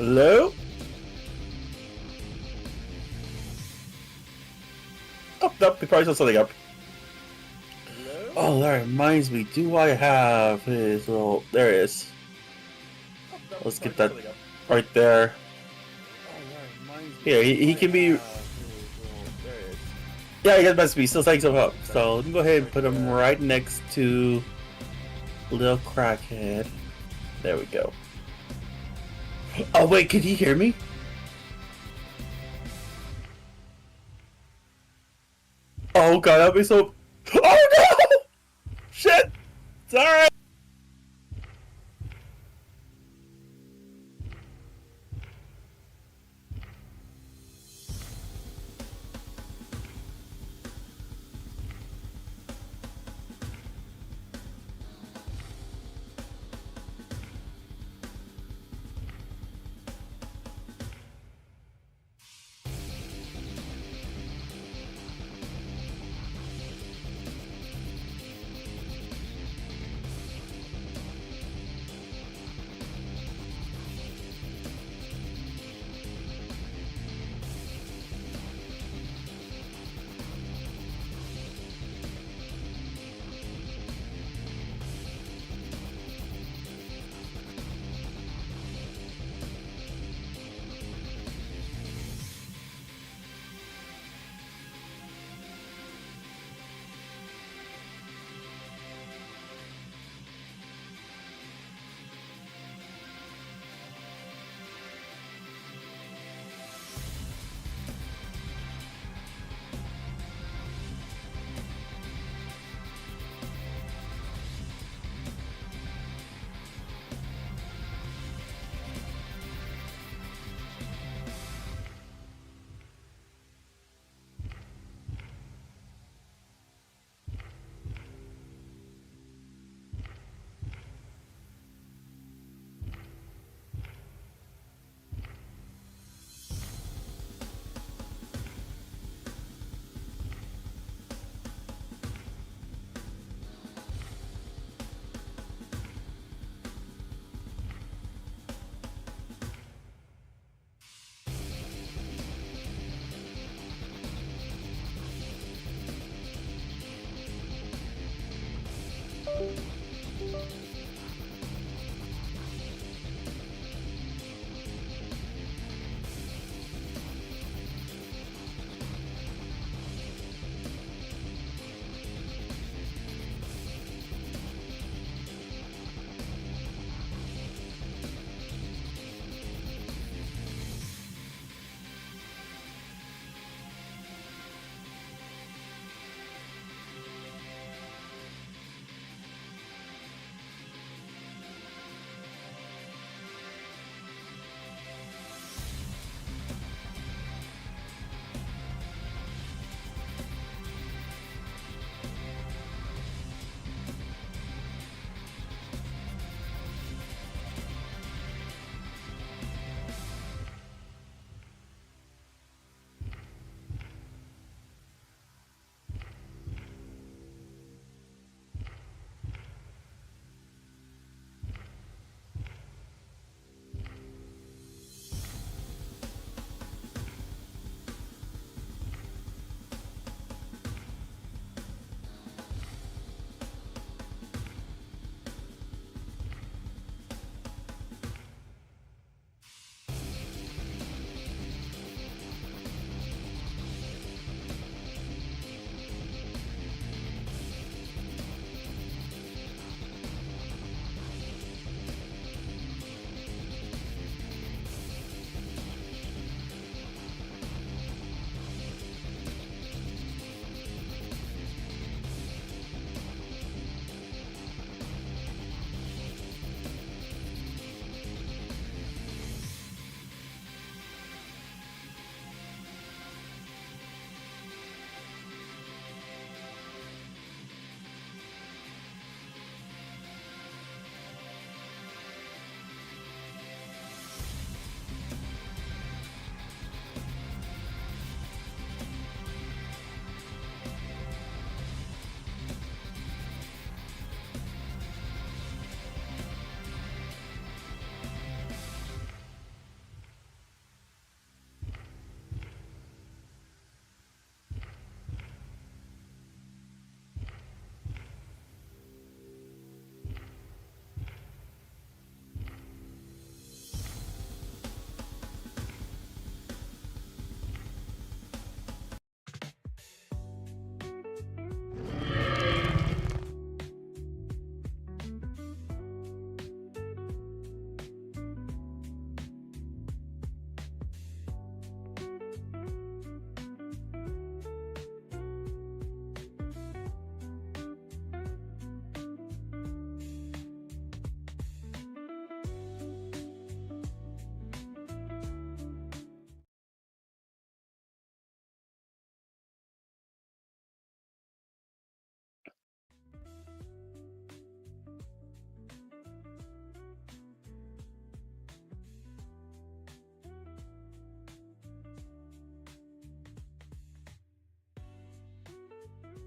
Hello? Oh, nope, they probably saw something up. Oh, that reminds me. Do I have his little... There it is. Let's get that right there. Here, he can be... Yeah, he must be still saying something up. So let me go ahead and put him right next to Little Crackhead. There we go. Oh wait, can he hear me? Oh god, that'd be so... Oh no! Shit! It's alright!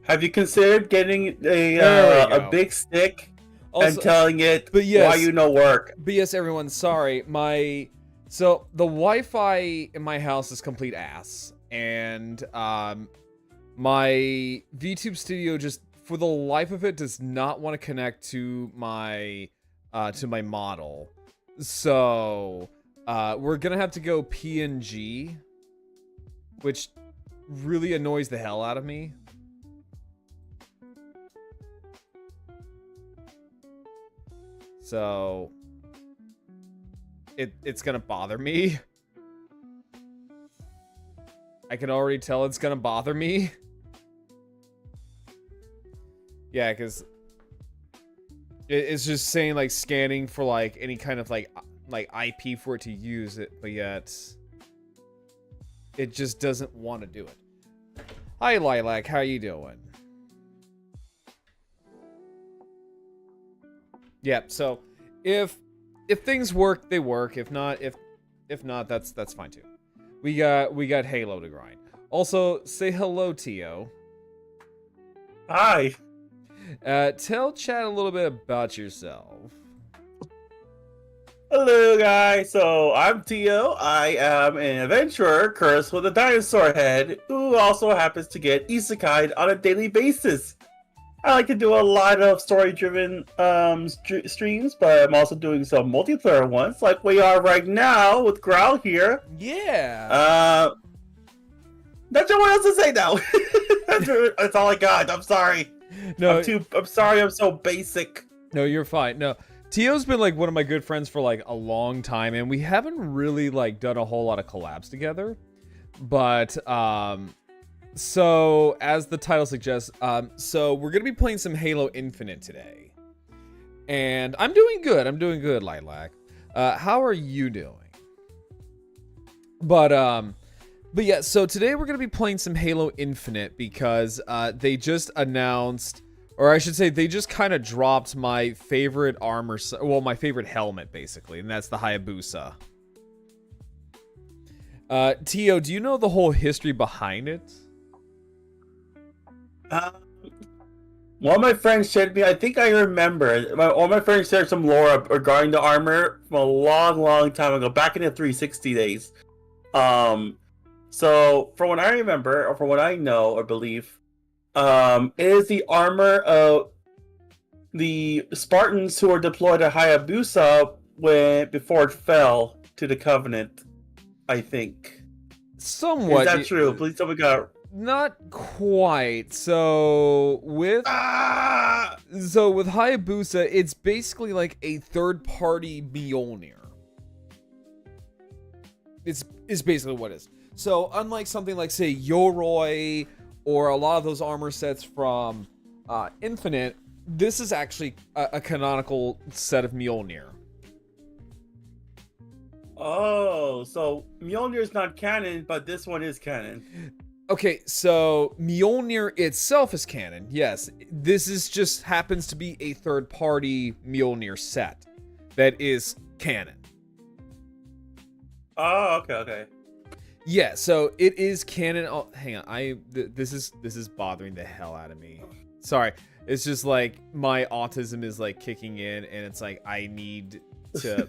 Have you considered getting a big stick also, and telling it yes, why you no work? But yes, everyone, sorry. So the Wi-Fi in my house is complete ass. And my VTube Studio just, for the life of it, does not want to connect to my model. So we're gonna have to go PNG, which really annoys the hell out of me. So it's gonna bother me. I can already tell it's gonna bother me. Yeah, because it's just saying like scanning for like any kind of like IP for it to use it, but yet it just doesn't want to do it. Hi Lilac, how you doing? Yep. So if things work, they work. If not, that's fine too. We got Halo to grind. Also, say hello, Tio. Hi. Tell chat a little bit about yourself. Hello, guys. So I'm Tio. I am an adventurer cursed with a dinosaur head who also happens to get isekai'd on a daily basis. I like to do a lot of story-driven streams, but I'm also doing some multiplayer ones, like we are right now with Growl here. Yeah. That's what else to say now. That's all I got. I'm sorry. No, I'm sorry. I'm so basic. No, you're fine. No, Tio's been like one of my good friends for like a long time, and we haven't really like done a whole lot of collabs together. But so as the title suggests, so we're gonna be playing some Halo Infinite today, and I'm doing good. I'm doing good, Lilac. How are you doing? But yeah. So today we're gonna be playing some Halo Infinite because they just announced, or I should say, they just kind of dropped my favorite armor. Well, my favorite helmet, basically, and that's the Hayabusa. Tio, do you know the whole history behind it? One of my friends shared me. I think I remember. All my friends shared some lore regarding the armor from a long, long time ago, back in the 360 days. So from what I remember, or from what I know or believe, it is the armor of the Spartans who were deployed at Hayabusa before it fell to the Covenant. I think. Somewhat. Is that true? Please tell me got. Not quite. So with Hayabusa, it's basically like a third-party Mjolnir. It's basically what it is. So unlike something like, say, Yoroi or a lot of those armor sets from Infinite, this is actually a canonical set of Mjolnir. Oh, so Mjolnir is not canon, but this one is canon. Okay, so Mjolnir itself is canon, yes. This is just happens to be a third-party Mjolnir set that is canon. Oh, okay. Yeah, so it is canon. Oh, hang on, this is bothering the hell out of me. Sorry, it's just like my autism is like kicking in, and it's like I need to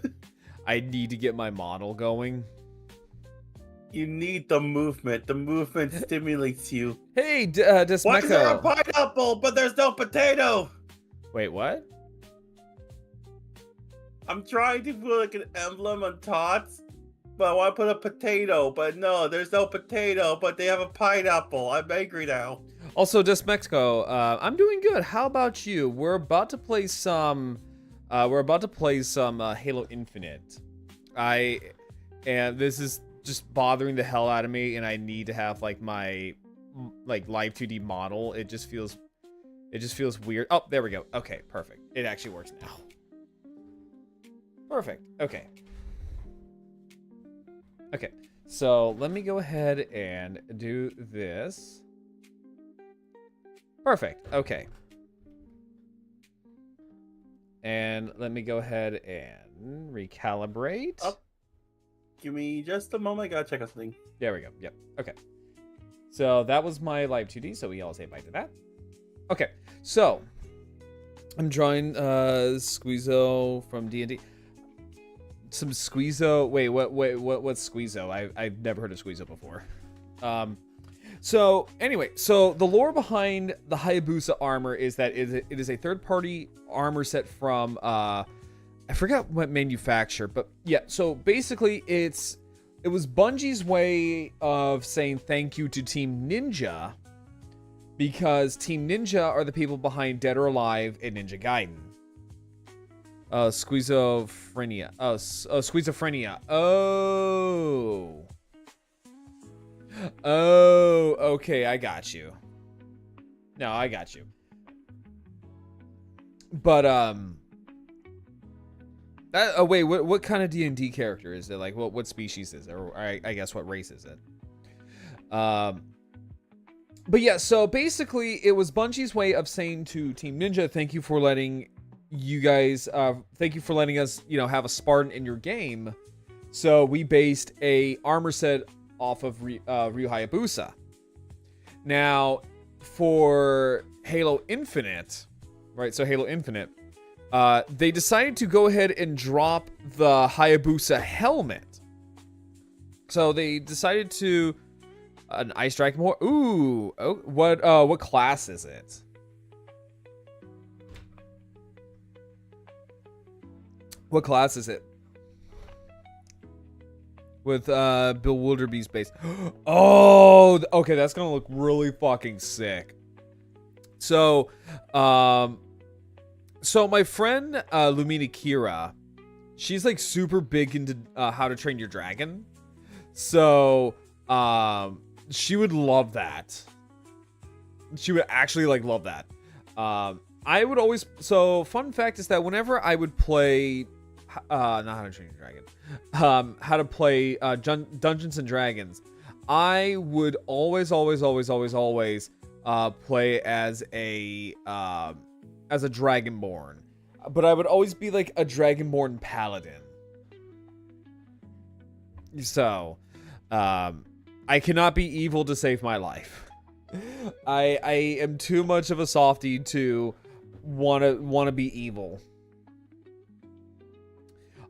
get my model going. You need the movement. The movement stimulates you. Hey, Desmeco. Why is there a pineapple, but there's no potato? Wait, what? I'm trying to put like an emblem on tots, but I want to put a potato, but no, there's no potato, but they have a pineapple. I'm angry now. Also, Desmeco, I'm doing good. How about you? We're about to play some Halo Infinite. And this is just bothering the hell out of me, and I need to have like my live 2D model. It just feels weird. Oh, there we go. Okay, perfect. It actually works now. Perfect. Okay. So let me go ahead and do this. Perfect. Okay. And let me go ahead and recalibrate. Oh. Give me just a moment. I gotta check out something. There we go. Yep. Okay. So that was my live 2D. So we all say bye to that. Okay, so I'm drawing Squeezo from D&D. Some Squeezo. Wait, what's Squeezo? I've never heard of Squeezo before. So anyway, so the lore behind the Hayabusa armor is that it is a third-party armor set from I forgot what manufacturer, but yeah. So basically, it was Bungie's way of saying thank you to Team Ninja, because Team Ninja are the people behind Dead or Alive and Ninja Gaiden. Schizophrenia. Schizophrenia. Oh, okay, I got you. No, I got you. But wait, what kind of D&D character is it? Like, what species is it? Or I guess what race is it? But yeah, so basically, it was Bungie's way of saying to Team Ninja, thank you for letting you guys, thank you for letting us, have a Spartan in your game. So we based a armor set off of Ryu Hayabusa. Now, for Halo Infinite, right? So Halo Infinite, they decided to go ahead and drop the Hayabusa helmet. So they decided to an Ice Dragon more. Ooh, oh, what class is it? What class is it? With Bill Wilderby's base. Oh, okay, that's gonna look really fucking sick. So, so my friend Lumina Kira, she's like super big into How to Train Your Dragon. So, she would love that. She would actually like love that. I would always. So, fun fact is that whenever I would play, not How to Train Your Dragon, how to play Dungeons and Dragons, I would always play as a Dragonborn, but I would always be like a Dragonborn paladin. So, I cannot be evil to save my life. I am too much of a softie to wanna be evil.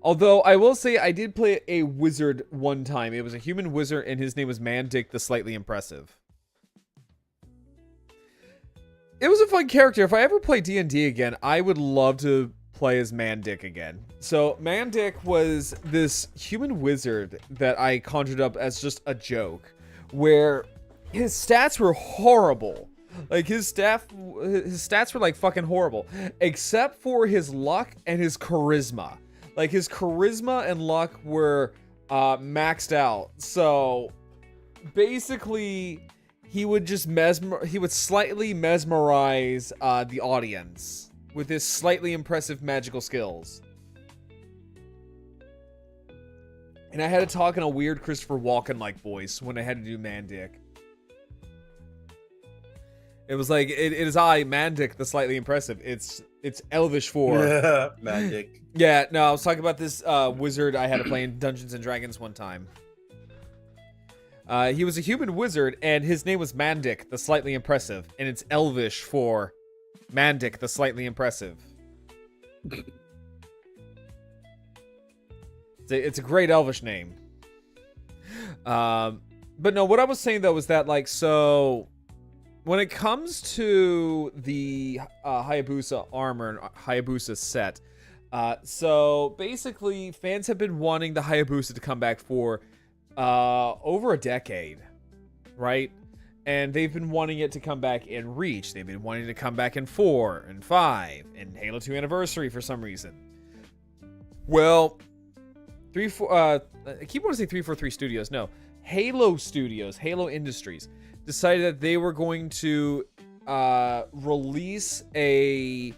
Although I will say I did play a wizard one time. It was a human wizard, and his name was Mandic the Slightly Impressive. It was a fun character. If I ever play D&D again, I would love to play as Mandic again. So Mandic was this human wizard that I conjured up as just a joke, where his stats were horrible. Like his stats were like fucking horrible, except for his luck and his charisma. Like his charisma and luck were maxed out. So basically, he would just slightly mesmerize the audience with his slightly impressive magical skills. And I had to talk in a weird Christopher Walken-like voice when I had to do Mandic. It was like, it is I, Mandic, the Slightly Impressive. It's Elvish for... Mandic. Yeah, no, I was talking about this wizard I had to play in Dungeons and Dragons one time. He was a human wizard, and his name was Mandic, the Slightly Impressive. And it's Elvish for Mandic, the Slightly Impressive. It's a great Elvish name. But no, what I was saying, though, was that, like, so... when it comes to the Hayabusa armor and Hayabusa set, so basically fans have been wanting the Hayabusa to come back for over a decade, right? And they've been wanting it to come back in Reach. They've been wanting to come back in 4 and 5 and Halo 2 Anniversary for some reason. Well, I keep wanting to say 343 Studios. No, Halo Studios, Halo Industries decided that they were going to release a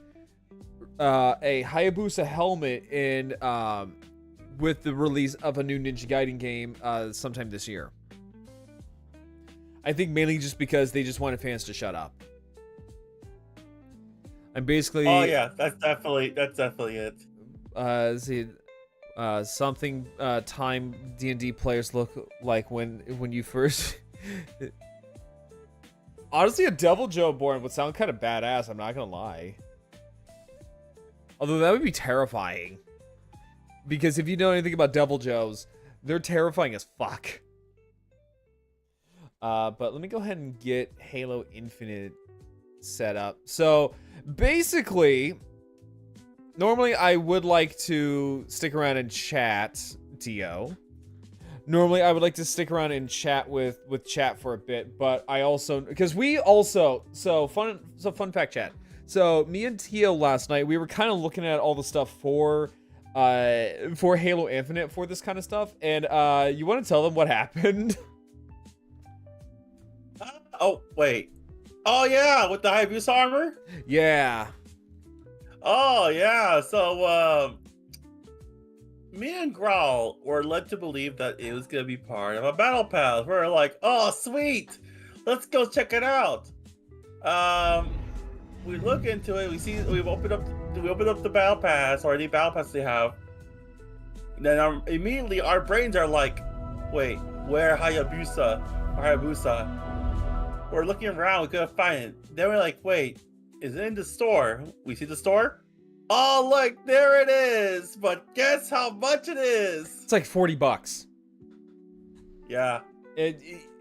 Hayabusa helmet in with the release of a new Ninja Gaiden game sometime this year. I think mainly just because they just wanted fans to shut up. I'm basically... Oh yeah, that's definitely it. Something time D&D players look like when you first... Honestly, a Devil Joe born would sound kind of badass, I'm not gonna lie. Although that would be terrifying. Because if you know anything about Devil Joes, they're terrifying as fuck. But let me go ahead and get Halo Infinite set up. So, basically, normally I would like to stick around and chat, T.O. Normally I would like to stick around and chat with chat for a bit, but I also, because we also, fun fact, chat. So, me and T.O. last night, we were kind of looking at all the stuff for Halo Infinite for this kind of stuff, and you want to tell them what happened? Oh, wait. Oh, yeah, with the HAYABUSA armor? Yeah. Oh, yeah. So, me and Growl were led to believe that it was going to be part of a battle pass. We're like, oh, sweet. Let's go check it out. We look into it. We see we open up the battle pass, or the battle pass they have. And then immediately our brains are like, wait, where HAYABUSA? We're looking around, we couldn't find it. Then we're like, wait, is it in the store? We see the store. Oh, look, there it is. But guess how much it is? It's like $40. Yeah.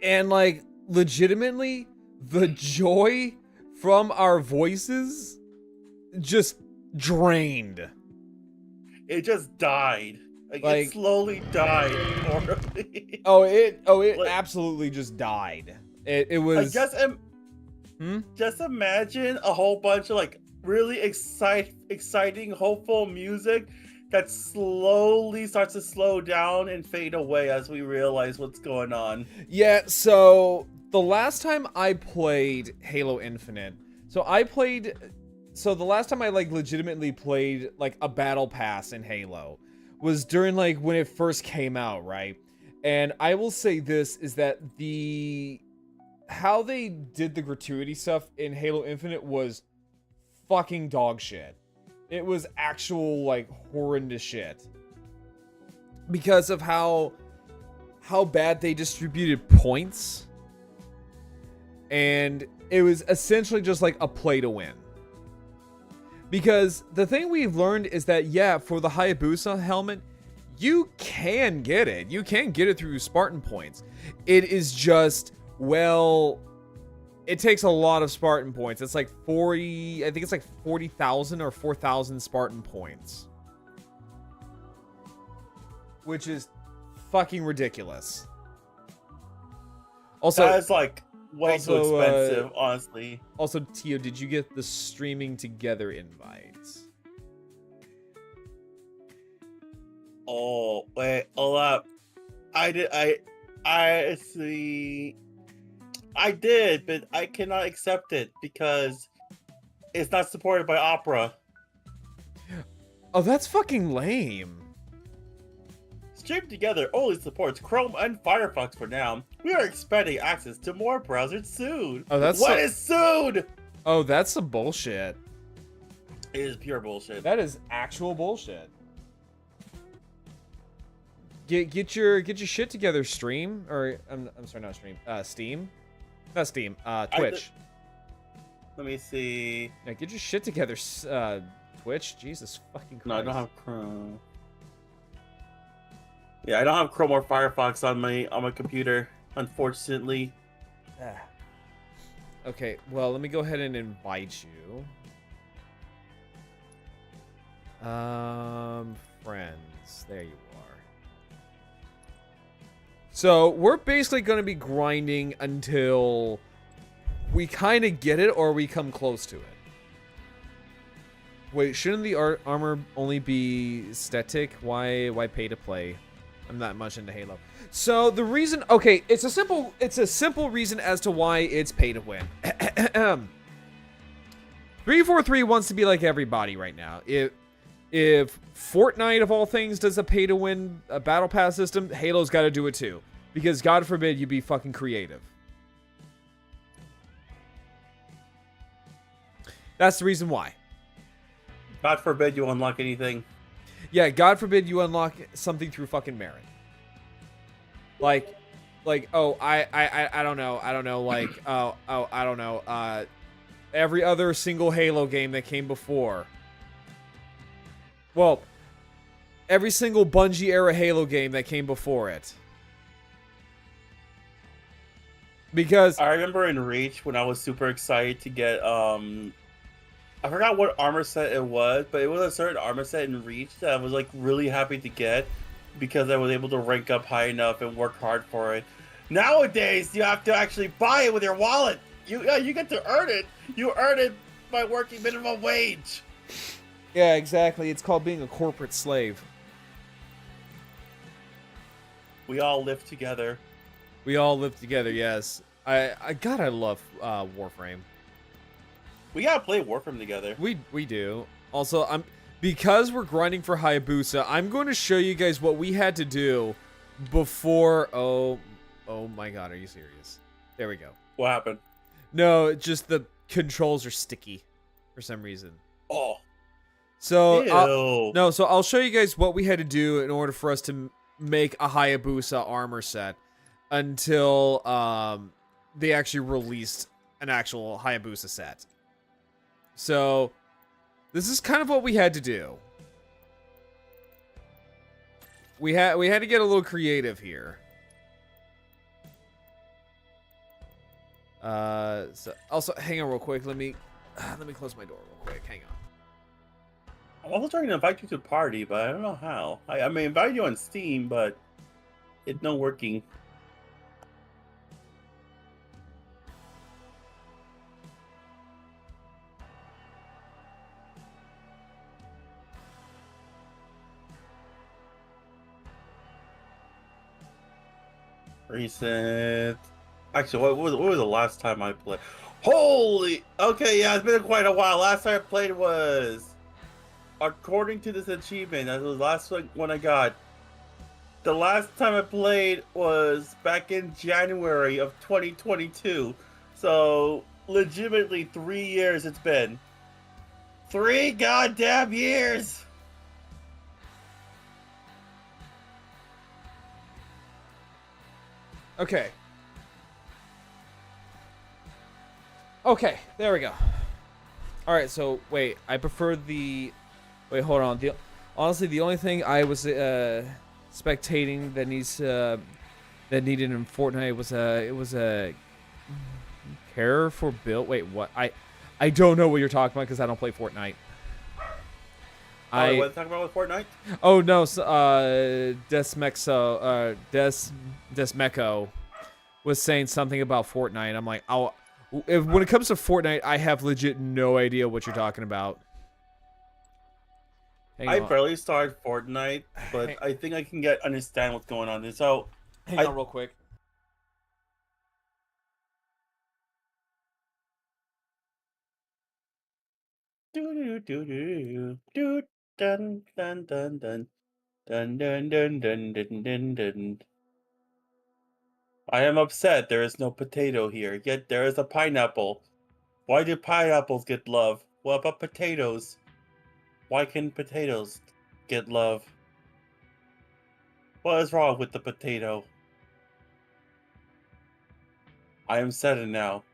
And like, legitimately, the joy from our voices just drained. It just died. Like it slowly died horribly. It like, absolutely just died. It was just imagine a whole bunch of like really exciting, hopeful music that slowly starts to slow down and fade away as we realize what's going on. Yeah, so the last time I played Halo Infinite, the last time I like legitimately played like a battle pass in Halo was during like when it first came out, right? And I will say this is that how they did the gratuity stuff in Halo Infinite was fucking dog shit. It was actual like horrendous shit. Because of how bad they distributed points. And it was essentially just like a play to win. Because the thing we've learned is that, yeah, for the HAYABUSA helmet, you can get it. You can get it through Spartan points. It is just, well, it takes a lot of Spartan points. It's like 40, I think it's like 40,000 or 4,000 Spartan points. Which is fucking ridiculous. Also, that's like way too expensive, honestly. Also, Tio, did you get the streaming together invites? Oh, wait, hold up. I see. I did, but I cannot accept it because it's not supported by Opera. Oh, that's fucking lame. Stream Together only supports Chrome and Firefox for now. We are expanding access to more browsers soon. Oh, that's what is soon? Oh, that's some bullshit. It is pure bullshit. That is actual bullshit. Get your shit together, stream, or I'm sorry, not stream. Steam, not Steam. Twitch. Let me see. Yeah, get your shit together, Twitch. Jesus fucking Christ. No, I don't have Chrome. Yeah, I don't have Chrome or Firefox on my computer, unfortunately. Okay, well, let me go ahead and invite you. Friends. There you are. So, we're basically going to be grinding until we kind of get it or we come close to it. Wait, shouldn't the armor only be static? Why pay to play? I'm not much into Halo. So the reason, okay, it's a simple reason as to why it's pay to win. 343 wants to be like everybody right now. If Fortnite of all things does a pay to win a battle pass system, Halo's got to do it too, because God forbid you be fucking creative. That's the reason why. God forbid you unlock anything. Yeah, God forbid you unlock something through fucking merit. Like, like, oh, I don't know, like, I don't know, every other single Halo game that came before. Well, every single Bungie era Halo game that came before it. Because I remember in Reach when I was super excited to get I forgot what armor set it was, but it was a certain armor set in Reach that I was like really happy to get because I was able to rank up high enough and work hard for it. Nowadays, you have to actually buy it with your wallet. You get to earn it. You earn it by working minimum wage. yeah, exactly. It's called being a corporate slave. We all live together. We all live together. Yes. God, I love Warframe. We gotta play Warframe together. We do. Also, because we're grinding for Hayabusa, I'm going to show you guys what we had to do before. Oh my God, are you serious? There we go. What happened? No, just the controls are sticky for some reason. Oh. So Ew. so I'll show you guys what we had to do in order for us to make a Hayabusa armor set until they actually released an actual Hayabusa set. So this is kind of what we had to do. We had to get a little creative here. So also hang on real quick. Let me close my door real quick. Hang on. I'm also trying to invite you to a party, but I don't know how. I may invite you on Steam, but it's not working. Recent. Actually, what was the last time I played? Holy. Okay, yeah, it's been quite a while. Last time I played was, according to this achievement, that was the last one I got. The last time I played was back in January of 2022. So, legitimately 3 years it's been. 3 goddamn years! Okay. Okay, there we go. All right, so wait, I prefer the. Wait, hold on. Honestly, the only thing I was spectating that needed in Fortnite was it was a care for build. Wait, what? I don't know what you're talking about because I don't play Fortnite. What are you talking about with Fortnite? Oh no, Desmeco was saying something about Fortnite. I'm like, when it comes to Fortnite, I have legit no idea what you're talking about. I barely started Fortnite, but I think I can understand what's going on. So, hang on real quick. do do do do dun dun dun dun dun dun dun dun dun dun dun. I am upset there is no potato here, yet there is a pineapple. Why do pineapples get love? What about potatoes? Why can potatoes get love? What is wrong with the potato? I am saddened now,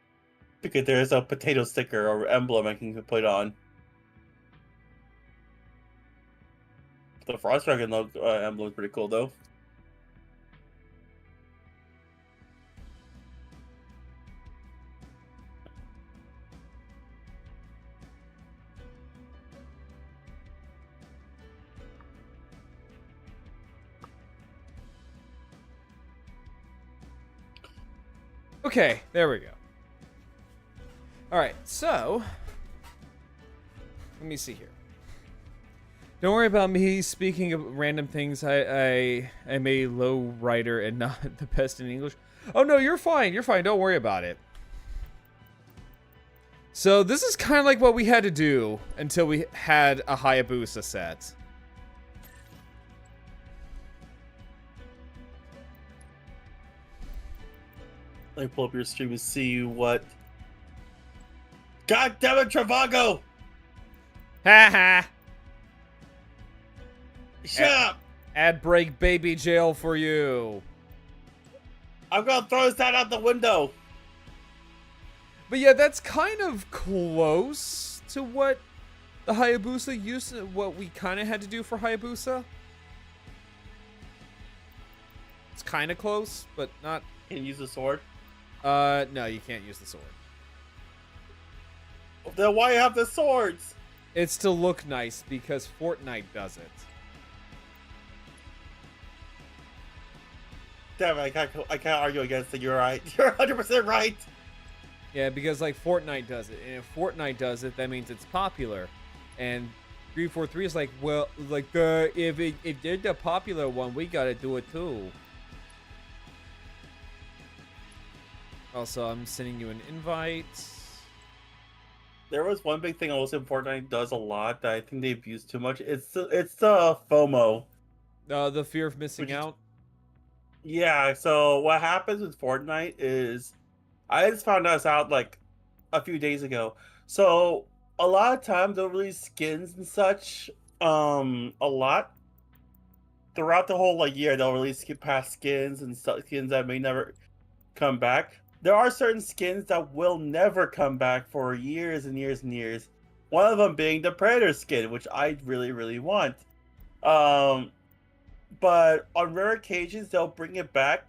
because there is a potato sticker or emblem I can put on. The Frost Dragon emblem is pretty cool, though. Okay, there we go. All right, so let me see here. Don't worry about me speaking of random things. I am a low writer and not the best in English. Oh no, you're fine. You're fine. Don't worry about it. So this is kind of like what we had to do until we had a Hayabusa set. Let me pull up your stream and see what. God damn it, Travago! Haha. Shut up! Ad break baby jail for you. I'm gonna throw that out the window. But yeah, that's kind of close to what the Hayabusa used to, what we kind of had to do for Hayabusa. It's kind of close, but not. Can you use the sword? No, you can't use the sword. Then why have the swords? It's to look nice because Fortnite does it. Damn it, I can't argue against it. You're right. You're 100% right. Yeah, because like Fortnite does it, and if Fortnite does it, that means it's popular. And 343 is like, well, like if they're the popular one, we gotta do it too. Also, I'm sending you an invite. There was one big thing also Fortnite does a lot that I think they've used too much. It's the FOMO. The fear of missing out. Yeah, so what happens with Fortnite is I just found this out like a few days ago. So a lot of times they'll release skins and such a lot. Throughout the whole like year they'll release past skins and skins that may never come back. There are certain skins that will never come back for years and years and years. One of them being the Predator skin, which I really, really want. But on rare occasions, they'll bring it back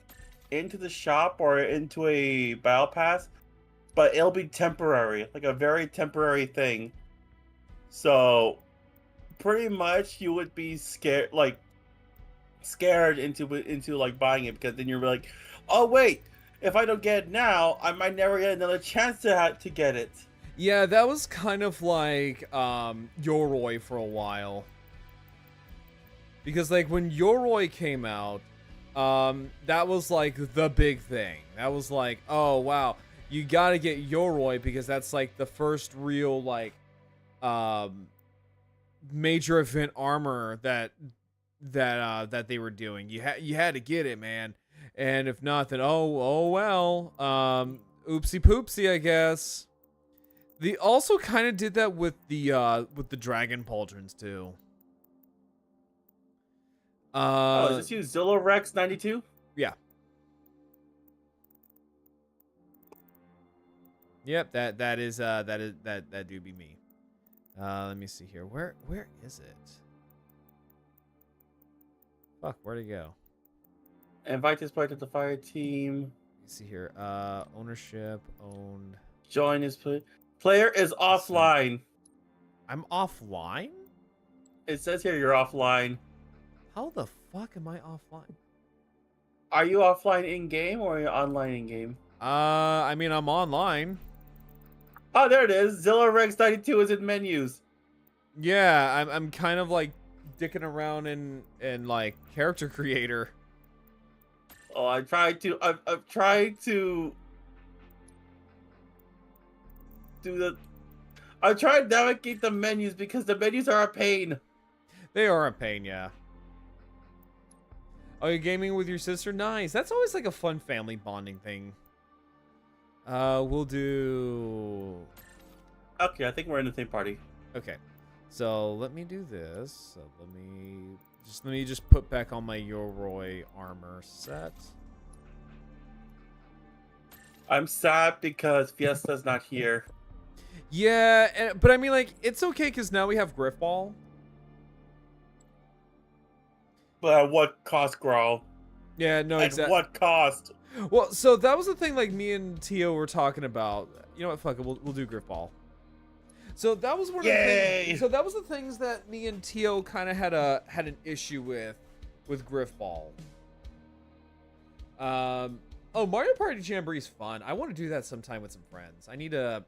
into the shop or into a battle pass, but it'll be temporary, like a very temporary thing. So, pretty much, you would be scared into like buying it because then you're like, oh wait, if I don't get it now, I might never get another chance to get it. Yeah, that was kind of like Yoroi for a while. Because like when Yoroi came out, that was like the big thing. That was like, oh wow, you gotta get Yoroi because that's like the first real like major event armor that they were doing. You had to get it, man. And if not, then oh well, oopsie poopsie, I guess. They also kind of did that with the dragon pauldrons too. Is this you, Zilla Rex 92? Yeah. Yep, that do be me. Let me see here. Where is it? Fuck, where'd it go? Invite this player to the fire team. Let me see here. Ownership owned. Join his player is offline. I'm offline? It says here you're offline. How the fuck am I offline? Are you offline in game or are you online in game? I mean I'm online. Oh, there it is. Zilla Rex 92 is in menus. Yeah, I'm kind of like dicking around in like character creator. Oh, I've tried to do the. I tried to navigate the menus because the menus are a pain. They are a pain, yeah. Oh, you're gaming with your sister? Nice. That's always like a fun family bonding thing. We'll do. Okay, I think we're in the same party. Okay, so let me do this. So let me just put back on my Yoroi armor set. I'm sad because Fiesta's not here. Yeah, but I mean, like, it's okay because now we have Griffball. But at what cost, Grawl? Yeah, no, exactly. At what cost? Well, so that was the thing, like, me and Tio were talking about. You know what, fuck it, we'll do Griffball. So that was one of the things. So that was the things that me and Tio kind of had an issue with Griffball. Oh, Mario Party Jamboree is fun. I want to do that sometime with some friends. I need to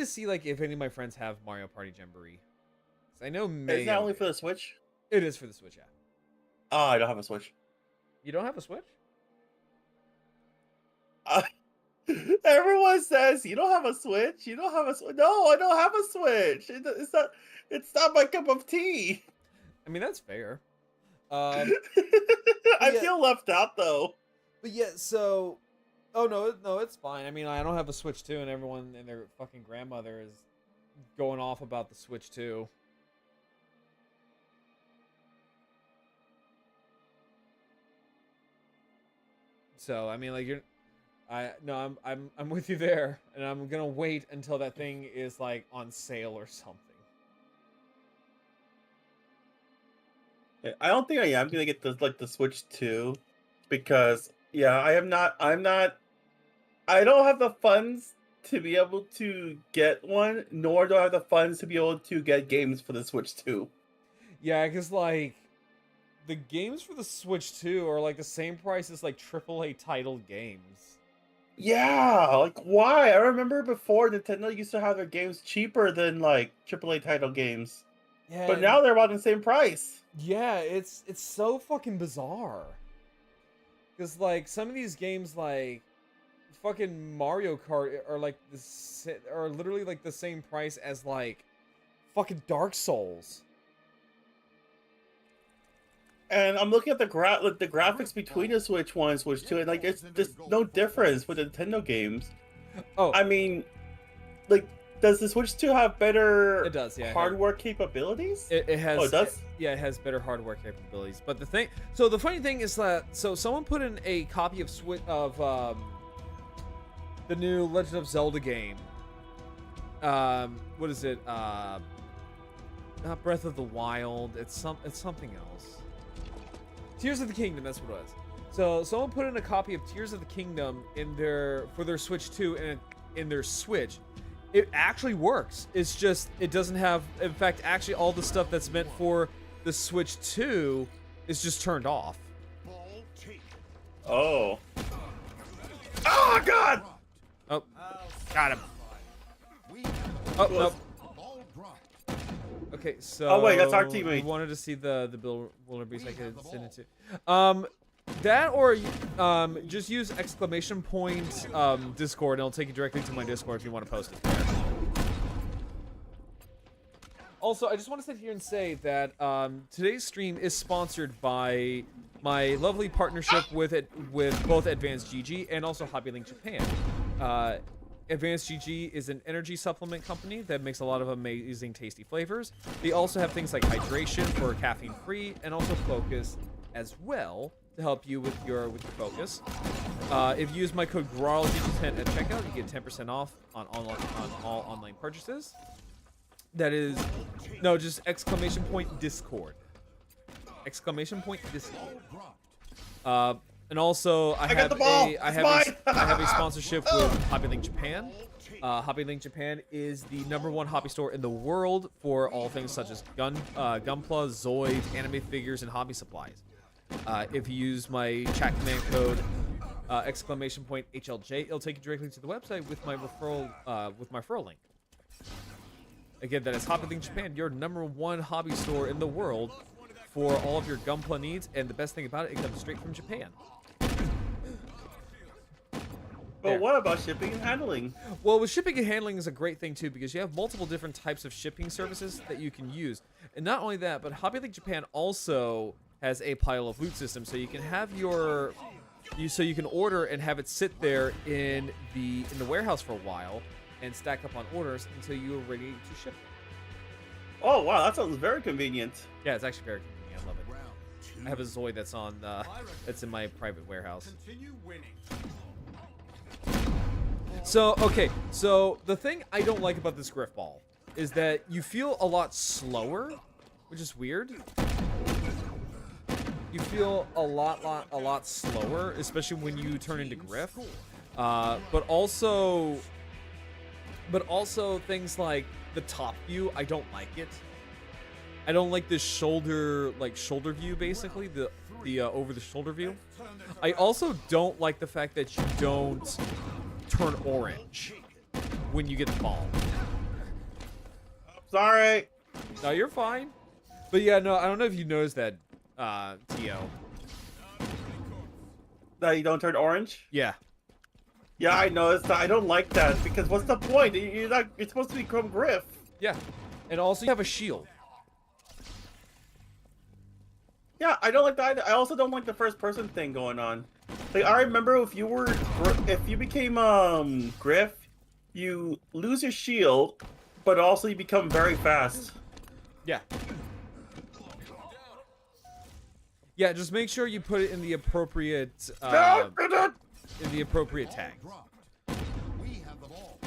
see like if any of my friends have Mario Party Jamboree. I know Mayo. Is that only for the Switch? It is for the Switch, yeah. Oh, I don't have a Switch. You don't have a Switch? Everyone says you don't have a Switch. You don't have a Switch. No, I don't have a Switch. It's not my cup of tea. I mean, that's fair. I feel left out though. But yeah, so oh no, it's fine. I mean, I don't have a Switch too, and everyone and their fucking grandmother is going off about the Switch too. So I mean, like I'm with you there, and I'm gonna wait until that thing is like on sale or something. I don't think I am gonna get the Switch 2 because yeah, I am not. I'm not. I don't have the funds to be able to get one, nor do I have the funds to be able to get games for the Switch 2. Yeah, because like the games for the Switch 2 are like the same price as like AAA title games. Yeah, like why? I remember before Nintendo used to have their games cheaper than like AAA title games, Yeah, but now they're about the same price. yeah, it's so fucking bizarre. Because like some of these games like fucking Mario Kart are like are literally like the same price as like fucking Dark Souls. And I'm looking at the graphics between the Switch 1 and Switch 2, and like it's just no difference with Nintendo games. Oh, I mean, like, does the Switch 2 have better it does, yeah. hardware capabilities? It has. Oh, it does? Yeah, it has better hardware capabilities. But the funny thing is that someone put in a copy of the new Legend of Zelda game. What is it? Not Breath of the Wild. It's something else. Tears of the Kingdom. That's what it was. So someone put in a copy of Tears of the Kingdom for their Switch 2 and in their Switch. It actually works. It's just it doesn't have. In fact, actually, all the stuff that's meant for the Switch 2 is just turned off. Oh. Oh God! Oh, got him. Oh, nope. Okay, so. Oh wait, that's our teammate. You wanted to see the Bill Wilderbeast I could send it to. That or just use exclamation point Discord, and it'll take you directly to my Discord if you want to post it there. Also, I just want to sit here and say that today's stream is sponsored by my lovely partnership with both Advanced GG and also Hobby Link Japan. Advanced GG is an energy supplement company that makes a lot of amazing, tasty flavors. They also have things like hydration for caffeine-free, and also focus as well to help you with your focus. If you use my code GRAWLG10 at checkout, you get 10% off on all online purchases. That is, no, just exclamation point Discord. Exclamation point Discord. And also, I have a sponsorship with Hobby Link Japan. Hobby Link Japan is the #1 hobby store in the world for all things such as Gunpla, Zoids, anime figures, and hobby supplies. If you use my chat command code exclamation point HLJ, it'll take you directly to the website with my referral link. Again, that is Hobby Link Japan, your #1 hobby store in the world for all of your Gunpla needs, and the best thing about it, it comes straight from Japan. But what about shipping and handling? Well, with shipping and handling is a great thing too, because you have multiple different types of shipping services that you can use. And not only that, but Hobby Link Japan also has a pile of loot system, so you can have so you can order and have it sit there in the warehouse for a while and stack up on orders until you are ready to ship them. Oh wow, that sounds very convenient. Yeah, it's actually very convenient. I love it. I have a Zoid that's in my private warehouse. So, okay, so the thing I don't like about this Griff Ball is that you feel a lot slower, which is weird. You feel a lot slower, especially when you turn into Griff. But also things like the top view, I don't like it. I don't like this shoulder view, basically, the over the shoulder view. I also don't like the fact that you don't turn orange when you get the ball. Sorry. No, you're fine. But yeah, no, I don't know if you noticed that, T.O. That you don't turn orange? Yeah. Yeah, I noticed that. I don't like that because what's the point? You're supposed to become Griff. Yeah. And also you have a shield. Yeah, I don't like that either. I also don't like the first person thing going on. Like, I remember if you became Griff, you lose your shield, but also you become very fast. Yeah. Yeah, just make sure you put it in the appropriate No, tag. We have the ball.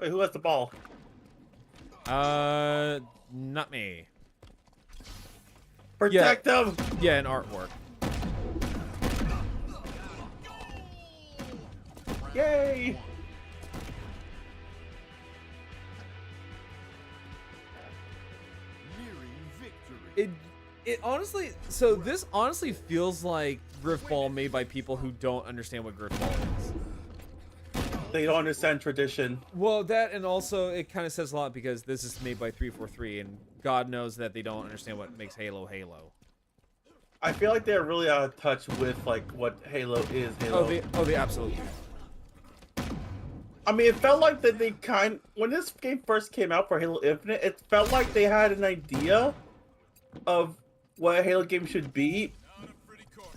Wait, who has the ball? Not me. Protect them! Yeah, an artwork. Yay! Nearing victory. It honestly, so this honestly feels like Griffball made by people who don't understand what Griffball is. They don't understand tradition. Well, that, and also it kind of says a lot because this is made by 343, and God knows that they don't understand what makes Halo Halo. I feel like they're really out of touch with like what Halo is. Halo. They absolutely. I mean, it felt like that when this game first came out for Halo Infinite, it felt like they had an idea of what a Halo game should be,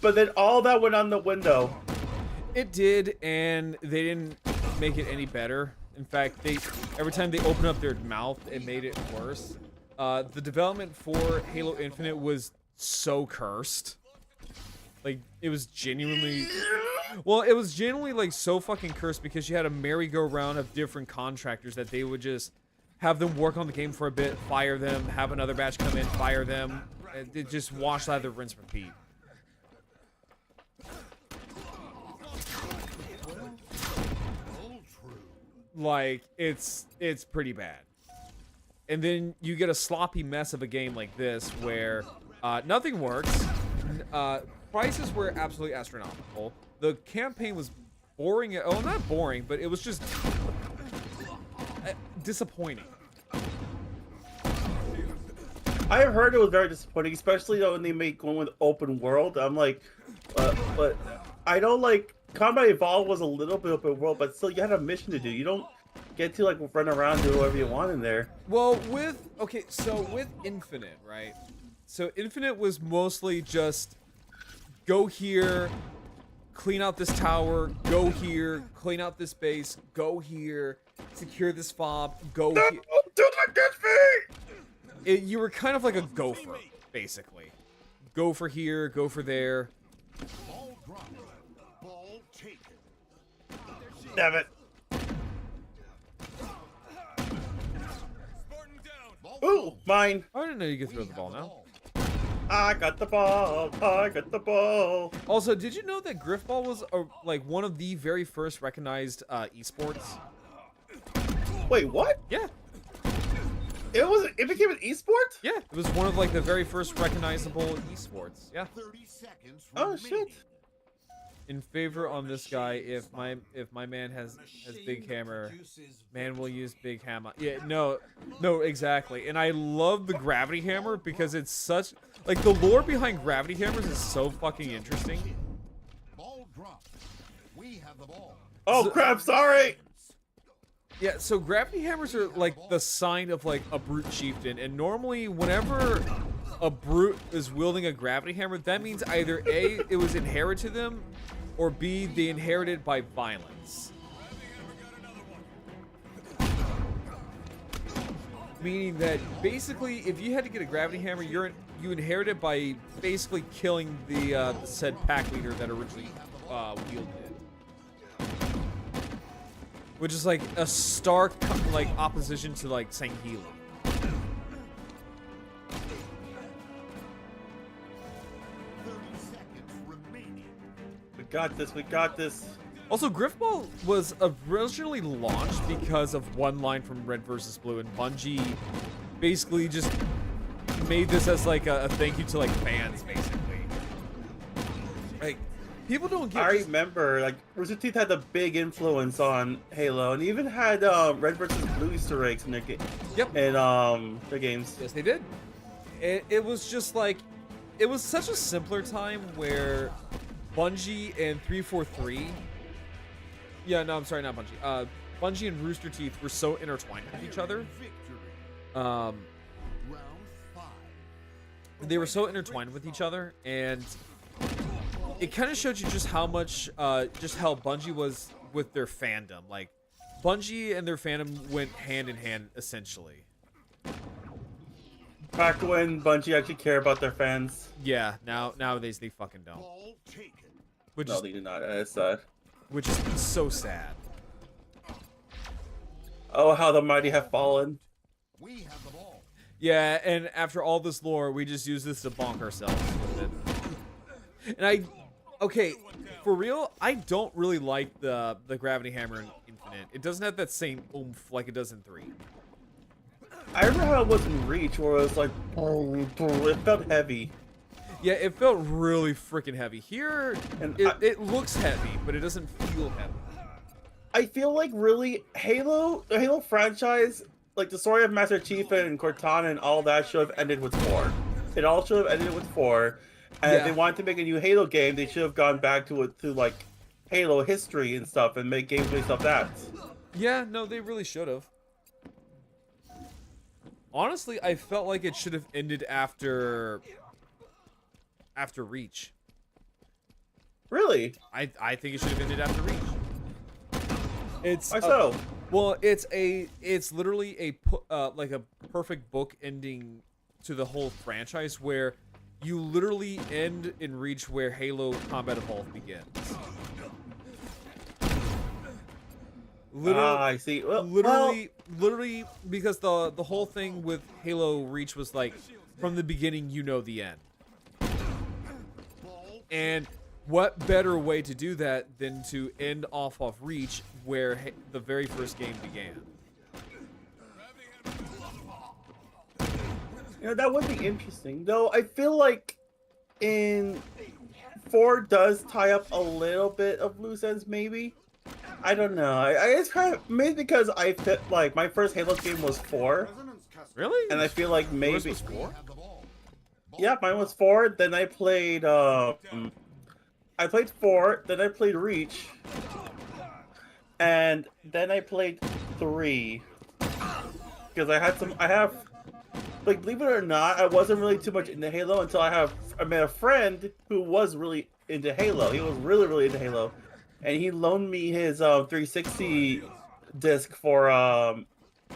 but then all that went on the window. It did, and they didn't make it any better. In fact, every time they opened up their mouth, it made it worse. The development for Halo Infinite was so cursed. Like, it was genuinely... Well, it was genuinely, like, so fucking cursed because you had a merry-go-round of different contractors that they would just have them work on the game for a bit, fire them, have another batch come in, fire them. It just wash, lather, rinse, repeat. Like, it's pretty bad. And then you get a sloppy mess of a game like this where nothing works. Prices were absolutely astronomical. The campaign was boring. Oh, not boring, but it was just disappointing. I have heard it was very disappointing, especially when they make one with open world. I'm like, but I know like Combat Evolved was a little bit open world, but still you had a mission to do. You don't get to like run around do whatever you want in there. Well, with Infinite, right? So Infinite was mostly just go here, clean out this tower, go here, clean out this base, go here, secure this fob, go No, here. do not get me! You were kind of like a gopher, basically. Go for here, go for there. Ball dropped. Ball taken. Damn it. Ooh, mine. I didn't know you could throw the ball now. I got the ball. I got the ball. Also, did you know that Griffball was like one of the very first recognized esports? Wait, what? Yeah. It became an esport? Yeah, it was one of like the very first recognizable esports. Yeah. 30 seconds Oh remaining. shit. In favor on this guy, if my man has big hammer, man will use big hammer. Yeah, no, exactly. And I love the gravity hammer because it's such like the lore behind gravity hammers is so fucking interesting. Ball dropped. We have the ball. Oh crap, sorry. Yeah, so gravity hammers are like the sign of like a brute chieftain, and normally whenever a brute is wielding a gravity hammer, that means either A, it was inherited to them, or B, they inherited by violence. Meaning that basically, if you had to get a gravity hammer, you inherit it by basically killing the said pack leader that originally wielded it. Which is like a stark like opposition to like Sangheili. 30 seconds remaining. We got this. We got this. Also, Griffball was originally launched because of one line from Red vs. Blue, and Bungie basically just made this as like a thank you to like fans, basically. Like, people don't get. I remember, like, Rooster Teeth had a big influence on Halo, and even had Red vs. Blue Easter eggs in their Yep. in their games. Yes, they did. It was just like, it was such a simpler time where Bungie and 343. Yeah, no, I'm sorry, not Bungie. Bungie and Rooster Teeth were so intertwined with each other. Victory. Um, Round 5. they were so intertwined with each other, and it kind of showed you just how much, just how Bungie was with their fandom. Like, Bungie and their fandom went hand in hand, essentially. Back when Bungie actually care about their fans. Yeah, nowadays they fucking don't. Ball taken. Which No, is they do not. It's sad. which is so sad. Oh, how the mighty have fallen. We have the ball. Yeah, and after all this lore, we just use this to bonk ourselves with it. And okay, for real, I don't really like the gravity hammer in Infinite. It doesn't have that same oomph like it does in 3. I remember how it was in Reach, where it was like, it felt heavy. Yeah, it felt really freaking heavy. Here, And it looks heavy, but it doesn't feel heavy. I feel like really the Halo franchise, like the story of Master Chief and Cortana and all that should have ended with 4. It all should have ended with 4. And if Yeah. they wanted to make a new Halo game, they should have gone back to like Halo history and stuff and make games based off that. Yeah, no, they really should have. Honestly, I felt like it should have ended after Reach. Really? I think it should have ended after Reach. It's Why so? well, it's literally like a perfect book ending to the whole franchise where you literally end in Reach where Halo Combat Evolved begins. Literally, I see. Well, literally, because the whole thing with Halo Reach was like, from the beginning, you know the end. Ball. And what better way to do that than to end off of Reach, where the very first game began? that would be interesting. Though I feel like in 4 does tie up a little bit of loose ends, maybe. I don't know. I it's kind of maybe because I fit like my first Halo game was 4, President's custody. Really? and I feel like Yours maybe was 4? Have the ball. yeah, mine was 4. Then I played 4. Then I played Reach, and then I played 3 because I have like believe it or not, I wasn't really too much into Halo until I met a friend who was really into Halo. He was really into Halo. And he loaned me his 360 disc for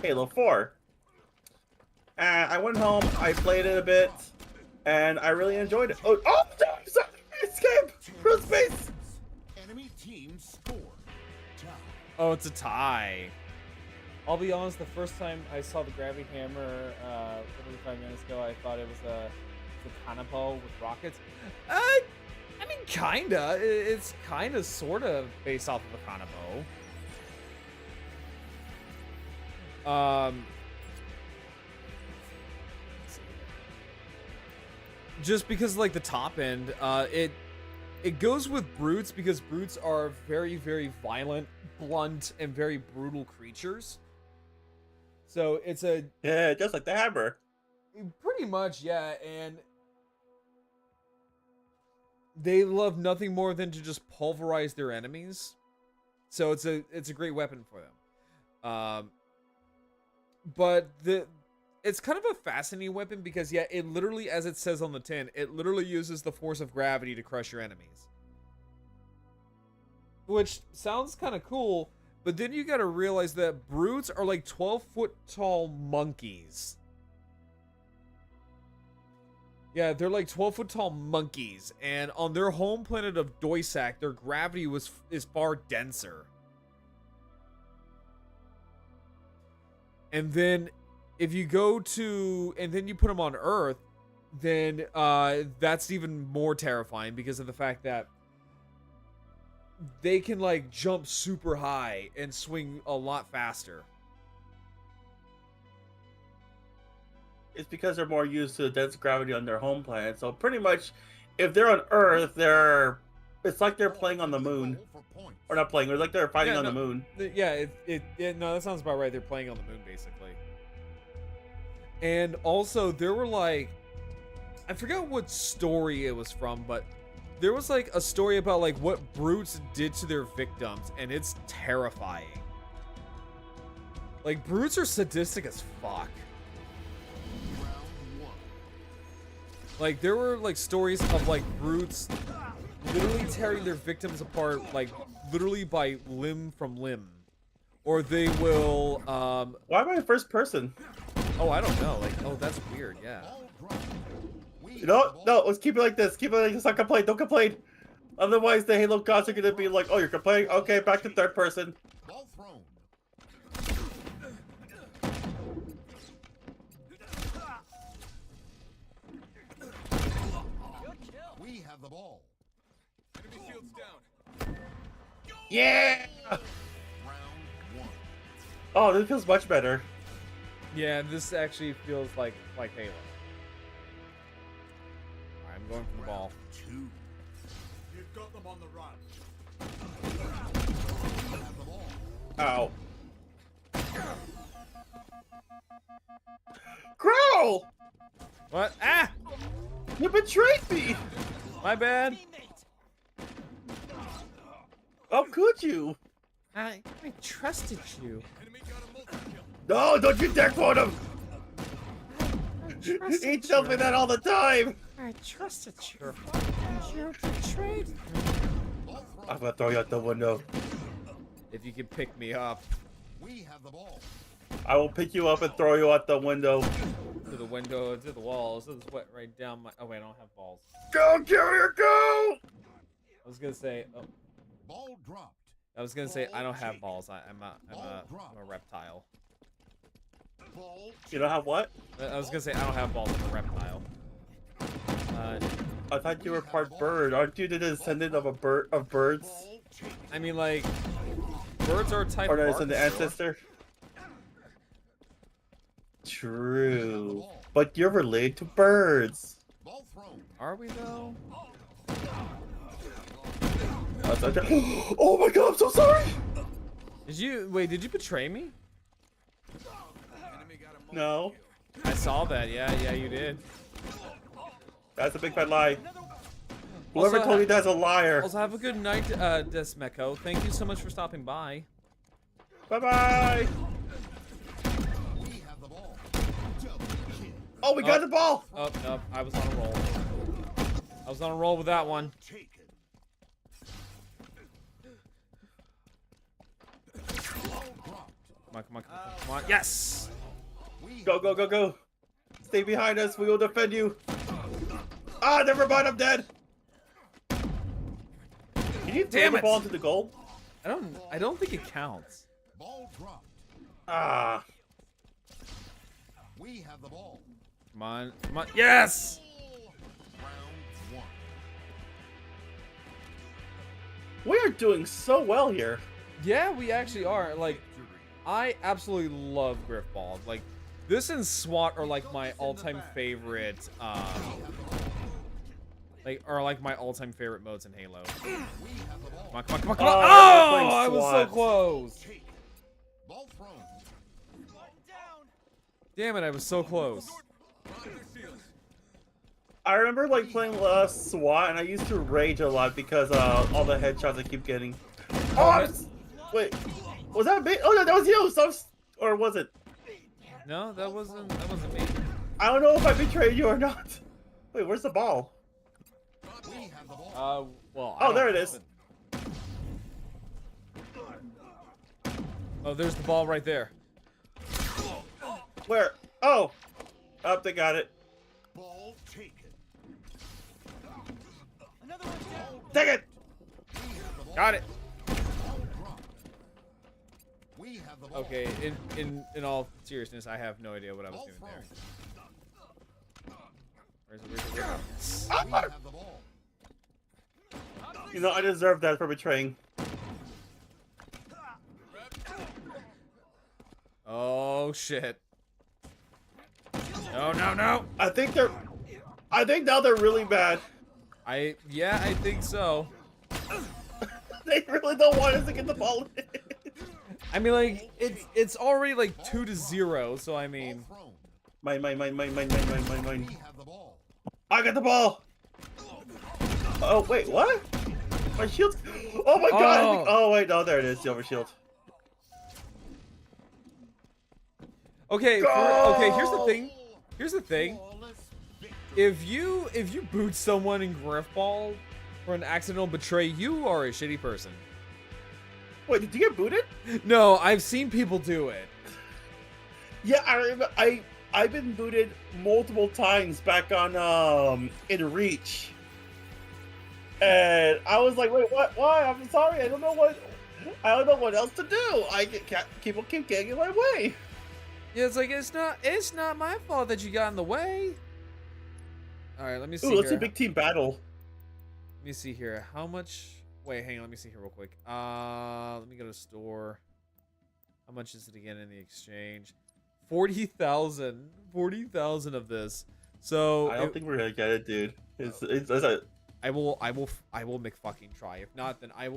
Halo 4. And I went home, I played it a bit, and I really enjoyed it. Oh, sorry, escape! Real space! Enemy team score. Tie. Oh, it's a tie. I'll be honest, the first time I saw the gravity hammer, literally 5 minutes ago, I thought it was a Kanabo with rockets. I mean, kinda. It's kinda, sorta based off of a Kanabo. Just because, like, the top end, it goes with brutes because brutes are very, very violent, blunt, and very brutal creatures. So it's Yeah, just like the hammer. pretty much, yeah, and they love nothing more than to just pulverize their enemies. So it's a great weapon for them. But it's kind of a fascinating weapon because yeah, it literally, as it says on the tin, it literally uses the force of gravity to crush your enemies. Which sounds kind of cool, but then you gotta realize that brutes are like 12-foot tall monkeys. Yeah, they're like 12-foot tall monkeys, and on their home planet of Doisak, their gravity is far denser. And then if you go to, and then you put them on Earth, then that's even more terrifying because of the fact that they can like jump super high and swing a lot faster. It's because they're more used to the dense gravity on their home planet. So pretty much, if they're on Earth, it's like they're playing on the moon. For points. Or not playing, it's like they're fighting Yeah, on no. the moon. Yeah, no, that sounds about right. They're playing on the moon, basically. And also, there were like, I forgot what story it was from, but there was like a story about like what brutes did to their victims, and it's terrifying. Like, brutes are sadistic as fuck. Round one. Like, there were like stories of like brutes literally tearing their victims apart like literally by limb from limb, or they will. Why am I in first person? Oh, I don't know. Like, oh, that's weird. Yeah. No, let's keep it like this. Keep it like this. Don't complain. Don't complain. Otherwise, the Halo gods are gonna be like, "Oh, you're complaining? Okay, back to third person." Ball thrown. We have the ball. Enemy shield's down. Yeah. Round one. Oh, this feels much better. Yeah, this actually feels like Halo. I'm going for the ball. Two. You've got them on the run. We have the ball. Ow. Growl! What? Ah! You betrayed me! My bad. How could you? I trusted you. Enemy got a multi-kill. No, don't you dare quote him! He tells me that all the time! I trusted you. You betrayed me. Ball thrown. I'm gonna throw you out the window. If you can pick me up We have the ball. I will pick you up and throw you out the window. to the window, to the walls, to the sweat right down my. Oh wait, I don't have balls. Go, Carrier, go! I was gonna say. Oh, Ball dropped. I was gonna say I don't have balls. I'm a reptile. Ball. You don't have what? I was gonna say I don't have balls. I'm a reptile. I thought you were part bird. Aren't you the descendant of birds? Ball taken. I mean, like, birds are a type Or of the bark, descendant sure. ancestor? True. But you're related to birds. Ball thrown. Are we though? Oh my god, I'm so sorry! Did you Did you betray me? Enemy got a No, I saw that. Yeah, you did. that's a big fat lie. Whoever Also, told you that's a liar. Also, have a good night, Desmeco. Thank you so much for stopping by. Bye bye! We have the ball. Double kill. Oh, we got the ball! Oh, no, I was on a roll. I was on a roll with that one. Taken. Ball dropped. Come on. Come on. Yes! We Go, go, go, go! Stay behind us, we will defend you! Ah, never mind, I'm dead! Can you throw Damn the it. ball into the goal? I don't think it counts. Ball dropped. Ah. We have the ball. Come on. Come on. Yes! Round one. We are doing so well here. Yeah, we actually are. Like, I absolutely love Griffball. Like, this and SWAT are like my all-time favorite, my all-time favorite modes in Halo. We have the ball. Come on. Oh, Oh, we're playing I was so SWAT. close. Taken. Ball thrown. Damn it, I was so close. Rock their shields. I remember like playing SWAT, and I used to rage a lot because all the headshots I keep getting. Oh, wait, was that me? Oh no, that was you. So, or was it? No, that wasn't me. I don't know if I betrayed you or not. Wait, where's the ball? We have the ball. Well. Oh, there it is. Oh, there's the ball right there. Where? Oh, up, they got it. Ball taken. Take it. We have the ball. Got it. Ball dropped. We have the ball. Okay, in all seriousness, I have no idea what I was Ball doing thrown. there. Where's it? We have the ball. You know, I deserve that for betraying. Oh shit. No. I think now they're really bad. I think so. They really don't want us to get the ball in. I mean, like, it's already like 2-0, so I mean, Ball thrown. Mine. We have the ball. I got the ball. Oh wait, what? My shield. Oh my god. I think, oh wait, no, there it is. Silver shield. okay, okay. Here's the thing. Flawless victory. If you boot someone in Griffball for an accidental betray, you are a shitty person. Wait, did you get booted? No, I've seen people do it. Yeah, I remember. I've been booted multiple times back on in Reach, and I was like, wait, what? Why? I'm sorry. I don't know what else to do. People keep getting in my way. Yeah, it's like it's not my fault that you got in the way. All right, let me see Ooh, let's do here. a big team battle. Let me see here. How much? Wait, hang on. Let me see here real quick. Let me go to store. How much is it again in the exchange? 40,000. 40,000 of this. So I don't think we're gonna get it, dude. I will McFucking try. If not, then I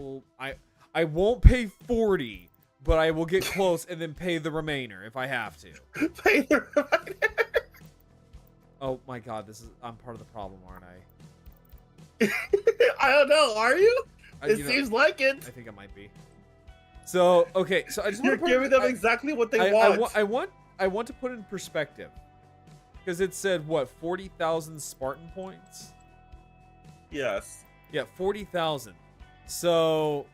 won't pay 40, but I will get close and then pay the remainder if I have to. Pay the reminder. Oh my god, I'm part of the problem, aren't I? I don't know. Are you? It You know, seems like it. I think I might be. So okay, so I just You're want to giving them exactly what they want. I want to put in perspective, because it said what 40,000 Spartan points. Yes. Yeah, 40,000. So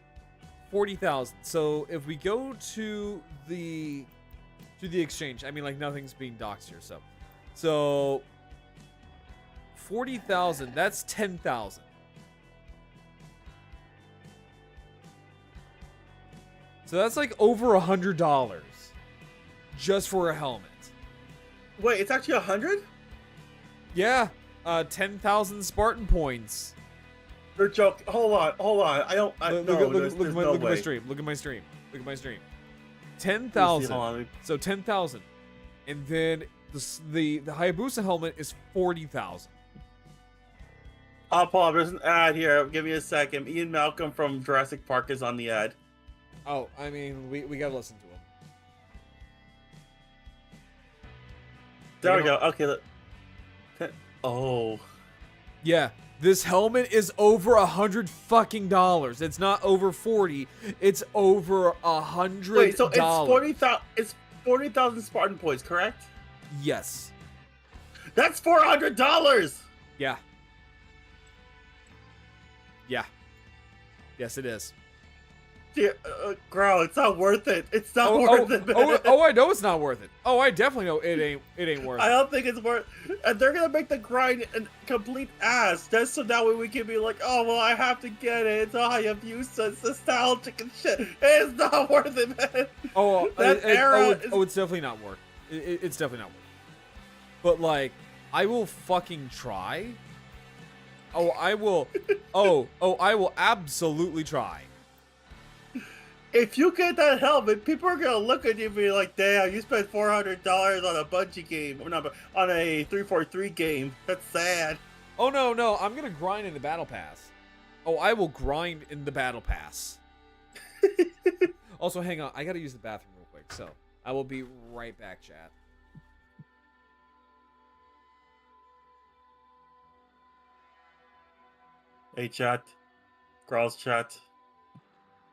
40,000. So if we go to the exchange, I mean, like, nothing's being doxed here. So 40,000. That's 10,000. So that's like over $100 just for a helmet. Wait, it's actually 100? Yeah, 10,000 Spartan points. They're joking. Hold on. I don't. Look there's no at my way. stream. Look at my stream. 10,000. Let me see, hold on. So 10,000, and then the Hayabusa helmet is 40,000. Paul, there's an ad here. Give me a second. Ian Malcolm from Jurassic Park is on the ad. Oh, I mean, we gotta listen to him. There we go. Okay. Look. Oh. Yeah, this helmet is over $100 fucking dollars. It's not over 40. It's over $100. Wait, so it's 40,000. It's 40,000 Spartan points, correct? Yes. That's $400. Yeah. Yeah. Yes, it is. Dear, girl, it's not worth it. It's not worth it, man. I know it's not worth it. Oh, I definitely know it ain't worth I it. don't think it's worth. And they're gonna make the grind a complete ass, just so that way we can be like, oh well, I have to get it. It's a Hayabusa, it's nostalgic and shit. It's not worth it, man. It's definitely not worth. It's definitely not worth. But like, I will fucking try. I will absolutely try. If you get that helmet, people are gonna look at you and be like, "Damn, you spent $400 on a Bungie game, or not, on a 343 game. That's sad." Oh no, I'm gonna grind in the battle pass. Oh, I will grind in the battle pass. Also, hang on, I gotta use the bathroom real quick, so I will be right back, chat. Hey, chat. Growl's chat.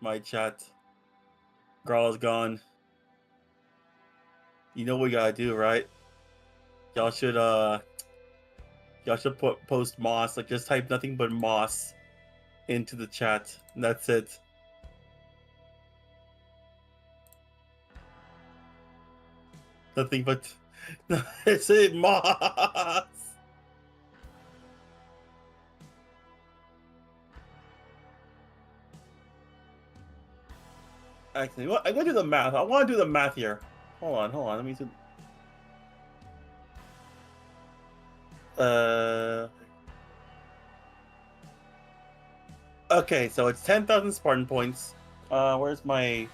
My chat. Growl is gone. You know what we gotta do, right? Y'all should post Moss. Like, just type nothing but Moss into the chat. And that's it. Nothing but it's it, Moss. Actually, what? I'm gonna do the math. I want to do the math here. Hold on. Let me do. Okay, so it's 10,000 Spartan points. Where's my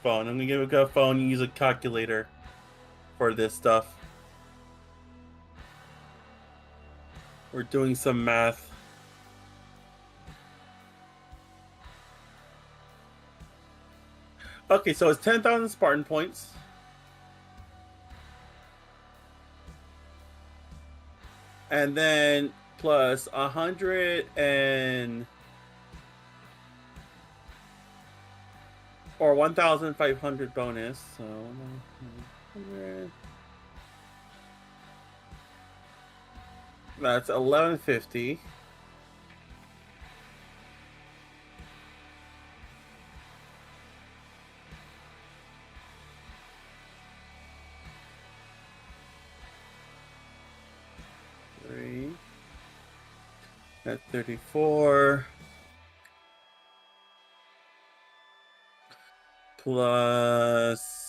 phone? I'm gonna give it a phone and use a calculator for this stuff. We're doing some math. Okay, so it's 10,000 Spartan points. And then plus 100 and... or 1,500 bonus, so... 100. That's 1150. At 34 plus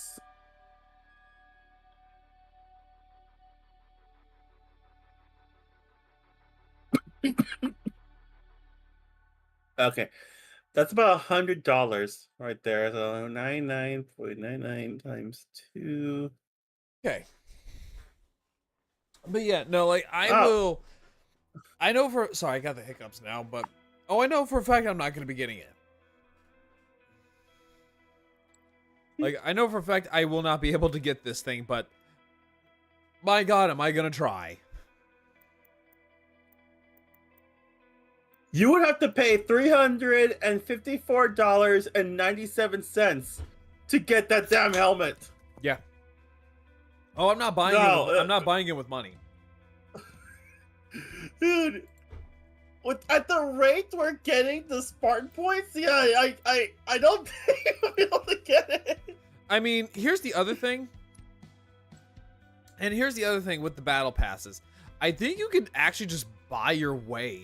okay. That's about $100 right there. So 99.99 times 2. Okay. But yeah, no, like I Oh, will. I know for sorry, I got the hiccups now, but I know for a fact I'm not going to be getting it. Like I know for a fact I will not be able to get this thing, but my God, am I going to try? you would have to pay $354.97 to get that damn helmet. Yeah. Oh, I'm not buying No, it. I'm not buying it with money. dude. At the rate we're getting the Spartan points, yeah, I don't think we'll be able to get it. I mean, here's the other thing. And here's the other thing with the battle passes. I think you can actually just buy your way.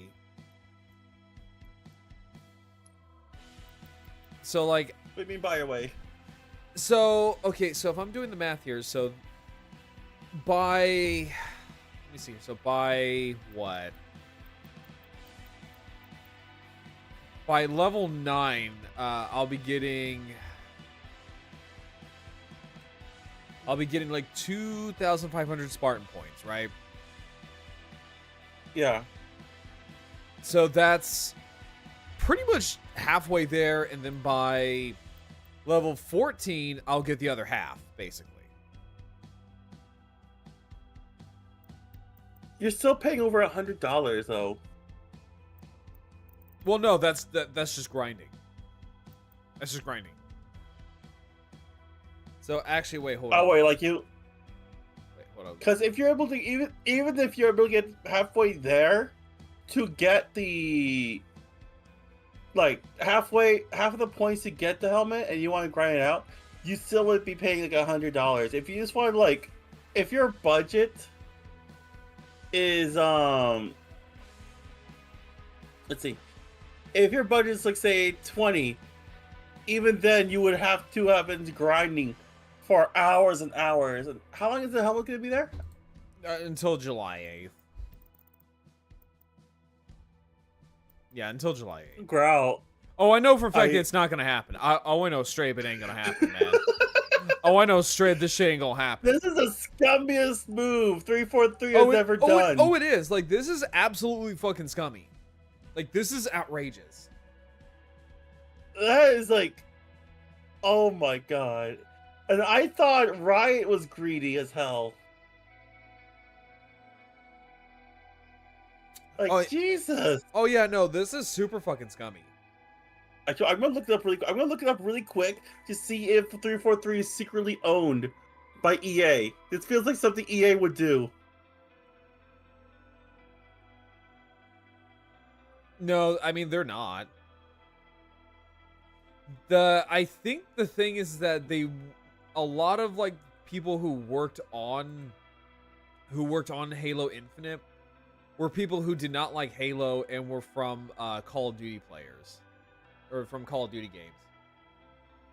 So like, What do you mean buy your way? so okay, so if I'm doing the math here, so by let me see. So by what? By level 9, I'll be getting like 2,500 Spartan points, right? Yeah. So that's pretty much halfway there, and then by level 14, I'll get the other half, basically. You're still paying over $100 though. Well, no, that's just grinding. That's just grinding. So actually, wait, hold on. Oh wait, like you, Wait, hold on. because if you're able to even if you're able to get halfway there, to get the like half of the points to get the helmet, and you want to grind it out, you still would be paying like $100. If you just want like, if your budget is let's see, if your budget is like say 20, even then you would have to have been grinding for hours and hours. And how long is the helmet going to be there? Until July 8th. Yeah, until July 8th. Growl. Oh, I know for a fact it's not gonna happen. I know straight, but it ain't gonna happen, man. Oh, I know straight, this shit ain't gonna happen. This is the scummiest move 343 has ever done. It is. Like, this is absolutely fucking scummy. Like, this is outrageous. That is like, oh my god. And I thought Riot was greedy as hell. Like, Oh, Jesus. Oh yeah, no, this is super fucking scummy. Actually, I'm gonna look it up really. I'm gonna look it up really quick to see if 343 is secretly owned by EA. This feels like something EA would do. No, I mean they're not. I think the thing is that a lot of like people who worked on Halo Infinite were people who did not like Halo and were from Call of Duty players. Or from Call of Duty games.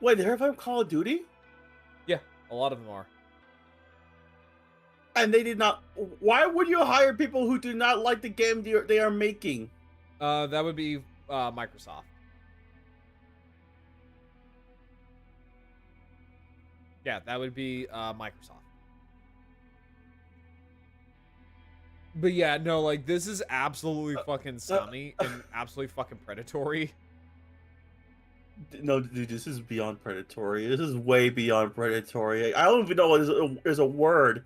Wait, they're from Call of Duty? Yeah, a lot of them are. And they did not. Why would you hire people who do not like the game they are making? That would be Microsoft. Yeah, that would be Microsoft. But yeah, no, like this is absolutely fucking scummy and absolutely fucking predatory. No, dude, this is beyond predatory. This is way beyond predatory. I don't even know there's a word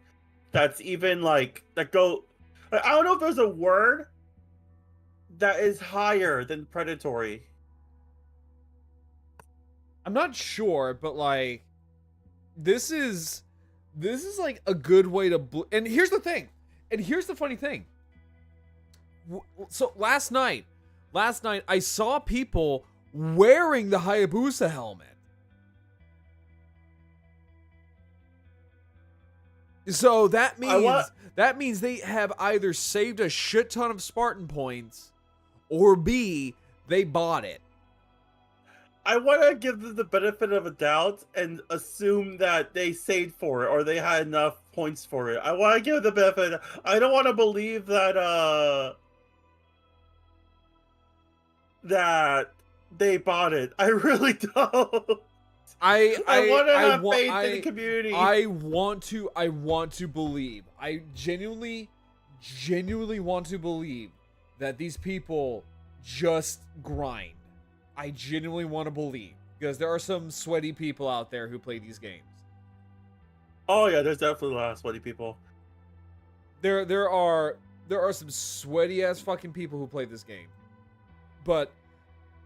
that's even like that go. I don't know if there's a word that is higher than predatory. I'm not sure, but like this is like a good way to and here's the thing. And here's the funny thing. So last night I saw people wearing the Hayabusa helmet. So that means they have either saved a shit ton of Spartan points or B, they bought it. I want to give them the benefit of a doubt and assume that they saved for it or they had enough points for it. I want to give them the benefit. I don't want to believe that that they bought it. I really don't. I want to have faith in the community. I want to believe. I genuinely want to believe that these people just grind. I genuinely want to believe, because there are some sweaty people out there who play these games. Oh yeah, there's definitely a lot of sweaty people. There are some sweaty ass fucking people who play this game. But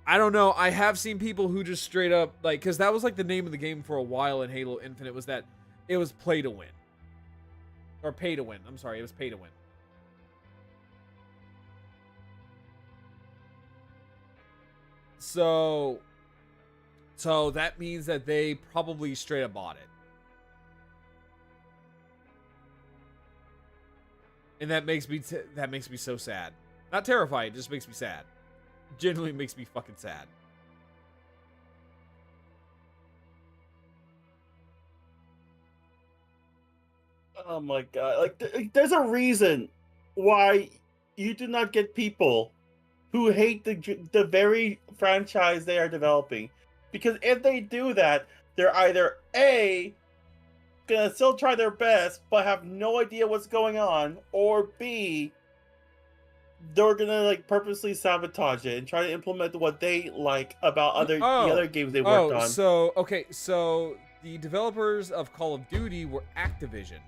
I don't know, I have seen people who just straight up, like, because that was like the name of the game for a while in Halo Infinite, was that it was play to win. Or pay to win. I'm sorry, it was pay to win. So that means that they probably straight up bought it. And that makes me so sad. Not terrified, it just makes me sad. Genuinely makes me fucking sad. Oh my god! Like, there's a reason why you do not get people who hate the very franchise they are developing, because if they do that, they're either A, gonna still try their best but have no idea what's going on, or B, they're gonna like purposely sabotage it and try to implement what they like about the other games they worked on. So the developers of Call of Duty were Activision.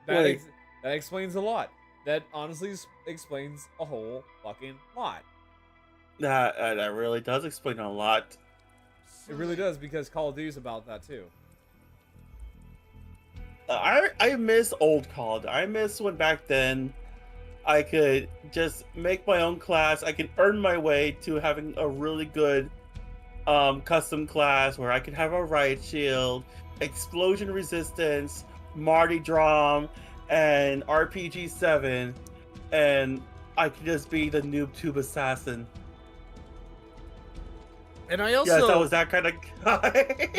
That explains a lot. That honestly explains a whole fucking lot. That really does explain a lot. It really does, because Call of Duty is about that too. I miss old Call of Duty. I miss when back then I could just make my own class. I could earn my way to having a really good custom class where I could have a riot shield, explosion resistance, Marty Drum, and RPG 7, and I could just be the noob tube assassin. And I also, yes, I was that kind of guy.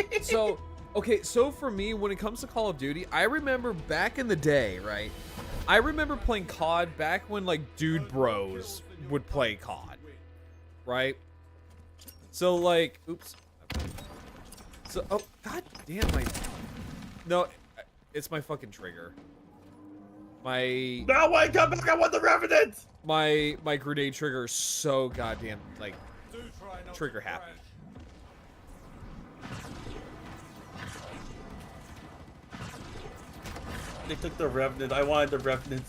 so for me, when it comes to Call of Duty, I remember back in the day, right? I remember playing COD back when like dude bros would play COD, right? So like, oops. So, oh god damn no, it's my fucking trigger. No, wait, come back! I want the Revenant. My grenade trigger is so goddamn like trigger happy. They took the Revenant. I wanted the Revenant.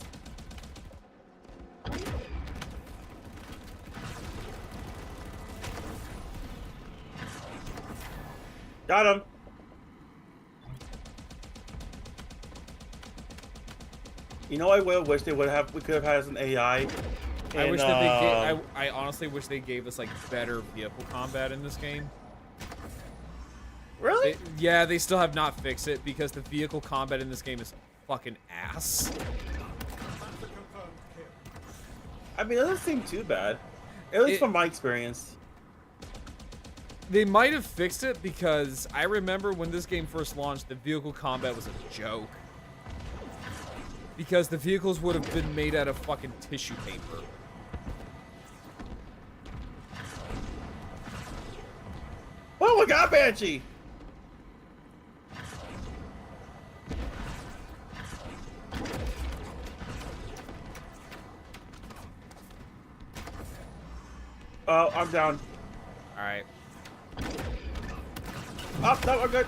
Got him. You know, I wish they we could have had as an AI. I wish that they gave, I honestly wish they gave us like better vehicle combat in this game. Really? Yeah, they still have not fixed it, because the vehicle combat in this game is fucking ass. I mean, it doesn't seem too bad, at least from my experience. They might have fixed it, because I remember when this game first launched, the vehicle combat was a joke. Because the vehicles would have been made out of fucking tissue paper. Oh, we got Banshee! Oh, I'm down. Alright. Oh, no, we're good.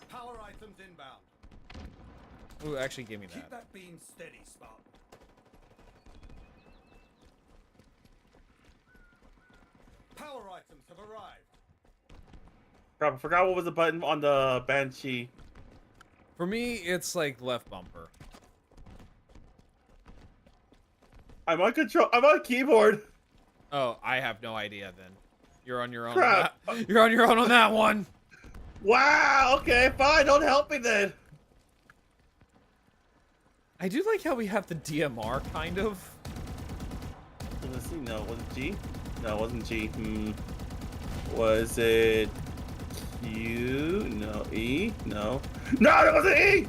Power items inbound. Ooh, actually give me that. Keep that beam steady, Spartan. Power items have arrived. Crap, I forgot what was the button on the Banshee. For me, it's like left bumper. I'm on control. I'm on keyboard. Oh, I have no idea then. You're on your own. Crap. On that. You're on your own on that one. Wow. Okay, fine. Don't help me then. I do like how we have the DMR kind of. Let's see. No, was it G? No, it wasn't G. Was it Q? No. E? No. No, it wasn't E!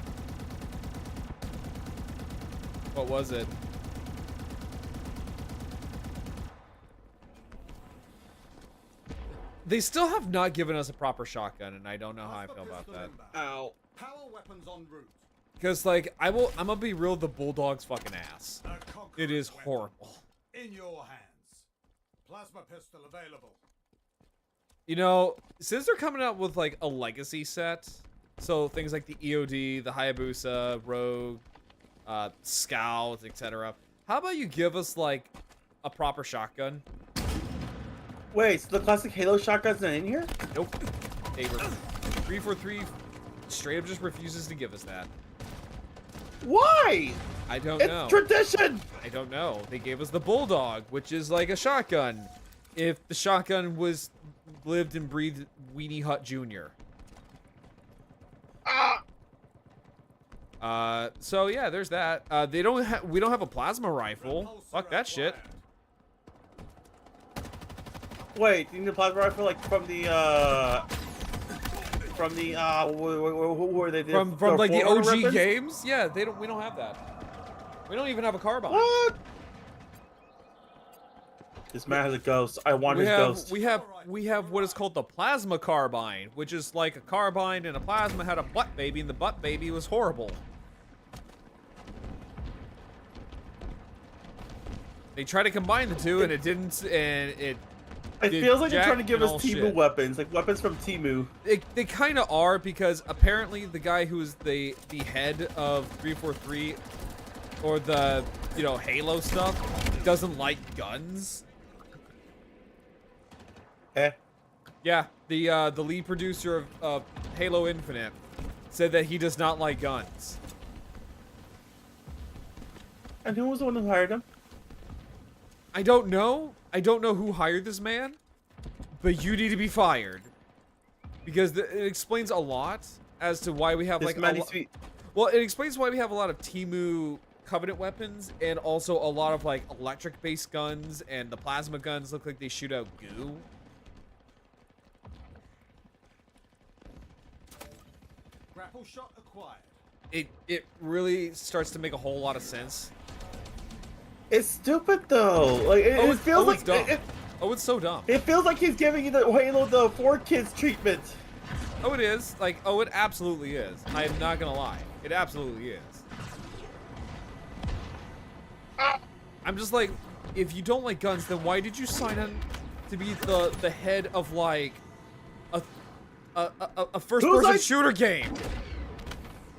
What was it? They still have not given us a proper shotgun, and I don't know how I feel about that. Ow. Power weapons en route. Because, like, I'm gonna be real, the Bulldog's fucking ass. A conqueror's It is weapon horrible. In your hands. Plasma pistol available. You know, since they're coming out with, like, a legacy set, so things like the EOD, the Hayabusa, Rogue, Scout, etc. How about you give us, like, a proper shotgun? Wait, so the classic Halo shotgun's not in here? Nope. Hey, 343 straight up just refuses to give us that. Why? I don't It's know. tradition. I don't know. They gave us the Bulldog, which is like a shotgun. If the shotgun lived and breathed Weenie Hut Jr. Ah. So yeah, there's that. We don't have a plasma rifle. Repulsor Fuck that shit. acquired. Wait, you need a plasma rifle like from the who were they? From the like the Forerunner OG weapons? games? Yeah, we don't have that. We don't even have a carbine. What? This man has a ghost. I want his ghost. We have what is called the plasma carbine, which is like a carbine and a plasma had a butt baby, and the butt baby was horrible. They tried to combine the two, and it didn't, and it did feels like they're jack trying to give and us all Timu shit. weapons, like weapons from Timu. They kind of are, because apparently the guy who is the head of 343 or the Halo stuff doesn't like guns. Eh. Yeah, the lead producer of Halo Infinite said that he does not like guns. And who was the one who hired him? I don't know. I don't know who hired this man, but you need to be fired, because it explains a lot as to why we have This man needs to be. well, it explains why we have a lot of Timu Covenant weapons, and also a lot of like electric-based guns, and the plasma guns look like they shoot out goo. Grapple shot acquired. It really starts to make a whole lot of sense. It's stupid though. Like it feels like it's dumb. it It's so dumb. feels like he's giving you the Halo the 4 kids treatment. Oh, it is. Like, oh, it absolutely is. I am not gonna lie. It absolutely is. I'm just like, if you don't like guns, then why did you sign on to be the head of like a first-person like- shooter game?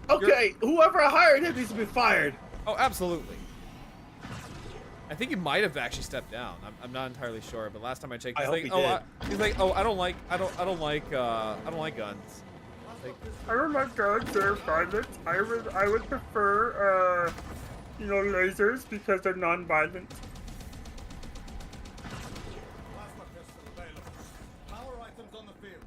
Okay, whoever hired him needs to be fired. Oh, absolutely. I think he might have actually stepped down. I'm not entirely sure, but last time I checked, I he's hope like, he oh, did. he's like, oh, I don't like guns. I don't like guns. They're violent. I would prefer lasers because they're non-violent. Plasma pistol available. Power items on the field.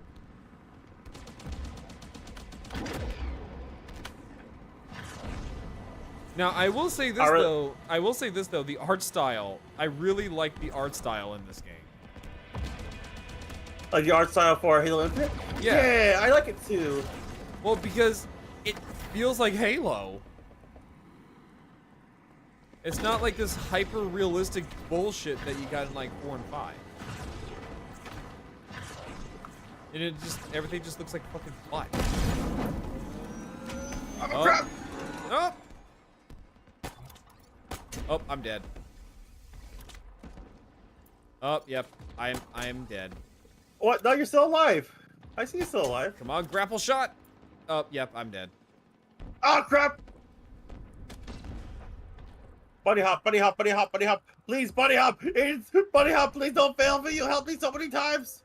Now, I will say this though. The art style. I really like the art style in this game. Like the art style for Halo Infinite? Yeah. Yeah, I like it too. Well, because it feels like Halo. It's not like this hyper-realistic bullshit that you got in like 4 and 5. And everything just looks like fucking butt. Oh, crap! Oh! Oh, I'm dead. Oh, yep. I am dead. What? No, you're still alive. I see you still alive. Come on, grapple shot. Oh, yep, I'm dead. Oh, crap! Buddy hop, buddy hop, buddy hop, buddy hop. Please, buddy hop. It's buddy hop. Please don't fail me. You helped me so many times.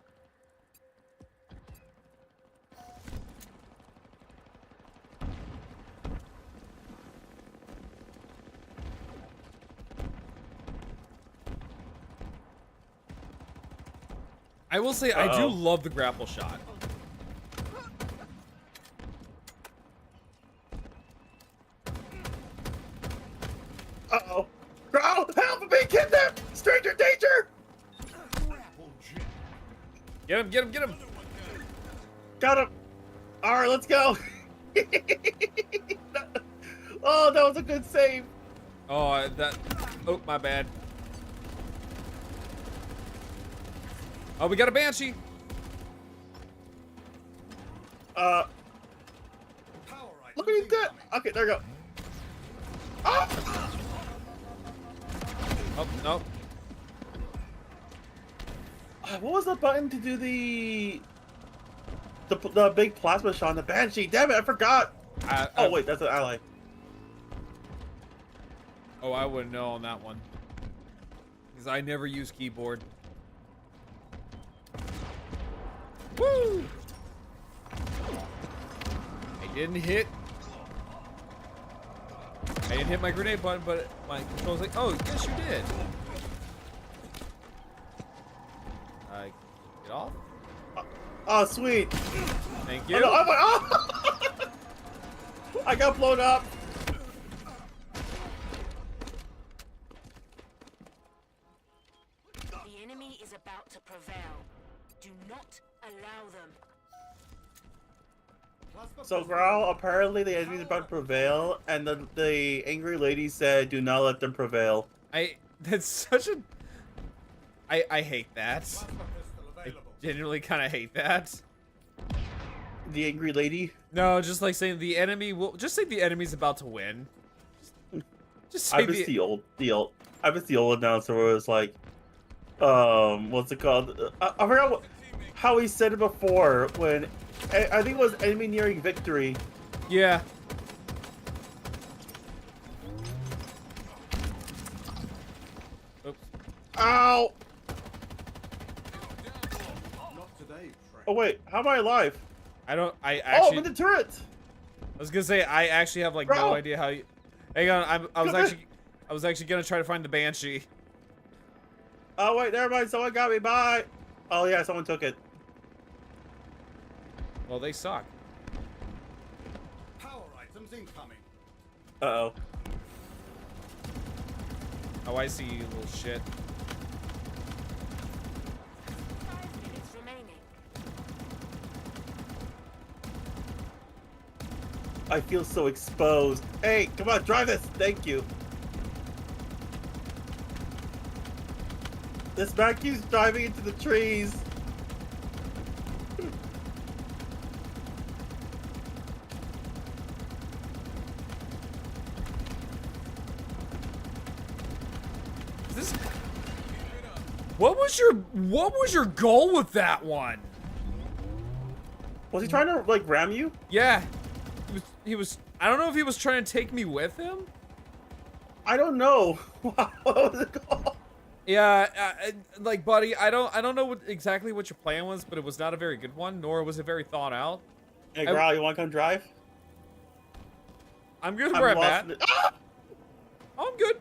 I will say I do Uh-oh. love the grapple shot. Uh-oh. Growl! Help! I'm being kidnapped! Stranger danger! Grapple jet. Get him, get him, get him! Got him! Alright, let's go! Oh, that was a good save! Oh, oh, my bad. Oh, we got a Banshee! Power Look at items you dead! incoming. Okay, there we go. Oh! Oh, no. What was the button to do the big plasma shot on the Banshee? Damn it, I forgot! Oh wait, that's an ally. Oh, I wouldn't know on that one. Because I never use keyboard. Woo! I didn't hit my grenade button, but my control's like, oh, yes, you did. Get off. Oh, sweet. Thank Oh, you. no, oh! I got blown up. The enemy is about to prevail. Do not allow them. Plasma So, pistol. Growl, apparently the enemy's about to prevail, and the angry lady said, do not let them prevail. That's such a... I hate that. Plasma pistol I available. genuinely kind of hate that. The angry lady? No, just like saying the enemy will... Just say the enemy's about to win. Just say I miss the old announcer where it was like, what's it called? I forgot how he said it before when, I think it was enemy nearing victory. Yeah. Oops. Ow! Not today, friend. Oh wait, how am I alive? I Oh, I'm actually... in the turret! I was gonna say, I actually have, like, no Bro. idea how you... Hang on, I was actually gonna try to find the Banshee. Oh wait, never mind, someone got me, bye! Oh yeah, someone took it. Well, they suck. Power items incoming. Uh-oh. Oh, I see you, little shit. 5 minutes remaining. I feel so exposed. Hey, come on, drive this! Thank you. This man keeps driving into the trees. This... What was your goal with that one? Was he trying to, like, ram you? Yeah. He was I don't know if he was trying to take me with him. I don't know. What was it called? Yeah, like, buddy, I don't know exactly what your plan was, but it was not a very good one, nor was it very thought out. Hey, Growl, you want to come drive? I'm good where I'm lost at. in the- Ah! Oh, I'm good.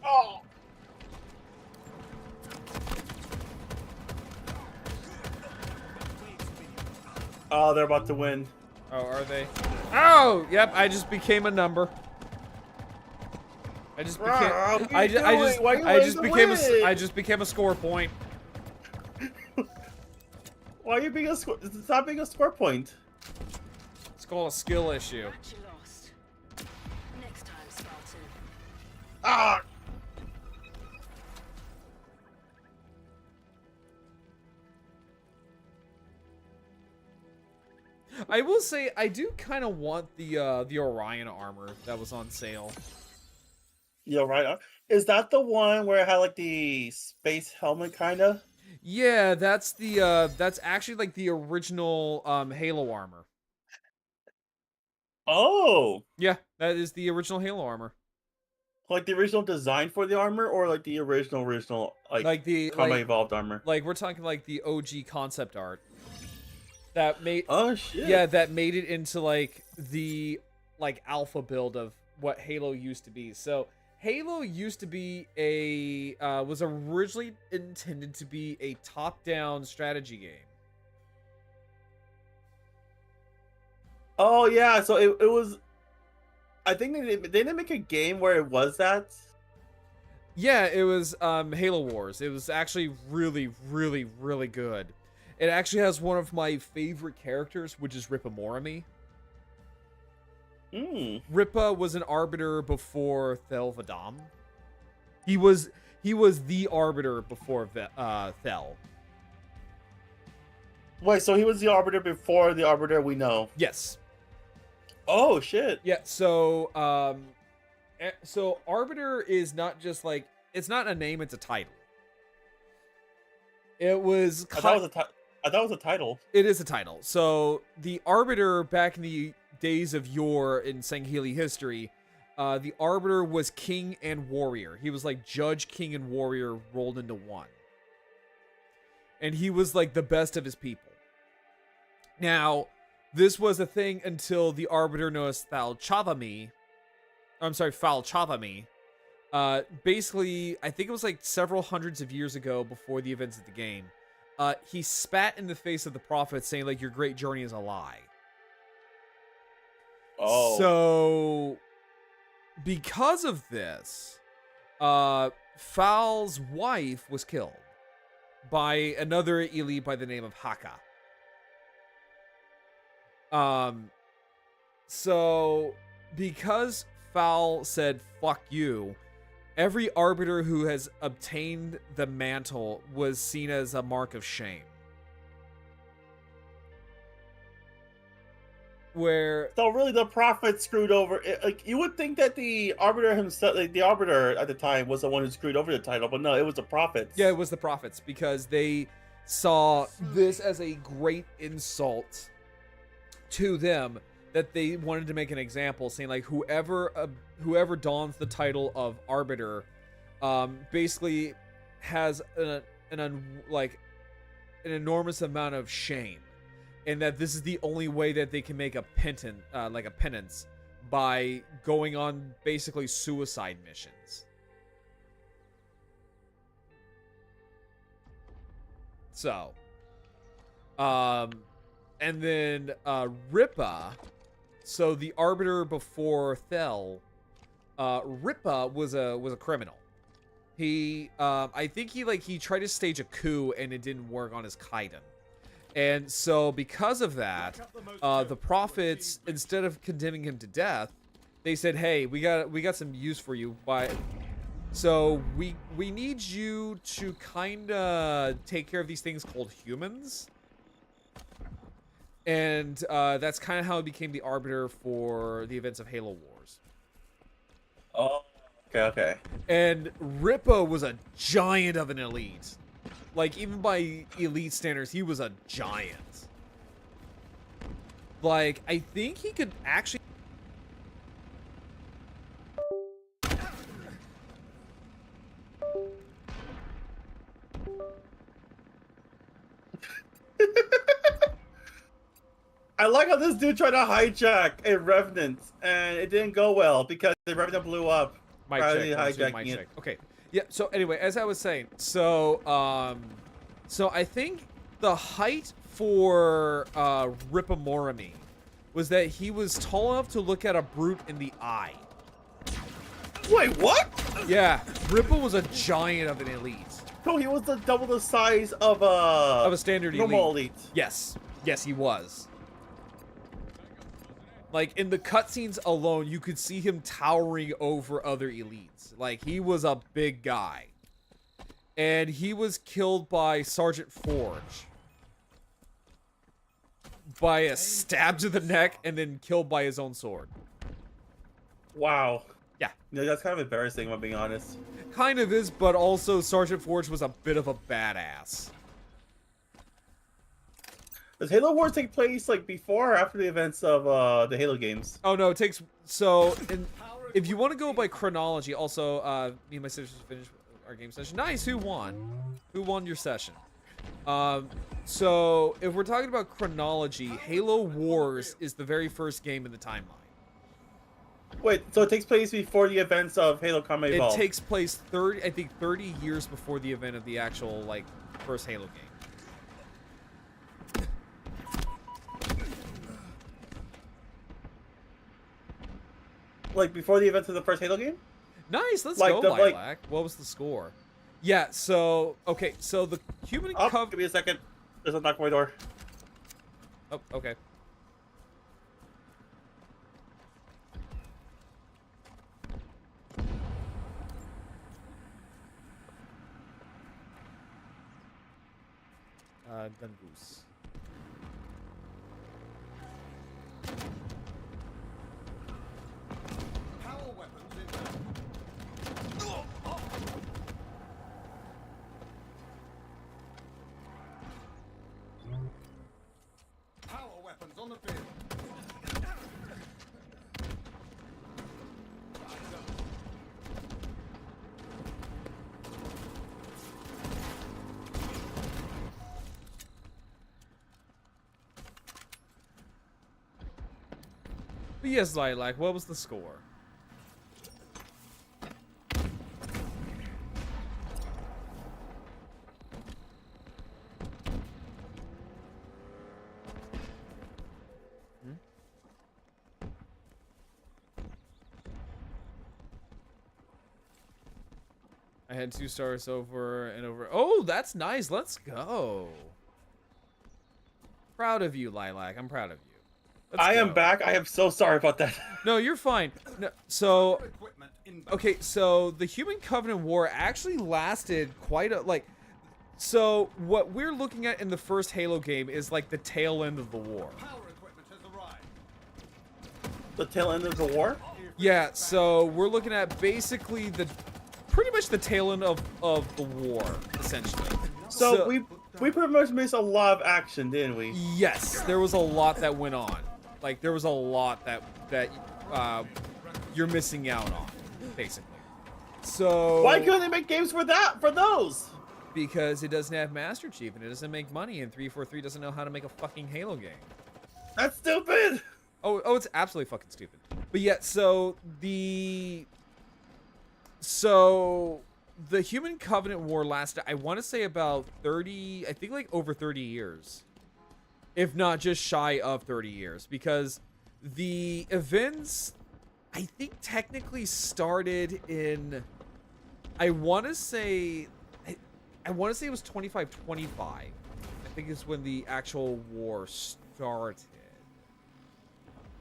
Oh! Oh, they're about to win. Oh, are they? Oh, yep. I just became a number. I just became. What are you doing? Why are you I letting just them became win? I just became a score point. Why are you being a score? Stop being a score point. It's called a skill issue. Match lost. Next time, Spartan. Ah! I will say I do kind of want the Orion armor that was on sale. Yeah, right. Is that the one where it had like the space helmet, kinda? Yeah, that's actually like the original Halo armor. Oh, Yeah, that is the original Halo armor. Like the original design for the armor, or like the original Like the Combat Evolved armor? like we're talking like the OG concept art that made Oh shit! yeah, that made it into like the like alpha build of what Halo used to be. So Halo used to be a was originally intended to be a top-down strategy game. Oh yeah, so it was. I think they didn't make a game where it was that. Yeah, it was Halo Wars. It was actually really, really, really good. It actually has one of my favorite characters, which is Ripa Morami. Ripa was an Arbiter before Thel Vadam. He was the Arbiter before Thel. Wait, so he was the Arbiter before the Arbiter we know? Yes. Oh shit! Yeah. So so Arbiter is not just like, it's not a name; it's a title. It was. I thought it was a title. It is a title. So the Arbiter back in the days of yore in Sangheili history, the Arbiter was king and warrior. He was like judge, king, and warrior rolled into one. And he was like the best of his people. Now, this was a thing until the Arbiter known as Fal Chavami. Basically, I think it was like several hundreds of years ago before the events of the game. He spat in the face of the prophet saying like, your great journey is a lie. Oh. So, because of this, Fal's wife was killed by another elite by the name of Haka. So, because Fal said, fuck you, every Arbiter who has obtained the mantle was seen as a mark of shame. Where So really, the prophet screwed over. Like you would think that the Arbiter himself, like the Arbiter at the time, was the one who screwed over the title, but no, it was the prophets. yeah, it was the prophets because they saw this as a great insult to them that they wanted to make an example, saying like whoever dons the title of Arbiter, basically has an enormous amount of shame. And that this is the only way that they can make a penance by going on basically suicide missions. So, and then Ripa, so the Arbiter before Thel, Ripa was a criminal. He, I think he tried to stage a coup and it didn't work on his Kaiden. And so because of that, the prophets, instead of condemning him to death, they said, hey, we got some use for you. So we need you to kind of take care of these things called humans. And that's kind of how it became the Arbiter for the events of Halo Wars. Oh, okay. And Ripa was a giant of an elite. Like, even by elite standards, he was a giant. Like, I think he could actually... I like how this dude tried to hijack a Revenant, and it didn't go well because the Revenant blew up. Mic Probably check, 1, 2, hijacking mic it. check. Okay. Yeah, so anyway, as I was saying, so I think the height for Ripa Morami was that he was tall enough to look at a brute in the eye. Wait, what? Yeah, Ripa was a giant of an elite. No, he was double the size of Of a standard normal elite. elite. Yes. Yes, he was. Like, in the cutscenes alone, you could see him towering over other elites. Like, he was a big guy. And he was killed by Sergeant Forge. By a stab to the neck and then killed by his own sword. Wow. Yeah. No, that's kind of embarrassing, if I'm being honest. Kind of is, but also Sergeant Forge was a bit of a badass. Does Halo Wars take place like before or after the events of the Halo games? Oh no, it takes... So, in if you want to go by chronology, also, me and my sisters finished our game session. Nice. Who won? Who won your session? So if we're talking about chronology, Halo Wars is the very first game in the timeline. Wait, so it takes place before the events of Halo Combat It Evolved? takes place 30 years before the event of the actual like first Halo game. Like before the events of the first Halo game? Nice, let's Like go, the- Lilac. like- What was the score? Yeah, so okay, so the human Oh, give me a second. There's a knock on my door. Oh, okay. Gungoose. Power weapons inbound. Power weapons on the field. But yes, Lilac, what was the score? I had 2 stars over and over. Oh, that's nice. Let's go. Proud of you, Lilac. I'm proud of you. Let's I am go. back. I am so sorry about that. No, you're fine. No, so, Equipment inbound. okay, so the Human Covenant War actually lasted quite a, like, so what we're looking at in the first Halo game is like the tail end of the war. Power equipment has arrived. The tail end of the war? Yeah, so we're looking at basically pretty much the tail end of the war, essentially. So we pretty much missed a lot of action, didn't we? Yes, there was a lot that went on. Like, there was a lot that you're missing out on, basically. So Why couldn't they make games for those? because it doesn't have Master Chief and it doesn't make money, and 343 doesn't know how to make a fucking Halo game. That's stupid. Oh, it's absolutely fucking stupid. But yeah, so the Human Covenant War lasted, I want to say about 30, I think like over 30 years. If not just shy of 30 years. Because the events, I think technically started in, I want to say it was 2525. I think is when the actual war started.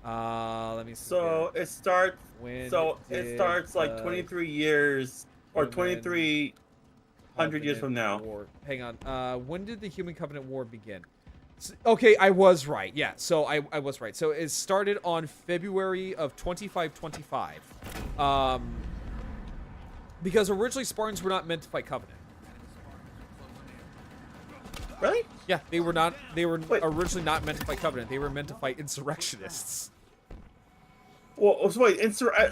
Let me see. So here. it starts. When So it did starts like the 23 years or Human 2300 years from now. War. Hang on. When did the Human Covenant War begin? Okay, I was right. Yeah, so I was right. So it started on February of 2525. Because originally Spartans were not meant to fight Covenant. Really? Yeah, they were not. They were Wait. originally not meant to fight Covenant. They were meant to fight insurrectionists. Well, so wait,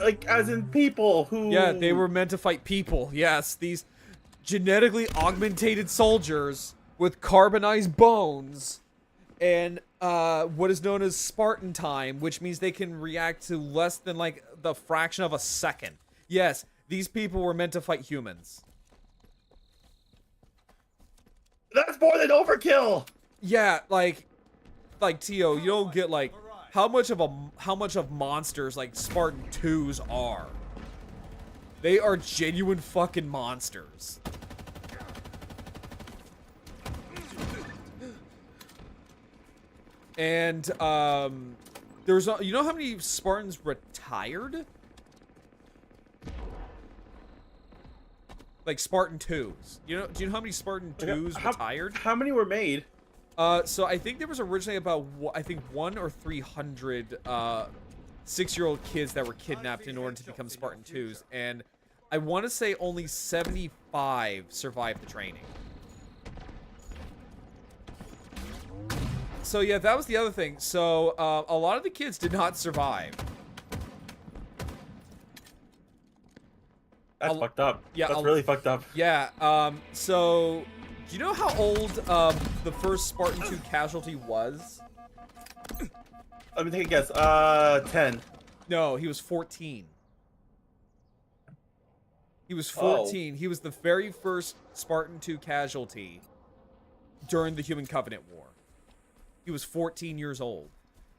like as in people who? Yeah, they were meant to fight people. Yes, these genetically augmented soldiers with carbonized bones and what is known as Spartan time, which means they can react to less than like the fraction of a second. Yes, these people were meant to fight humans. That's more than overkill. Yeah, like Tio, you don't get like how much of monsters like Spartan 2s are. They are genuine fucking monsters. And there's you know how many Spartans retired? Like Spartan 2s. Do you know how many Spartan 2s retired? How many were made? So I think there was originally about, I think 100 or 300 6-year-old kids that were kidnapped in order to become Spartan 2s, and I want to say only 75 survived the training. So yeah, that was the other thing. So a lot of the kids did not survive. That's fucked up. yeah, That's really fucked up. Yeah, so do you know how old the first Spartan 2 casualty was? Let me take a guess. 10. No, he was 14. He was Oh. 14. He was the very first Spartan 2 casualty during the Human Covenant War. He was 14 years old.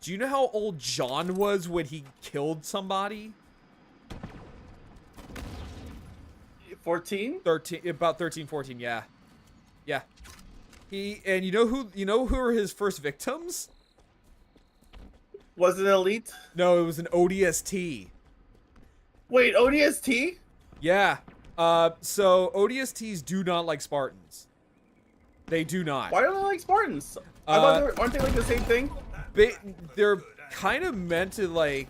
Do you know how old John was when he killed somebody? 14? 13, about 13, 14, yeah. Yeah. And you know who were his first victims? Was it elite? No, it was an ODST. Wait, ODST? Yeah. So ODSTs do not like Spartans. They do not. Why don't I like Spartans? I thought aren't they like the same thing? They're kind of meant to like,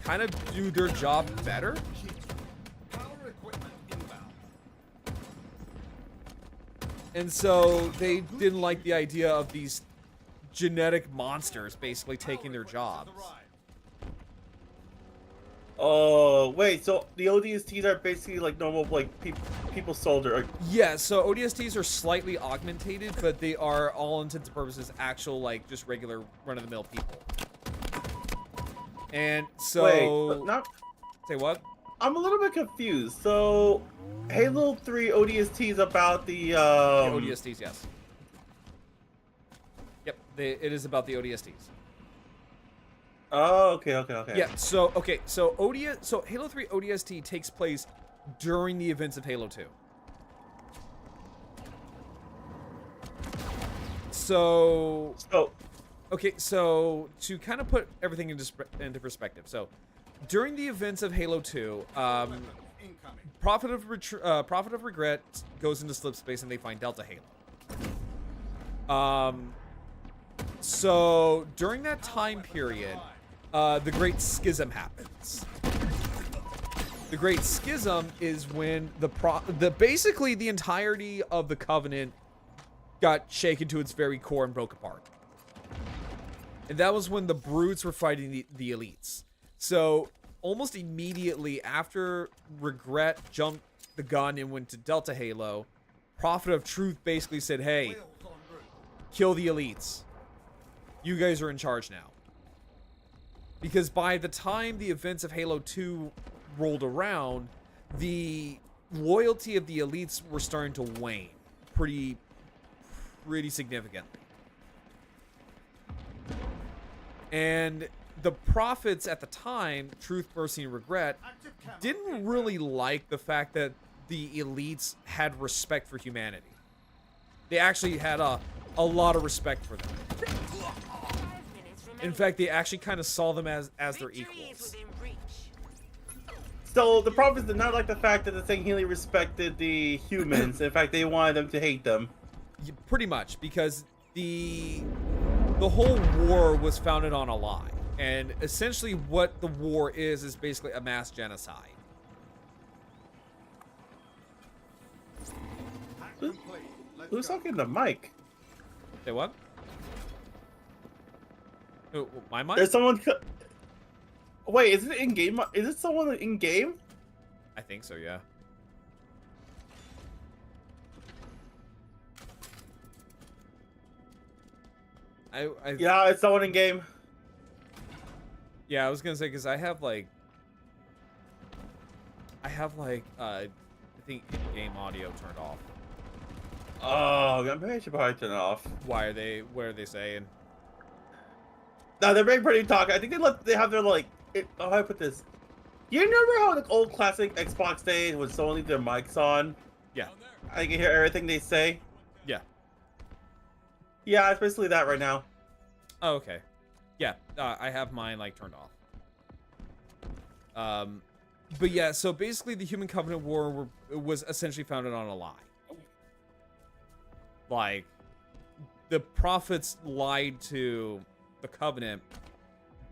kind of do their job better. Power equipment inbound. And so they didn't like the idea of these genetic monsters basically taking their jobs. Oh, wait, so the ODSTs are basically like normal, like, people soldier. Yeah, so ODSTs are slightly augmentated, but they are, all intents and purposes, actual, like, just regular run-of-the-mill people. And so... Wait, not... Say what? I'm a little bit confused. So, Halo 3 ODSTs about the, The ODSTs, yes. Yep, it is about the ODSTs. Oh, okay. Yeah, so Halo 3 ODST takes place during the events of Halo 2. So okay, so to kind of put everything into perspective. So, during the events of Halo 2, Incoming. Prophet of Regret goes into slip space and they find Delta Halo. So during that time period, the Great Schism happens. The Great Schism is when basically the entirety of the Covenant got shaken to its very core and broke apart. And that was when the Brutes were fighting the Elites. So almost immediately after Regret jumped the gun and went to Delta Halo, Prophet of Truth basically said, hey, kill the Elites. You guys are in charge now. Because by the time the events of Halo 2 rolled around, the loyalty of the Elites were starting to wane pretty significantly. And the Prophets at the time, Truth, Mercy, and Regret, didn't really like the fact that the Elites had respect for humanity. They actually had a lot of respect for them. In fact, they actually kind of saw them as their equals. So the Prophets did not like the fact that the Sangheili respected the humans. In fact, they wanted them to hate them. Pretty much, because the whole war was founded on a lie. And essentially what the war is basically a mass genocide. Who's talking to Mike? Say what? Oh, my mic? There's someone... Wait, is it in-game? Is it someone in-game? I think so, yeah. Yeah, it's someone in-game. Yeah, I was gonna say, because I have like, I think in-game audio turned off. Oh, maybe I should probably turn it off. What are they saying? No, they're being pretty talky. I think they have their, like, how do I put this? You remember how the old classic Xbox days when someone leave their mics on? Yeah. I can hear everything they say. Yeah. Yeah, it's basically that right now. Oh, okay. Yeah, I have mine, like, turned off. But yeah, so basically the Human Covenant War was essentially founded on a lie. Like, the Prophets lied to the Covenant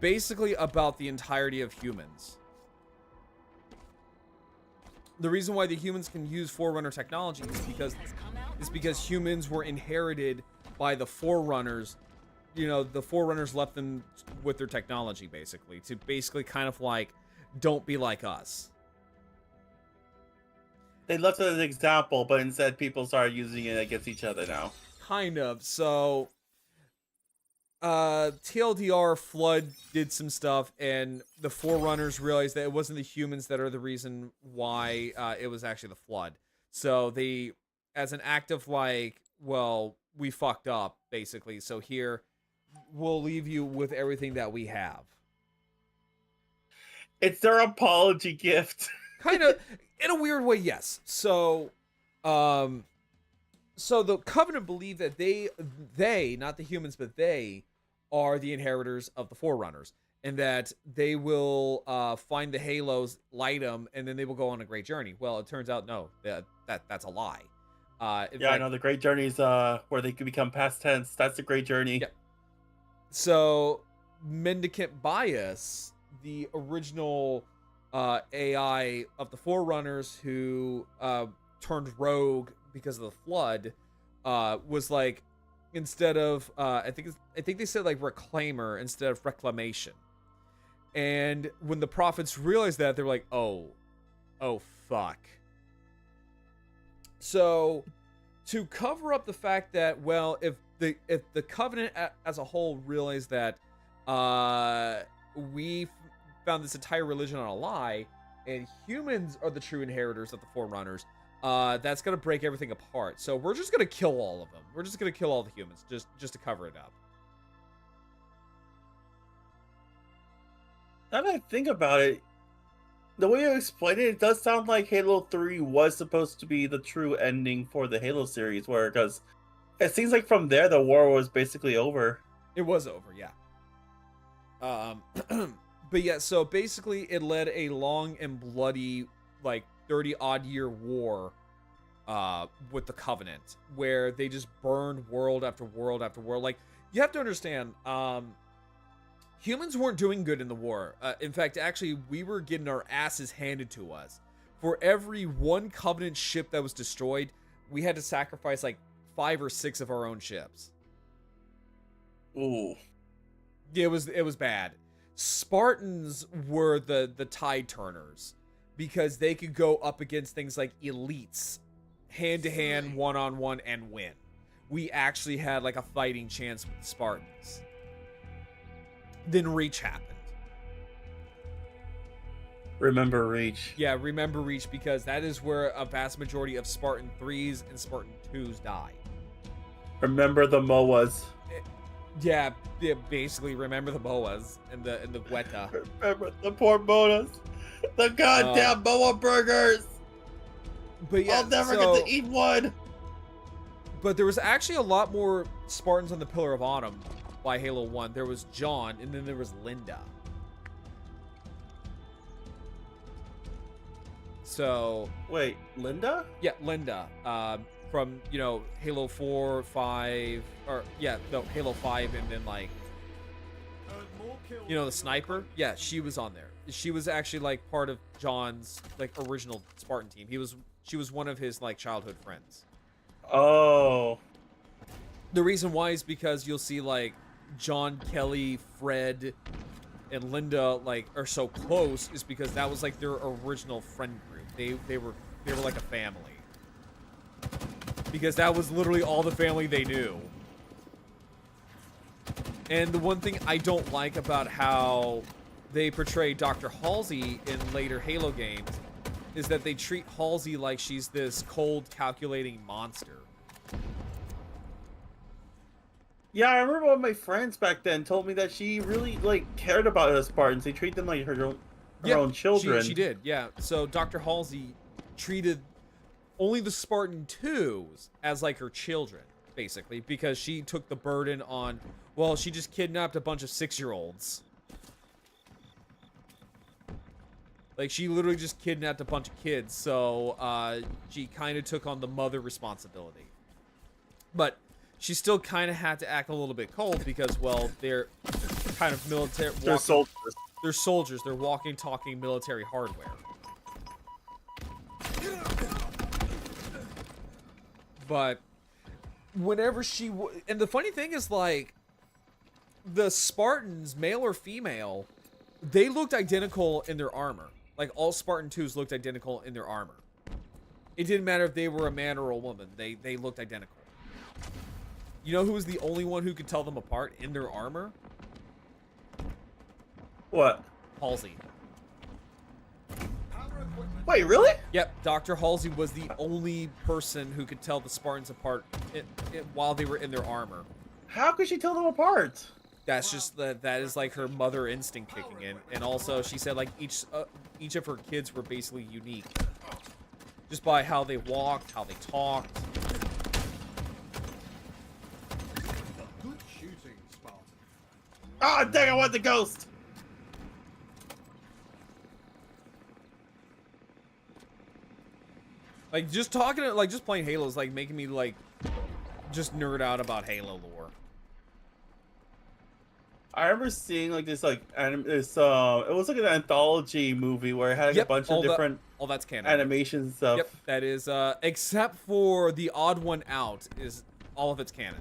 basically about the entirety of humans. The reason why the humans can use Forerunner technology is because humans were inherited by the Forerunners. You know, the Forerunners left them with their technology, basically, to basically kind of like, don't be like us. They left it as an example, but instead people started using it against each other now. Kind of. So, TLDR Flood did some stuff, and the Forerunners realized that it wasn't the humans that are the reason why it was actually the Flood. So they, as an act of like, well, we fucked up basically. So here, we'll leave you with everything that we have. It's their apology gift. Kind of, in a weird way, yes. So, so the Covenant believe that they, not the humans, but they are the inheritors of the Forerunners, and that they will find the halos, light them, and then they will go on a great journey. Well, it turns out no, that's a lie. I know the great journeys where they can become past tense. That's the great journey. Yeah. So, Mendicant Bias, the original AI of the Forerunners who turned rogue because of the Flood, was like, instead of I think they said like reclaimer instead of reclamation. And when the prophets realized that, they're like, oh fuck. So to cover up the fact that, well, if the Covenant as a whole realized that we found this entire religion on a lie, and humans are the true inheritors of the Forerunners, that's gonna break everything apart. So we're just gonna kill all of them. We're just gonna kill all the humans just to cover it up. Now that I think about it, the way you explain it, it does sound like Halo 3 was supposed to be the true ending for the Halo series, because it seems like from there the war was basically over. It was over, yeah. But yeah, so basically it led a long and bloody, like, 30-odd year war with the Covenant, where they just burned world after world after world. Like, you have to understand, humans weren't doing good in the war. In fact, actually, we were getting our asses handed to us. For every one Covenant ship that was destroyed, we had to sacrifice like 5 or 6 of our own ships. Ooh. Yeah, it was bad. Spartans were the tide turners, because they could go up against things like elites, hand-to-hand, one-on-one, and win. We actually had like a fighting chance with the Spartans. Then Reach happened. Remember Reach. Yeah, remember Reach, because that is where a vast majority of Spartan 3s and Spartan 2s died. Remember the MOAs. Yeah, basically remember the boas and the Weta. Remember the poor MOAs. The goddamn MOA burgers. But yeah, I'll never get to eat one. But there was actually a lot more Spartans on the Pillar of Autumn by Halo 1. There was John, and then there was Linda. So... Wait, Linda? Yeah, Linda. From, you know, Halo 4, 5... Or, yeah, no, Halo 5, and then, like... You know, the sniper? Yeah, she was on there. She was actually, like, part of John's, like, original Spartan team. She was one of his, like, childhood friends. Oh. The reason why is because you'll see, like, John, Kelly, Fred, and Linda, like, are so close is because that was, like, their original friend group. They were like a family. Because that was literally all the family they knew. And the one thing I don't like about how they portray Dr. Halsey in later Halo games is that they treat Halsey like she's this cold, calculating monster. Yeah, I remember one of my friends back then told me that she really, like, cared about the Spartans. They treat them like her own children. She did, yeah. So Dr. Halsey treated only the Spartan 2s as, like, her children, basically, because she took the burden on, well, she just kidnapped a bunch of 6-year-olds. Like, she literally just kidnapped a bunch of kids, so she kind of took on the mother responsibility. But she still kind of had to act a little bit cold because, well, they're kind of military. They're soldiers. They're soldiers. They're walking, talking military hardware. But whenever she... And the funny thing is, like, the Spartans, male or female, they looked identical in their armor. Like, all Spartan 2s looked identical in their armor. It didn't matter if they were a man or a woman. They looked identical. You know who was the only one who could tell them apart in their armor? What? Halsey. Power equipment. Wait, really? Yep, Dr. Halsey was the only person who could tell the Spartans apart while they were in their armor. How could she tell them apart? That's just that is like her mother instinct kicking in, and also she said like each of her kids were basically unique, just by how they walked, how they talked. Good shooting, Spartan. Ah, dang! I want the ghost. Like just talking, like just playing Halo is like making me like just nerd out about Halo lore. I remember seeing like this like it was like an anthology movie where it had like, a bunch of different all that's canon. animations and stuff. Yep, that is except for the odd one out is all of it's canon.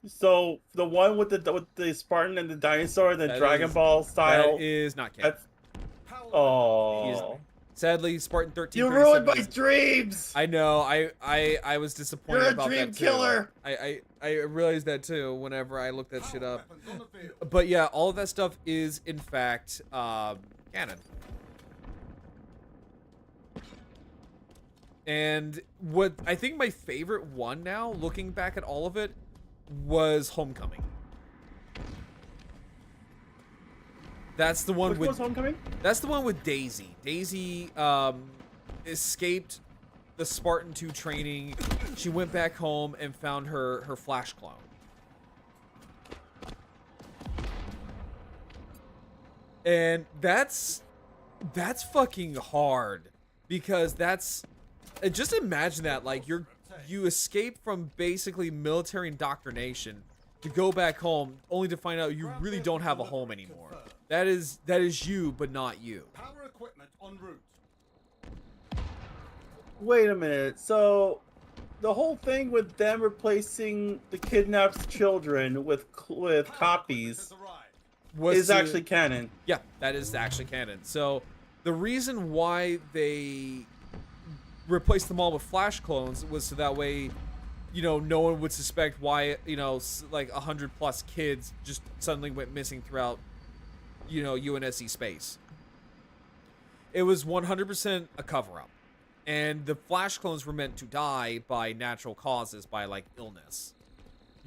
So the one with the Spartan and the dinosaur, the That Dragon is- Ball style. That is not canon. That's Power oh. Sadly, Spartan 13. You ruined my dreams. I know. I was disappointed You're a about dream that too. killer. I realized that too whenever I looked that shit Power up. weapons on the field. But yeah, all of that stuff is in fact canon. And what I think my favorite one now, looking back at all of it, was Homecoming. That's the one Which with one's Homecoming? That's the one with Daisy. Daisy escaped the Spartan 2 training. She went back home and found her Flash clone. And that's fucking hard because just imagine that, like you escape from basically military indoctrination to go back home only to find out you really don't have a home anymore. That is you, but not you. Power equipment en route. Wait a minute. So the whole thing with them replacing the kidnapped children with copies Has arrived. Was is to- actually canon. Yeah, that is actually canon. So the reason why they replaced them all with Flash clones was so that way, no one would suspect why, like 100+ kids just suddenly went missing throughout, UNSC space. It was 100% a cover-up. And the Flash clones were meant to die by natural causes, by like illness.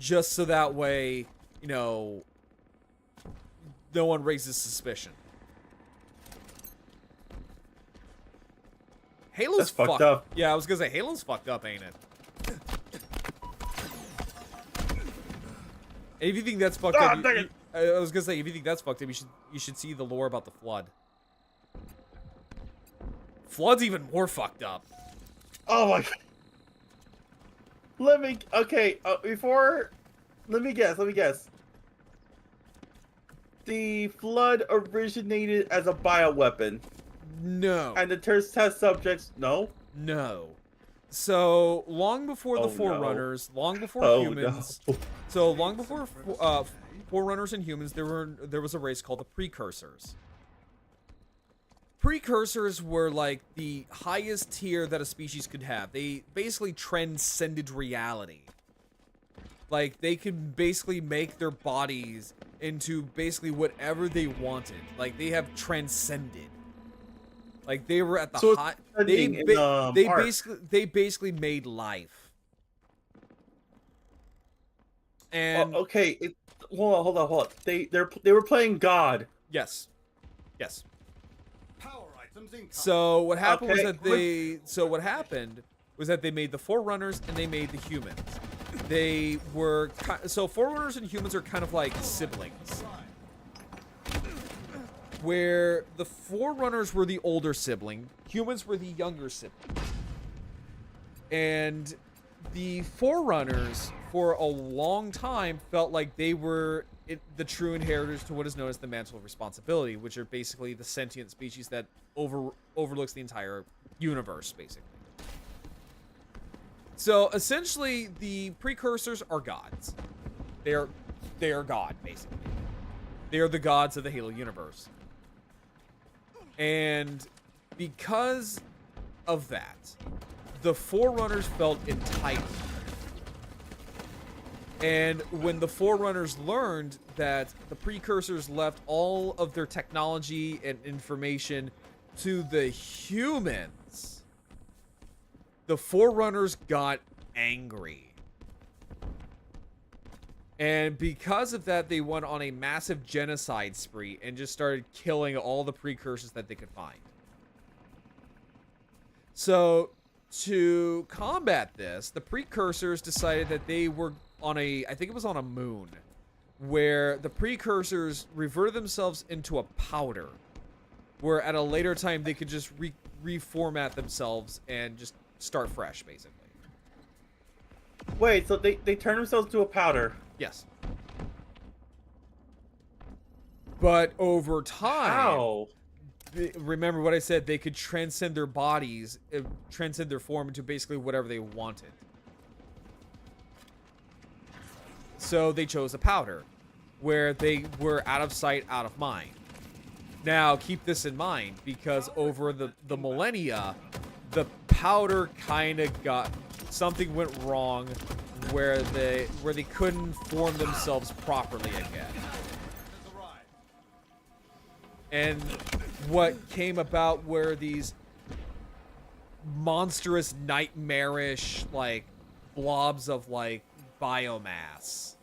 Just so that way, no one raises suspicion. Halo's That's fucked up. Yeah, I was gonna say Halo's fucked up, ain't it? And if you think that's fucked Ah, up, dang it. I was gonna say if you think that's fucked up, you should see the lore about the Flood. Flood's even more fucked up. Oh my god. Let me guess. The Flood originated as a bioweapon, No. and the test subjects, no? No. So long before the Oh, no. Forerunners, long before Oh, humans, no. so long before Forerunners and humans, there was a race called the Precursors. Precursors were like the highest tier that a species could have. They basically transcended reality. Like they could basically make their bodies into basically whatever they wanted. Like they have transcended. Like they were at the So it's high. trending in, art. They basically made life. And Okay, hold on. They were playing God. yes. Power items incoming. So what happened Okay, what happened was that they made the Forerunners and they made the humans. They were so Forerunners and humans are kind of like siblings. Where the Forerunners were the older sibling, humans were the younger sibling. And the Forerunners, for a long time, felt like they were the true inheritors to what is known as the Mantle of Responsibility, which are basically the sentient species that overlooks the entire universe, basically. So, essentially, the Precursors are gods. They are God, basically. They are the gods of the Halo universe. And because of that, the Forerunners felt entitled. And when the Forerunners learned that the Precursors left all of their technology and information to the humans, the Forerunners got angry. And because of that, they went on a massive genocide spree and just started killing all the Precursors that they could find. So, to combat this, the Precursors decided that they were on I think it was on a moon, where the Precursors reverted themselves into a powder, where at a later time they could just reformat themselves and just start fresh, basically. Wait, so they turn themselves to a powder? Yes. But over time, How? remember what I said, they could transcend their bodies, transcend their form into basically whatever they wanted. So they chose a powder, where they were out of sight, out of mind. Now, keep this in mind, because over the millennia, the powder kind of got... something went wrong where they couldn't form themselves properly again. And what came about were these monstrous, nightmarish, like, blobs of, like, biomass.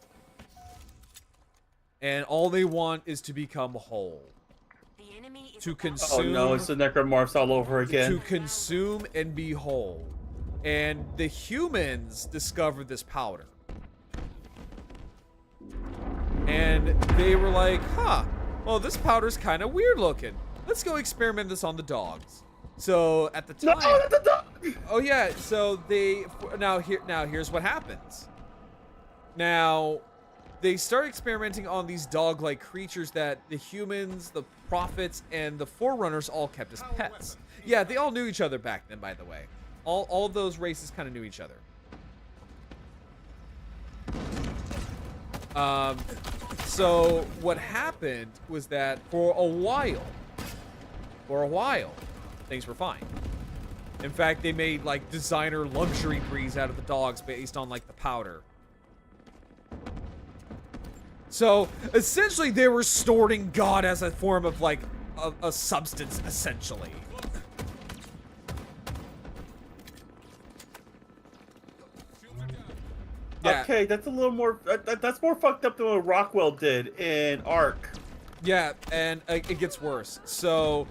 And all they want is to become whole. The enemy is To about consume... Oh no, it's the necromorphs all over again. To consume and be whole. And the humans discovered this powder. And they were like, huh, well, this powder's kind of weird looking. Let's go experiment this on the dogs. So at the time... No, not the dog! Oh yeah, so they... Now here's what happens. Now, they start experimenting on these dog-like creatures that the humans, the prophets, and the Forerunners all kept as pets. Yeah, they all knew each other back then, by the way. All of those races kind of knew each other. So what happened was that for a while, things were fine. In fact, they made like designer luxury breeds out of the dogs based on like the powder. So essentially, they were storing God as a form of like a substance, essentially. Yeah. Okay, that's a little more. That's more fucked up than what Rockwell did in Ark. Yeah, and it gets worse. So,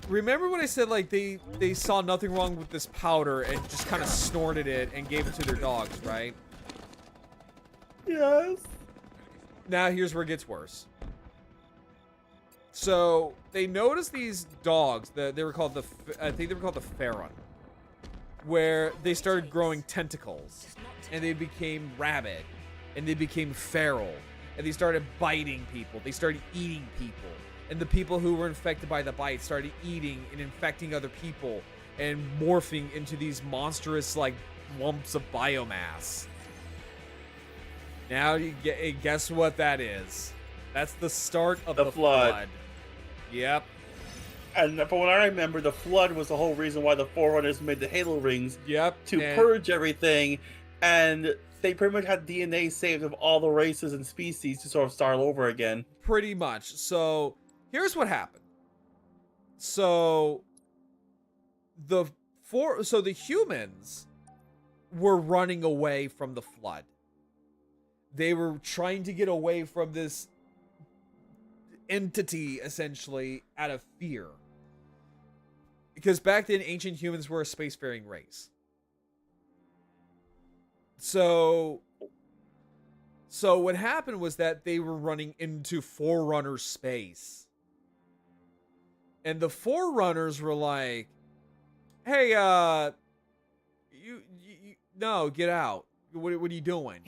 remember when I said like they saw nothing wrong with this powder and just kind of snorted it and gave it to their dogs, right? Yes. Now here's where it gets worse. So they noticed these dogs that they were called I think they were called the Pharaon, where they started growing tentacles, and they became rabid, and they became feral, and they started biting people. They started eating people, and the people who were infected by the bite started eating and infecting other people, and morphing into these monstrous like lumps of biomass. Now you guess what that is? That's the start of the flood. Yep. And from what I remember, the flood was the whole reason why the Forerunners made the Halo rings. Yep. To purge everything, and they pretty much had DNA saved of all the races and species to sort of start over again. Pretty much. So here's what happened. So the humans were running away from the flood. They were trying to get away from this entity, essentially, out of fear. Because back then, ancient humans were a spacefaring race. So what happened was that they were running into Forerunner space. And the Forerunners were like, hey, no, get out. What are you doing?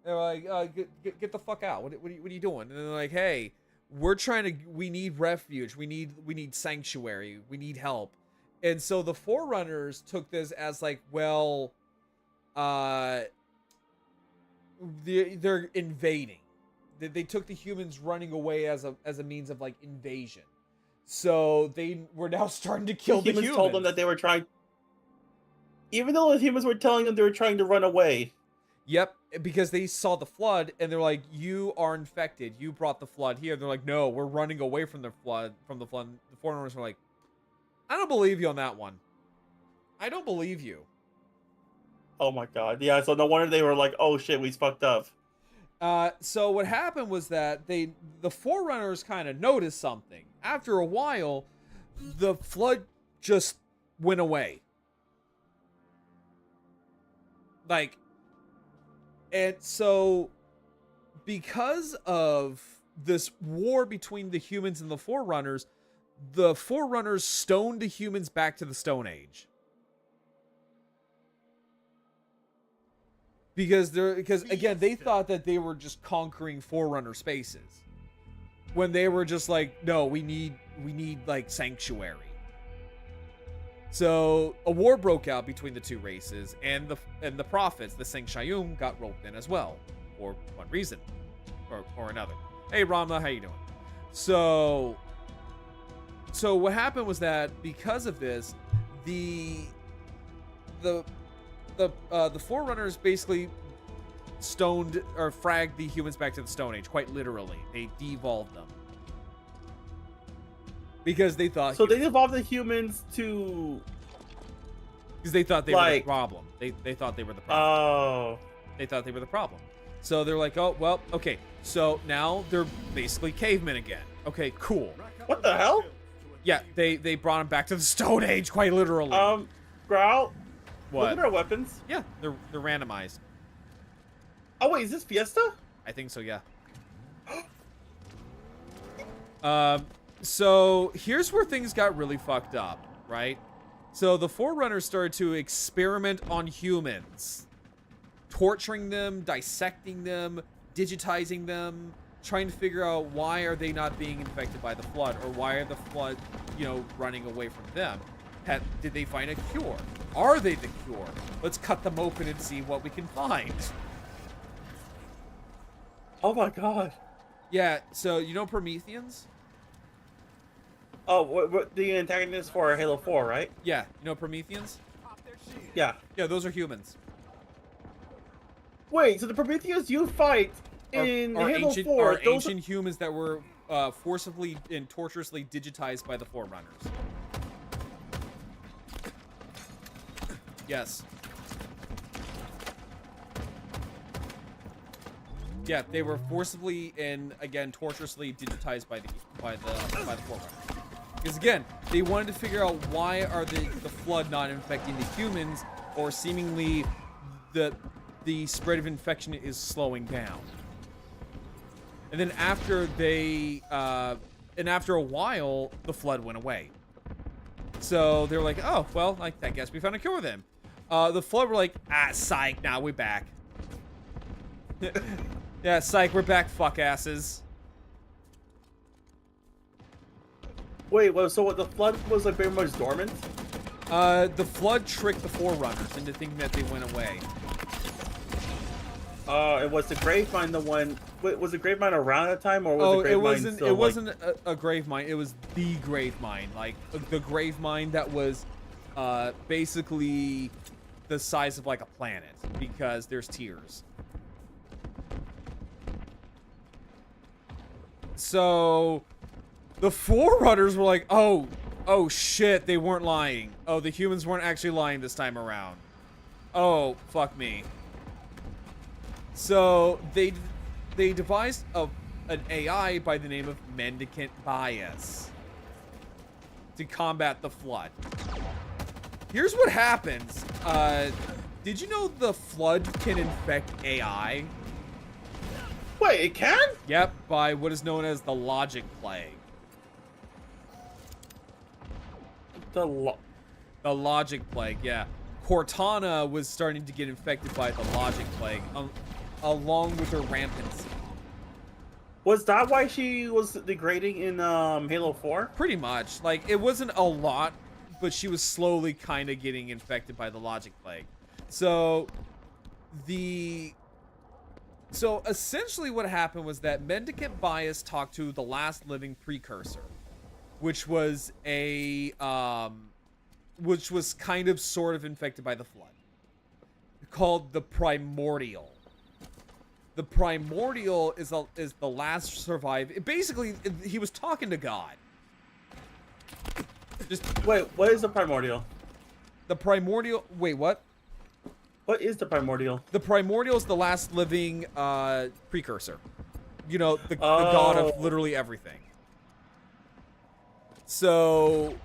They're like, get the fuck out. What are you doing? And they're like, hey, we need refuge. We need sanctuary. We need help. And so the Forerunners took this as like, well, they're invading. They took the humans running away as a means of like invasion. So they were now starting to kill the humans. told them that they were trying. Even though the humans were telling them they were trying to run away. Yep, because they saw the flood and they're like, "You are infected. You brought the flood here." They're like, "No, we're running away from the flood." The foreigners were like, "I don't believe you on that one. I don't believe you." Oh my god! Yeah, so no wonder they were like, "Oh shit, we fucked up." So what happened was that the forerunners kind of noticed something. After a while, the flood just went away. Like, and so because of this war between the humans and the forerunners stoned the humans back to the Stone Age. Because again, they thought that they were just conquering forerunner spaces, when they were just like, no, we need like sanctuary. So a war broke out between the two races, and the prophets, the Seng Shayum, got roped in as well, for one reason or another. Hey Rama, how you doing? So what happened was that because of this, the forerunners basically stoned or fragged the humans back to the Stone Age, quite literally. They devolved them because they thought So they devolved the humans to. Because they thought they were the problem. They thought they were the problem. Oh. They thought they were the problem. So they're like, oh well, okay. So now they're basically cavemen again. Okay, cool. What the hell? Yeah, they brought them back to the Stone Age, quite literally. Growl. What? Look at our weapons. Yeah, they're randomized. Oh wait, is this Fiesta? I think so, yeah. So here's where things got really fucked up, right? So the Forerunners started to experiment on humans, torturing them, dissecting them, digitizing them, trying to figure out why are they not being infected by the flood, or why are the flood, running away from them. Did they find a cure? Are they the cure? Let's cut them open and see what we can find. Oh my god. Yeah, so Prometheans? Oh, what the antagonist for Halo 4, right? Yeah, Prometheans? Yeah. Yeah, those are humans. Wait, so the Prometheans you fight in Halo 4, are those ancient humans that were forcibly and torturously digitized by the Forerunners. Yes. Yeah, they were forcibly and again torturously digitized by the Forerunners. Because again, they wanted to figure out why are the flood not infecting the humans, or seemingly the spread of infection is slowing down. And then after after a while, the flood went away. So they were like, oh well, I guess we found a cure then. The flood were like, psych, nah, we're back. Yeah, psych, we're back, fuck asses. Wait, so what, the flood was like very much dormant? The flood tricked the Forerunners into thinking that they went away. And was the grave mine the one? Wait, was the grave mine around that time, or was the grave mine still? It wasn't a grave mine. It was the grave mine, like the grave mine that was basically the size of like a planet, because there's tiers. So the Forerunners were like, oh shit, they weren't lying. Oh, the humans weren't actually lying this time around. Oh, fuck me. So they devised an AI by the name of Mendicant Bias to combat the flood. Here's what happens. Did you know the flood can infect AI? Wait, it can? Yep, by what is known as the Logic Plague. The Logic Plague, yeah. Cortana was starting to get infected by the Logic Plague, along with her rampancy. Was that why she was degrading in Halo 4? Pretty much. Like, it wasn't a lot, but she was slowly kind of getting infected by the Logic Plague. So essentially what happened was that Mendicant Bias talked to the last living precursor. which was which was kind of sort of infected by the flood, called the Primordial. The Primordial is the last survive. Basically, he was talking to God. Just Wait, what is the primordial? the Primordial. Wait, what? What is the primordial? The Primordial is the last living precursor. You know, the god of literally everything. So,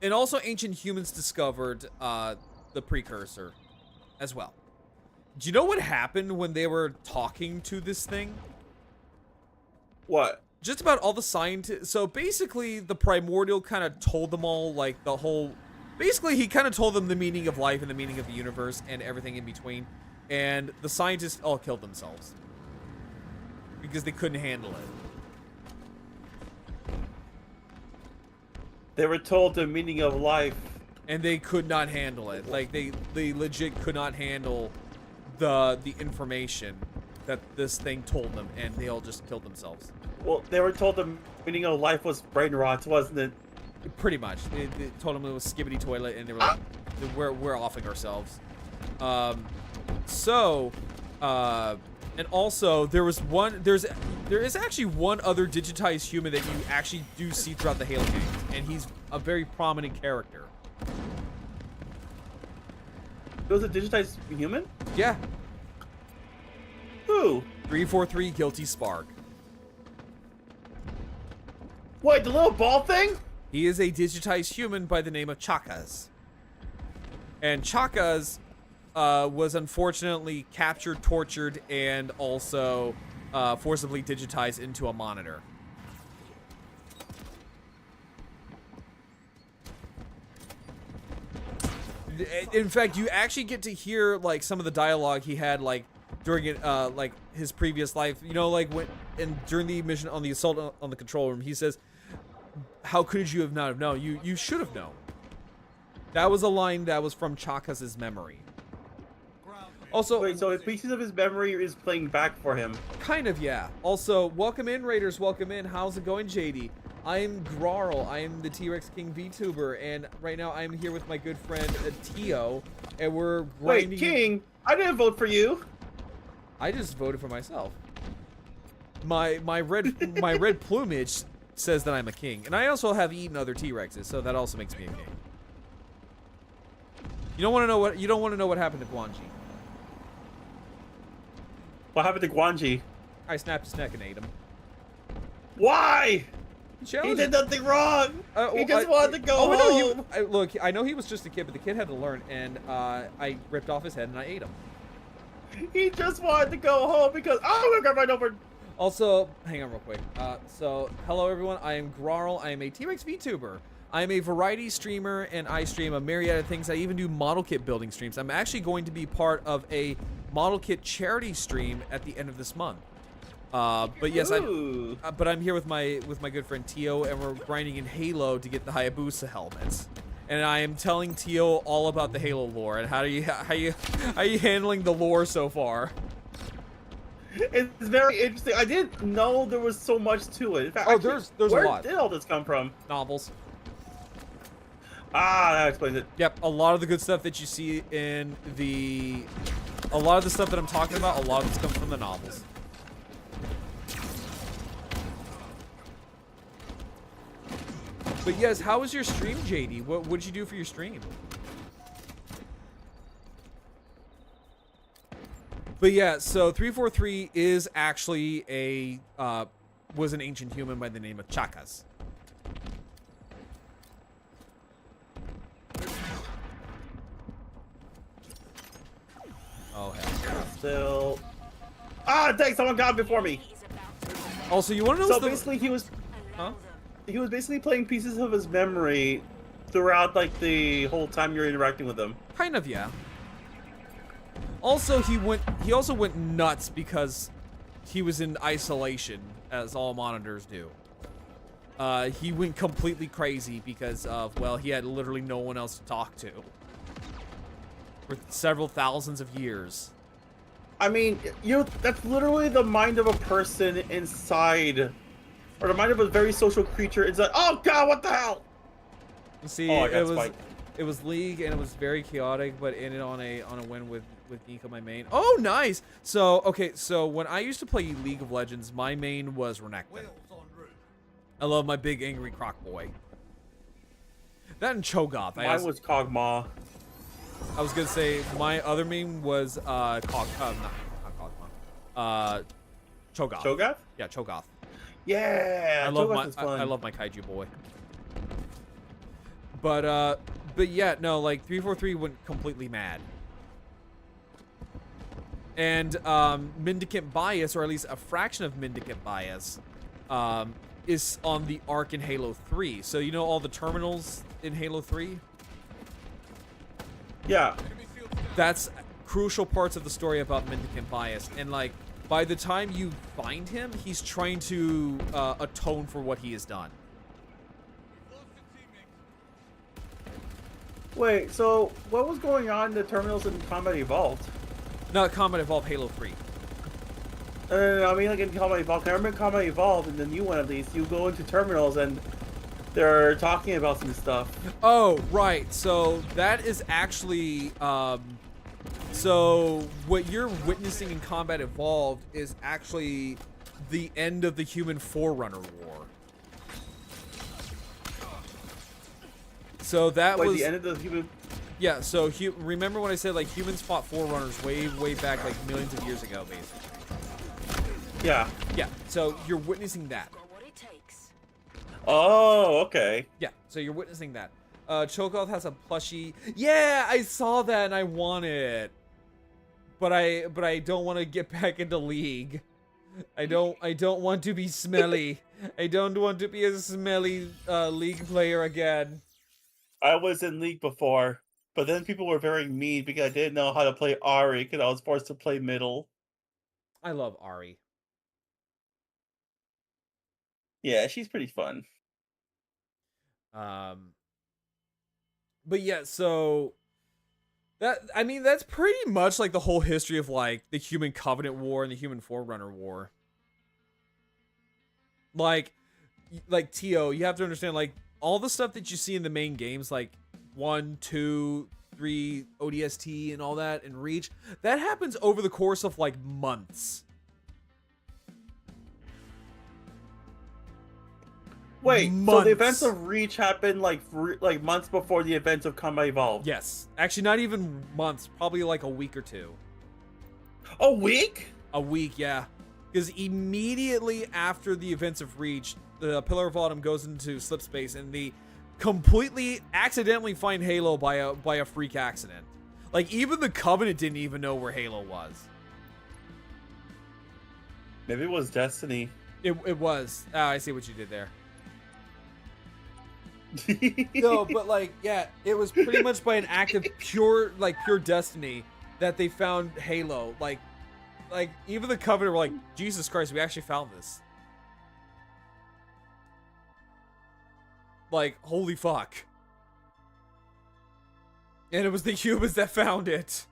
and also ancient humans discovered the precursor as well. Do you know what happened when they were talking to this thing? What? Just about all the scientists. So basically, the Primordial kind of told them all, like, the whole... Basically, he kind of told them the meaning of life and the meaning of the universe and everything in between. And the scientists all killed themselves. Because they couldn't handle it. They were told the meaning of life. And they could not handle it. Like, they legit could not handle the information that this thing told them. And they all just killed themselves. Well, they were told the meaning of life was brain rot, wasn't it? Pretty much. They told them it was skibbity toilet, and they were like, we're offing ourselves. And also there is actually one other digitized human that you actually do see throughout the Halo games, and he's a very prominent character. It was a digitized human? Yeah. Who? 343 Guilty Spark. Wait, the little ball thing? He is a digitized human by the name of Chakas. And Chakas was unfortunately captured, tortured, and also forcibly digitized into a monitor. In fact, you actually get to hear like some of the dialogue he had like during it, like his previous life. You know, like during the mission on the assault on the control room, he says, "How could you have not have known? You should have known." That was a line that was from Chakas' memory. Also, Wait, so pieces of his memory is playing back for him. kind of, yeah. Also, welcome in, Raiders. Welcome in. How's it going, JD? I am Grarl. I am the T-Rex King VTuber, and right now I am here with my good friend Tio, and we're grinding. Wait, King, I didn't vote for you. I just voted for myself. My red plumage says that I'm a king, and I also have eaten other T-Rexes, so that also makes me a king. You don't want to know what happened to Guanji. What happened to Guanji? I snapped his neck and ate him. Why? He Challenge- did nothing wrong. He just wanted to go Oh, home. no, look, I know he was just a kid, but the kid had to learn, and I ripped off his head and I ate him. He just wanted to go home because I'm gonna grab my number. Also, hang on real quick. So, hello everyone, I am Grarl. I am a T-Rex VTuber. I am a variety streamer, and I stream a myriad of things. I even do model kit building streams. I'm actually going to be part of a model kit charity stream at the end of this month. But yes, I'm here with my good friend Tio, and we're grinding in Halo to get the Hayabusa helmets. And I am telling Tio all about the Halo lore and how are you handling the lore so far? It's very interesting. I didn't know there was so much to it. In fact, Oh, actually, there's a lot. Where did all this come from? Novels. Ah, that explains it. Yep, a lot of the good stuff that you see in a lot of the stuff that I'm talking about, a lot of this comes from the novels. But yes, how was your stream, JD? What did you do for your stream? But yeah, so 343 is actually was an ancient human by the name of Chakas. Oh hell. Still. Ah, dang! Someone got before me. He's about to Also, you want to know So what's the... basically, he was Huh? basically playing pieces of his memory throughout like the whole time you're interacting with him. Kind of, yeah. Also, he also went nuts because he was in isolation, as all monitors do. He went completely crazy because of, well, he had literally no one else to talk to for several thousands of years. I mean, that's literally the mind of a person inside Or the mind of a very social creature. It's like, oh god, what the hell? See, Oh, I got it was spiked. it was League and it was very chaotic, but ended on a win with Nico, my main. Oh, nice. So okay, so when I used to play League of Legends, my main was Renekton. Wheels en route. I love my big angry croc boy. That and Cho'Gath. Mine was Kog'Maw. I was gonna say my other main was not Kog'Maw. Cho'Gath. Cho'Gath? Yeah, Cho'Gath. Yeah, I love Cho'Gath my is fun. I love my kaiju boy. But yeah, no, like 343 went completely mad. And Mendicant Bias, or at least a fraction of Mendicant Bias, is on the arc in Halo 3. So you know all the terminals in Halo 3? Yeah. That's crucial parts of the story about Mendicant Bias. And like, by the time you find him, he's trying to atone for what he has done. Wait, so what was going on in the terminals in Combat Evolved? Not Combat Evolved, Halo 3. I mean, like in Combat Evolved. I remember in Combat Evolved, in the new one at least, you go into terminals and they're talking about some stuff. Oh, right. So that is actually, so what you're witnessing in Combat Evolved is actually the end of the Human Forerunner War. So that Wait, was the end of the human. yeah. So remember when I said like humans fought Forerunners way back, like millions of years ago, basically. Yeah. Yeah. So you're witnessing that. Got what it takes. Oh, okay. Yeah. So you're witnessing that. Cho'Gath has a plushie. Yeah, I saw that and I want it. But I don't want to get back into League. I don't want to be smelly. I don't want to be a smelly League player again. I was in League before, but then people were very mean because I didn't know how to play Ari because I was forced to play middle. I love Ari. Yeah, she's pretty fun. But yeah, so I mean that's pretty much like the whole history of like the Human Covenant War and the Human Forerunner War. Like Tio, you have to understand like all the stuff that you see in the main games, like 1, 2, 3, ODST and all that, and Reach, that happens over the course of like months. Wait, so Months. the events of Reach happened like months before the events of Combat Evolved? Yes. Actually, not even months, probably like a week or two. A week? A week, yeah. Because immediately after the events of Reach, the Pillar of Autumn goes into slip space, and they completely accidentally find Halo by a freak accident. Like even the Covenant didn't even know where Halo was. Maybe it was Destiny. It was. Oh, I see what you did there. No, but like, yeah, it was pretty much by an act of pure destiny that they found Halo. Like even the Covenant were like, Jesus Christ, we actually found this. Like, holy fuck. And it was the humans that found it.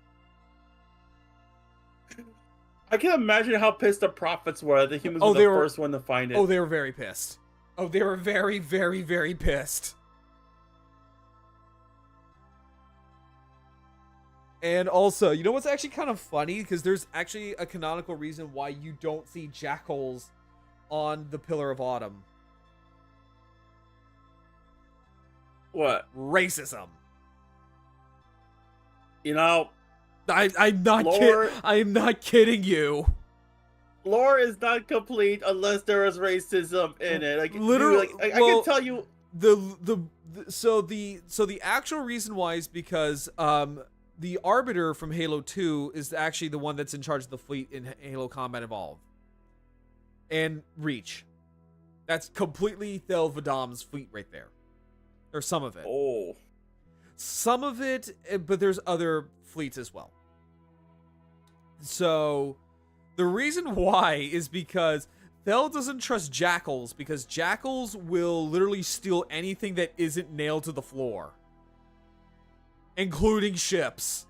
I can imagine how pissed the prophets were that the humans were the first one to find it. Oh, they were very pissed. Oh, they were very, very, very pissed. And also, you know what's actually kind of funny? Because there's actually a canonical reason why you don't see jackals on the Pillar of Autumn. What? Racism. You know, I'm not lore- I am not kidding you. lore is not complete unless there is racism in it. Like Literally, dude, like, I well, can tell you. So the actual reason why is because the Arbiter from Halo 2 is actually the one that's in charge of the fleet in Halo Combat Evolved. And Reach. That's completely Thel Vadam's fleet right there. Or some of it. Oh. Some of it, but there's other fleets as well. So, the reason why is because Thel doesn't trust jackals, because jackals will literally steal anything that isn't nailed to the floor. Including ships.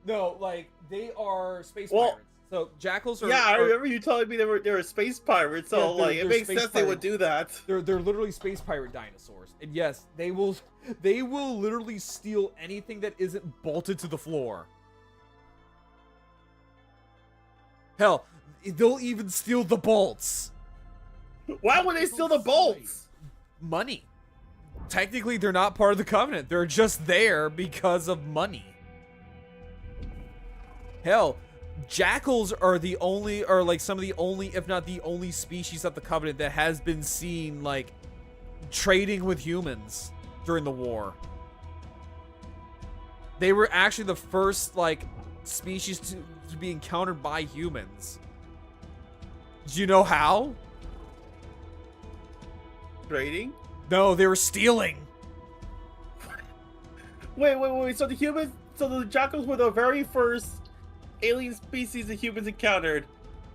No, like, they are space pirates. So jackals are Yeah, I are- remember you telling me they were space pirates, so Yeah, they're- like it they're makes space sense they would pirates. do that. they're literally space pirate dinosaurs. And yes, they will literally steal anything that isn't bolted to the floor. Hell, they'll even steal the bolts. Why would they steal the bolts? Money. Technically, they're not part of the Covenant. They're just there because of money. Hell, jackals are like some of the only, if not the only species of the Covenant that has been seen like trading with humans during the war. They were actually the first like species to be encountered by humans. Do you know how? Trading? No, they were stealing. Wait. So the jackals were the very first alien species the humans encountered,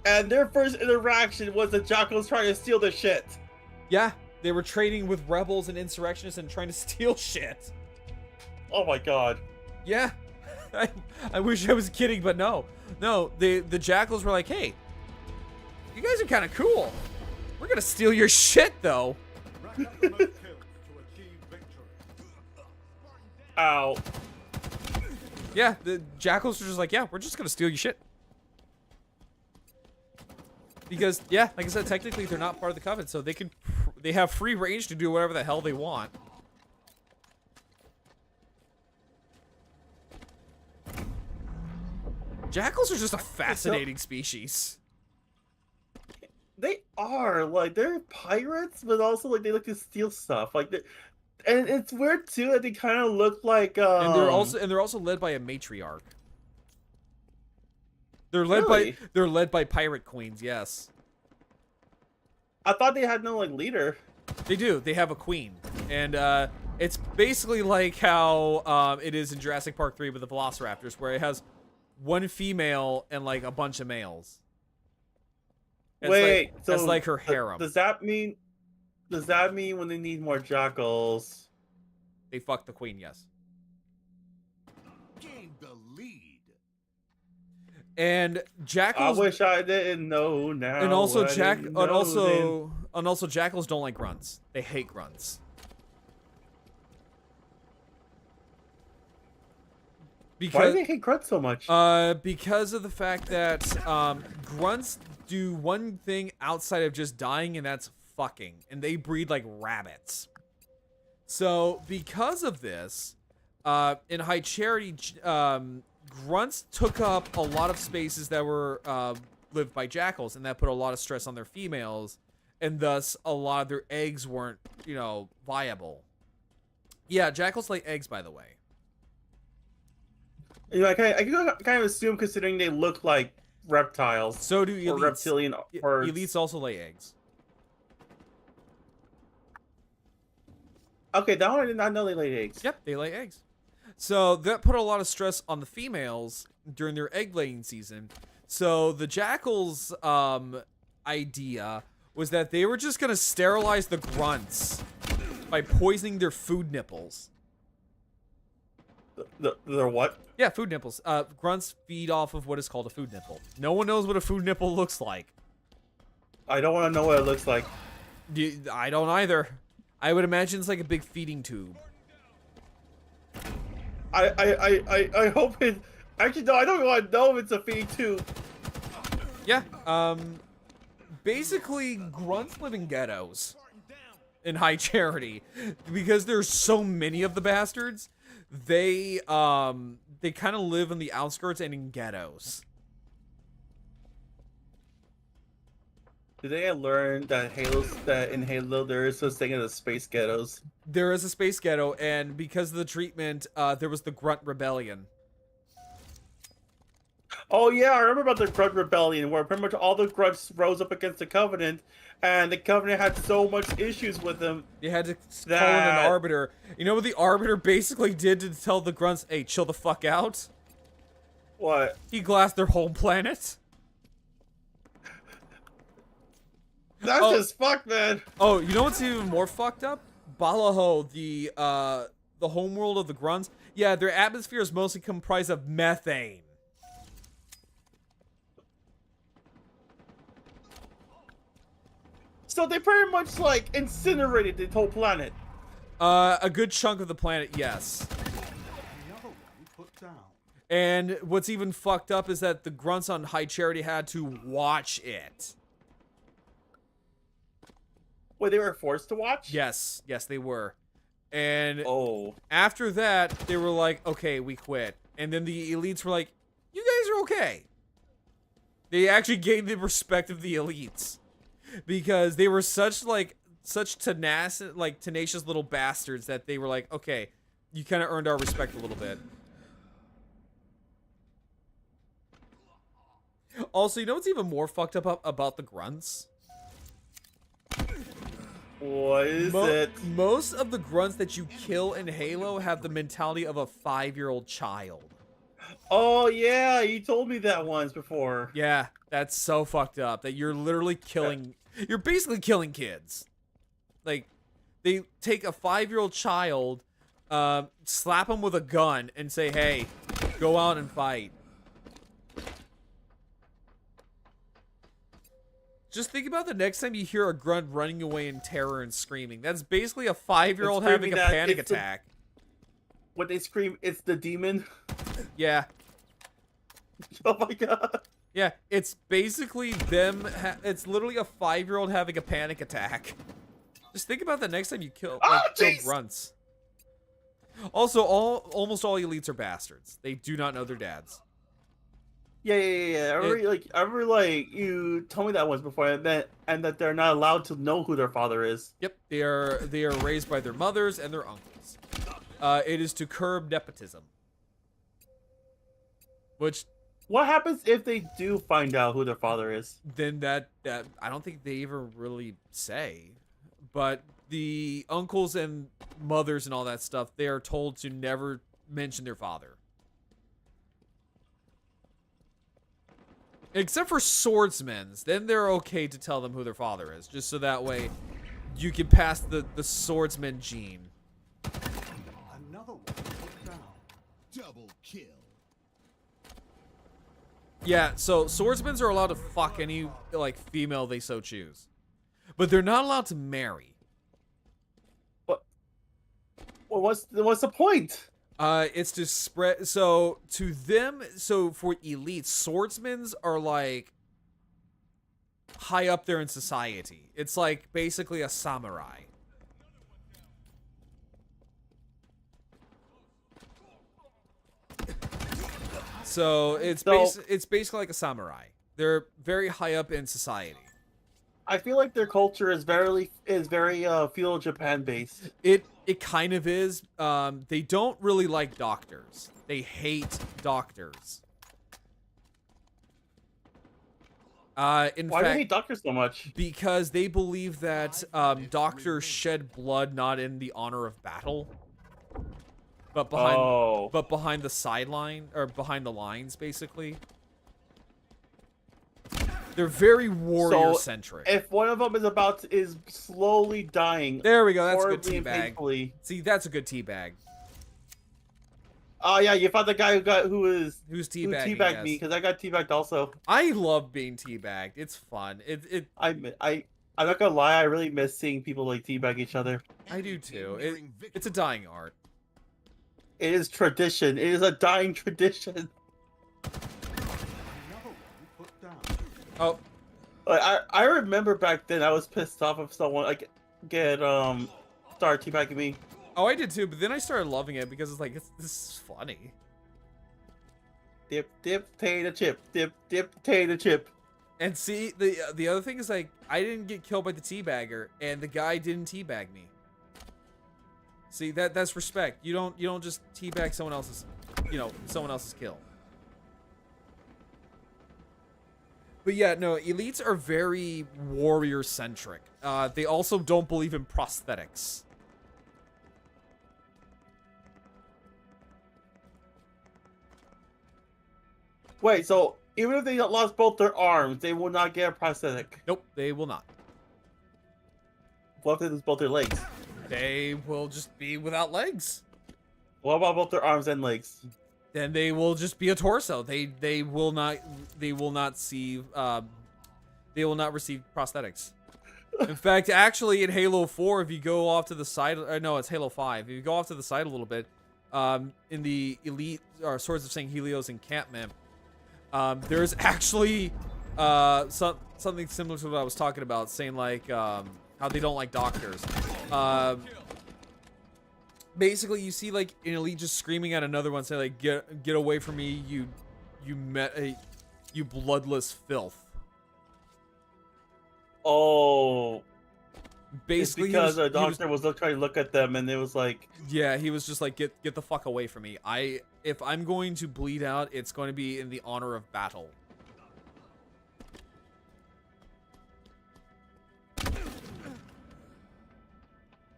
and their first interaction was the jackals trying to steal the shit. Yeah, they were trading with rebels and insurrectionists and trying to steal shit. Oh my god. Yeah. I wish I was kidding, but no. No, the jackals were like, hey, you guys are kind of cool. We're gonna steal your shit, though. Rack up the most kills to achieve victory. Ow. Yeah, the jackals were just like, yeah, we're just gonna steal your shit. Because, yeah, like I said, technically they're not part of the Covenant, so they have free range to do whatever the hell they want. Jackals are just a fascinating species. They are like they're pirates, but also like they like to steal stuff. Like, and it's weird too that they kind of look like. And they're also led by a matriarch. They're led Really? they're led by pirate queens. Yes, I thought they had no like leader. they do. They have a queen, and it's basically like how it is in Jurassic Park 3 with the Velociraptors, where it has one female and like a bunch of males. It's Wait, like, so that's like her harem. Does that mean when they need more jackals? They fuck the queen. Yes. Gain the lead. And jackals. I wish I didn't know now. And also I didn't know and also jackals don't like grunts. They hate grunts. Why do Because they hate grunts so much? because of the fact that grunts do one thing outside of just dying, and that's fucking. And they breed like rabbits. So because of this, in High Charity, grunts took up a lot of spaces that were lived by jackals, and that put a lot of stress on their females, and thus a lot of their eggs weren't, viable. Yeah, jackals lay eggs, by the way. You know, I kind of assume considering they look like reptiles. So do or elites. reptilian birds. Elites also lay eggs. Okay, that one I did not know they laid eggs. Yep, they lay eggs. So that put a lot of stress on the females during their egg laying season. So the jackals' idea was that they were just gonna sterilize the grunts by poisoning their food nipples. They're what? Yeah, food nipples. Grunts feed off of what is called a food nipple. No one knows what a food nipple looks like. I don't want to know what it looks like. I don't either. I would imagine it's like a big feeding tube. I hope it. Actually, no, I don't want to know if it's a feeding tube. Yeah. Basically, grunts live in ghettos in High Charity because there's so many of the bastards. They kind of live in the outskirts and in ghettos. Did they learn that in Halo there is such thing as space ghettos? There is a space ghetto, and because of the treatment, there was the Grunt Rebellion. Oh yeah, I remember about the Grunt Rebellion, where pretty much all the grunts rose up against the Covenant, and the Covenant had so much issues with them. They had to call in an arbiter. You know what the arbiter basically did to tell the grunts, hey, chill the fuck out? What? He glassed their home planet. That's just fucked, man. Oh, you know what's even more fucked up? Balaho, the homeworld of the grunts. Yeah, their atmosphere is mostly comprised of methane. So they pretty much like incinerated the whole planet. A good chunk of the planet, yes. The other one put down. And what's even fucked up is that the grunts on High Charity had to watch it. Wait, they were forced to watch? Yes, they were. And Oh. after that, they were like, okay, we quit. And then the elites were like, you guys are okay. They actually gained the respect of the elites. Because they were such tenacious little bastards that they were like, okay, you kind of earned our respect a little bit. Also, you know what's even more fucked up about the grunts? What is it? Most of the grunts that you kill in Halo have the mentality of a 5-year-old child. Oh yeah, you told me that once before. Yeah, that's so fucked up that you're literally killing. You're basically killing kids. Like, they take a 5-year-old child, slap him with a gun, and say, "Hey, go out and fight." Just think about the next time you hear a grunt running away in terror and screaming. That's basically a 5-year-old having a panic attack. When they scream, it's the demon. Yeah. Oh my god. Yeah, it's basically them. It's literally a 5-year-old having a panic attack. Just think about the next time you kill grunts. Also, almost all elites are bastards. They do not know their dads. Yeah. I remember you told me that once before, and that they're not allowed to know who their father is. Yep, they are raised by their mothers and their uncles. It is to curb nepotism. Which, what happens if they do find out who their father is? then that I don't think they ever really say. But the uncles and mothers and all that stuff, they are told to never mention their father. Except for swordsmen's, then they're okay to tell them who their father is, just so that way you can pass the swordsman gene. Another one put down. Double kill. Yeah, so swordsmen are allowed to fuck any like female they so choose, but they're not allowed to marry. Well, what's the point? It's to spread. So to them, so for elites, swordsmen are like high up there in society. It's like basically a samurai. So it's basically like a samurai. They're very high up in society. I feel like their culture is very feudal Japan based. It kind of is. They don't really like doctors. They hate doctors. Why do they hate doctors so much? Because they believe that doctors shed blood not in the honor of battle, but behind the sideline or behind the lines, basically. They're very warrior centric. If one of them is slowly dying, there we go. That's a good horribly and teabag. painfully. See, that's a good teabag. Oh yeah, you found the guy who's teabagging teabagged me, because I got teabagged also. I love being teabagged. It's fun. I'm not gonna lie, I really miss seeing people like teabag each other. I do too. It's a dying art. It is tradition. It is a dying tradition. Another one put down. Oh, I remember back then I was pissed off if someone like started teabagging me. oh, I did too. But then I started loving it because it's like this is funny. Dip, potato chip. Dip, potato chip. And see, the other thing is like I didn't get killed by the teabagger, and the guy didn't teabag me. See, that's respect. You don't just teabag someone else's kill. But yeah, no, elites are very warrior centric. They also don't believe in prosthetics. Wait, so even if they lost both their arms, they will not get a prosthetic? Nope, they will not. What if they lose both their legs? They will just be without legs. What about both their arms and legs? Then they will just be a torso. They will not receive prosthetics. In fact, actually, in Halo 4, if you go off to the side, no, it's Halo 5. If you go off to the side a little bit, in the Elite or Swords of St. Helios encampment, there's actually something similar to what I was talking about, saying like how they don't like doctors. Basically, you see like an Elite just screaming at another one, saying like, "Get away from me, you bloodless filth." Oh, Basically, it's because a doctor was trying to look at them, and it was like, yeah, he was just like, get the fuck away from me. If I'm going to bleed out, it's going to be in the honor of battle.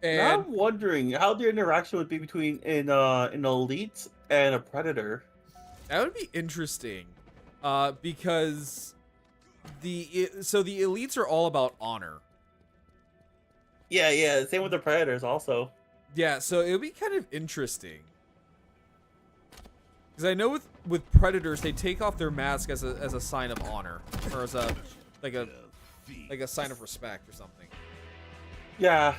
And now I'm wondering how the interaction would be between an elite and a predator. that would be interesting, because the elites are all about honor. Yeah. Same with the predators also. Yeah, so it would be kind of interesting. Because I know with predators, they take off their mask as a sign of honor, or as a sign of respect or something. Yeah.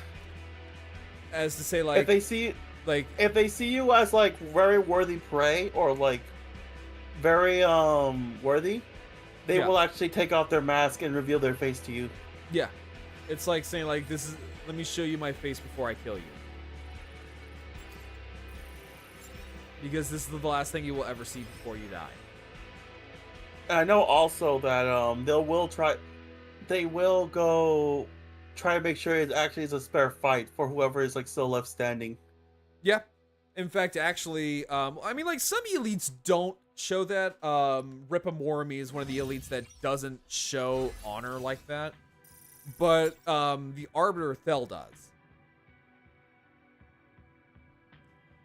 As to say, like, If they see like, if they see you as like very worthy prey or like very worthy, they Yeah. will actually take off their mask and reveal their face to you. yeah, it's like saying like, let me show you my face before I kill you. Because this is the last thing you will ever see before you die. And I know also that they will go try to make sure it actually is a spare fight for whoever is like still left standing. Yeah. In fact, actually, I mean, like, some elites don't show that. Rippa Morami is one of the elites that doesn't show honor like that. But the Arbiter Thel does.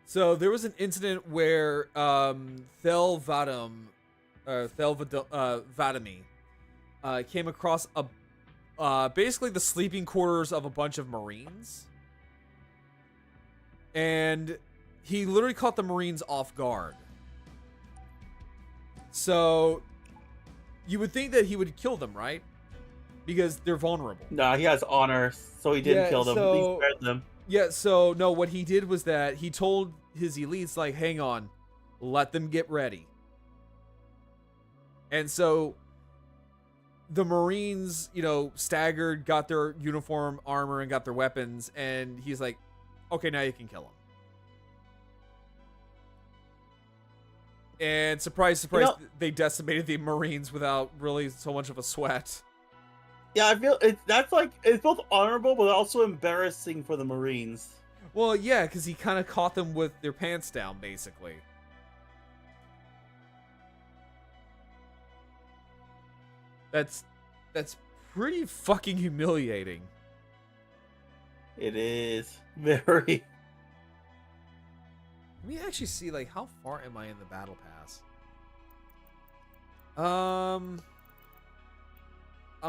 So there was an incident where Thel Vadami came across basically the sleeping quarters of a bunch of Marines. And he literally caught the Marines off guard. So you would think that he would kill them, right? Because they're vulnerable. Nah, he has honor, so he didn't kill them. He spared them. Yeah, so no, what he did was that he told his elites, like, hang on, let them get ready. And so the Marines, staggered, got their uniform, armor, and got their weapons, and he's like, okay, now you can kill them. And surprise, surprise, they decimated the Marines without really so much of a sweat. Yeah, I feel it's both honorable but also embarrassing for the Marines. Well, yeah, because he kind of caught them with their pants down, basically. That's pretty fucking humiliating. It is very. Let me actually see, like, how far am I in the battle pass? I'm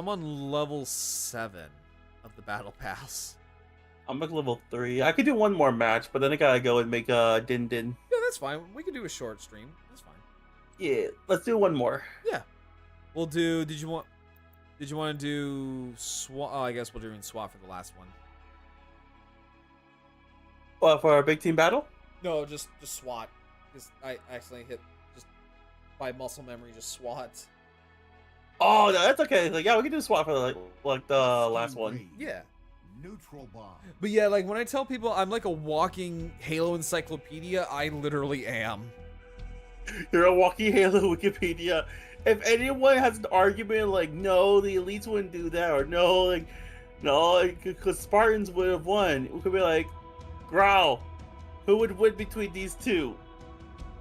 on level 7 of the battle pass. I'm like level 3. I could do one more match, but then I gotta go and make a din. Yeah, that's fine. We can do a short stream. That's fine. Yeah, let's do one more. Yeah. We'll do. Did you want to do SWAT? Oh, I guess we'll do SWAT for the last one. Well, for our big team battle? No, just SWAT. Because I accidentally hit just by muscle memory, just SWAT. Oh, no, that's okay. Like, yeah, we can do SWAT for like the last one. Yeah. Neutral bomb. But yeah, like when I tell people I'm like a walking Halo encyclopedia, I literally am. You're a walking Halo Wikipedia. If anyone has an argument like, no, the elites wouldn't do that, or no, because Spartans would have won, we could be like, Growl, who would win between these two?